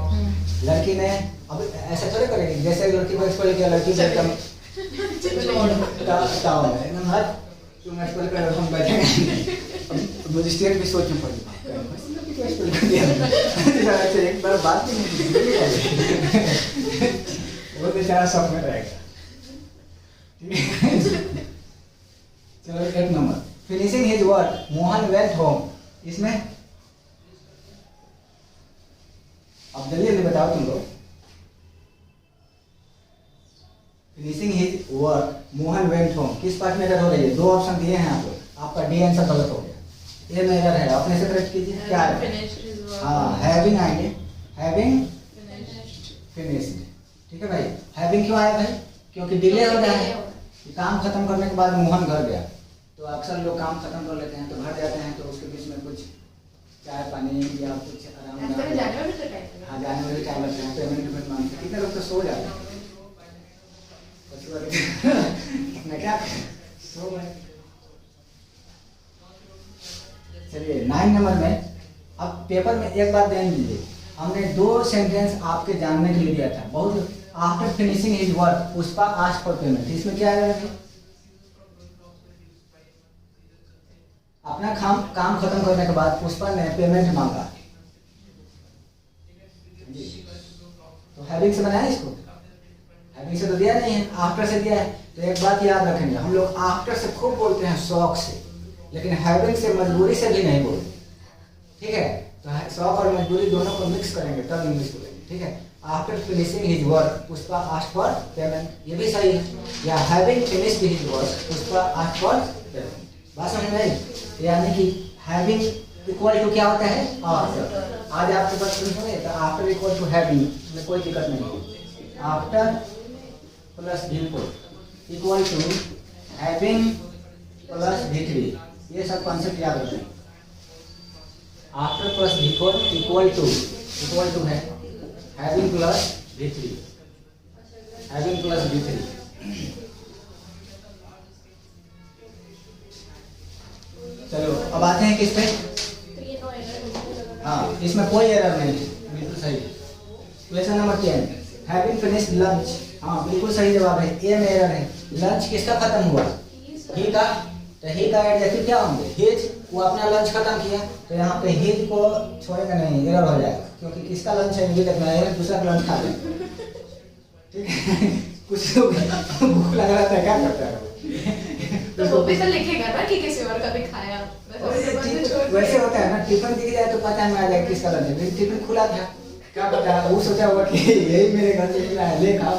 लड़की ने अब ऐसा थोड़े करेगी, जैसे लड़की को एक्सपेल किया, लड़की को एकदम तुम एक्सपेल कर, हम बैठेंगे। मजिस्ट्रेट भी सोच में पड़ एक बार बात भी नहीं, वो बेचारा शौक में रहेगा। चलो 8 number, finishing his work Mohan went home. इसमें अब जल्दी जल्दी बताओ तुम लोग। Finishing his work Mohan went home किस पार्ट में एरर हो रही है? 2 ऑप्शन दिए हैं आपको, आपका डी आंसर गलत हो गया। ए में एरर है, अपने से करेक्ट कीजिए। क्या है? हाँ, हैविंग आएंगे, हैविंग फिनिश्ड। ठीक है भाई, हैविंग क्यों आया भाई? क्योंकि डिले हो रहा है। काम खत्म करने के बाद मोहन घर गया, तो अक्सर लोग काम खत्म कर लेते हैं तो घर जाते हैं, तो उसके बीच में कुछ चाय पानी या कुछ आराम, हाँ जाने में भी टाइम लगता है, पेमेंट मांगते हैं। कितने लोग तो सो जाते हैं, क्या सो गए। चलिए 9 नंबर में, अब पेपर में एक बात ध्यान दीजिए, हमने 2 सेंटेंस आपके जानने के लिए दिया था। बहुत after finishing his work Pushpa asked for payment, इसमें क्या है? अपना काम खत्म करने के बाद पुष्पा ने पेमेंट मांगा, तो हैविंग से बनाया इसको? हैविंग से तो दिया नहीं है, आफ्टर से दिया है। तो एक बात याद रखेंगे, हम लोग आफ्टर से खूब बोलते हैं शौक से, लेकिन हैविंग से मजबूरी से भी नहीं बोले, ठीक है। तो शौक और मजबूरी दोनों को मिक्स करेंगे तब इंग्लिश बोलेंगे, ठीक है। After finishing his work Pushpa asked for payment, ये भी सही है। या having finished his work Pushpa asked for payment, बात समझ में आई? यानी कि हैविंग इक्वल टू क्या होता है? आफ्टर। आज आपके पास सुनिए तो आफ्टर इक्वल टू हैविंग में कोई दिक्कत नहीं है। After plus before equal to having plus V3, ये सब कॉन्सेप्ट याद रखें। After plus before equal to है having plus V3, having plus V3। चलो अब आते हैं किस पे? तो ये नो एरर। हाँ, इसमें कोई एरर नहीं है, बिल्कुल सही। Question number 10, having finished lunch, हाँ बिल्कुल सही जवाब है। ए में एरर है। लंच किसका खत्म हुआ? ही का। तो ही का एडजेक्टिव क्या होंगे? हिज। वो अपना लंच खत्म किया, तो यहाँ पे हिज को छोड़ेगा नहीं, एरर हो जाएगा, क्योंकि किसका लंच है ये देखना है, दूसरा का लंच खा ले, ठीक है। कुछ भूख लग रहा था, क्या करता है तो वो भी तो लिखेगा ना कि किसी और का भी खाया। वैसे होता है ना, टिफिन दिख जाए तो पता नहीं आ जाए किसका लंच है, लेकिन टिफिन खुला था, क्या पता है वो सोचा होगा कि यही मेरे घर से मिला है, ले खाओ।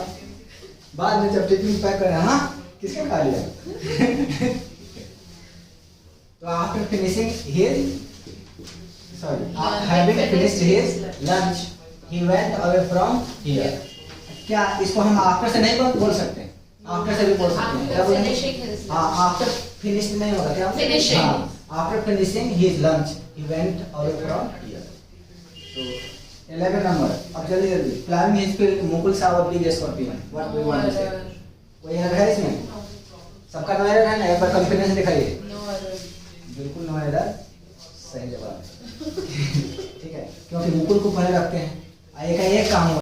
बाद में जब टिफिन पैक कर, हाँ किसका खा लिया। तो after finishing having finished his lunch he went away from here। क्या इसको हम आफ्टर से नहीं बोल सकते? आफ्टर से भी बोल सकते हैं, क्या बोलेंगे? हाँ, आफ्टर फिनिश्ड नहीं होगा, क्या? Finishing। After finishing his lunch he went away from here. तो 11 नंबर, अब जल्दी जल्दी। प्लानिंग हिज फील्ड मुकुल साहब big scorpion, what we want to say. कोई एरर है इसमें? सबका नो एरर है ना? एक बार कॉन्फिडेंस दिखाइए। बिल्कुल नो एरर, सही जवाब है। ठीक है, क्योंकि मुकुल को पहले रखते हैं, एक काम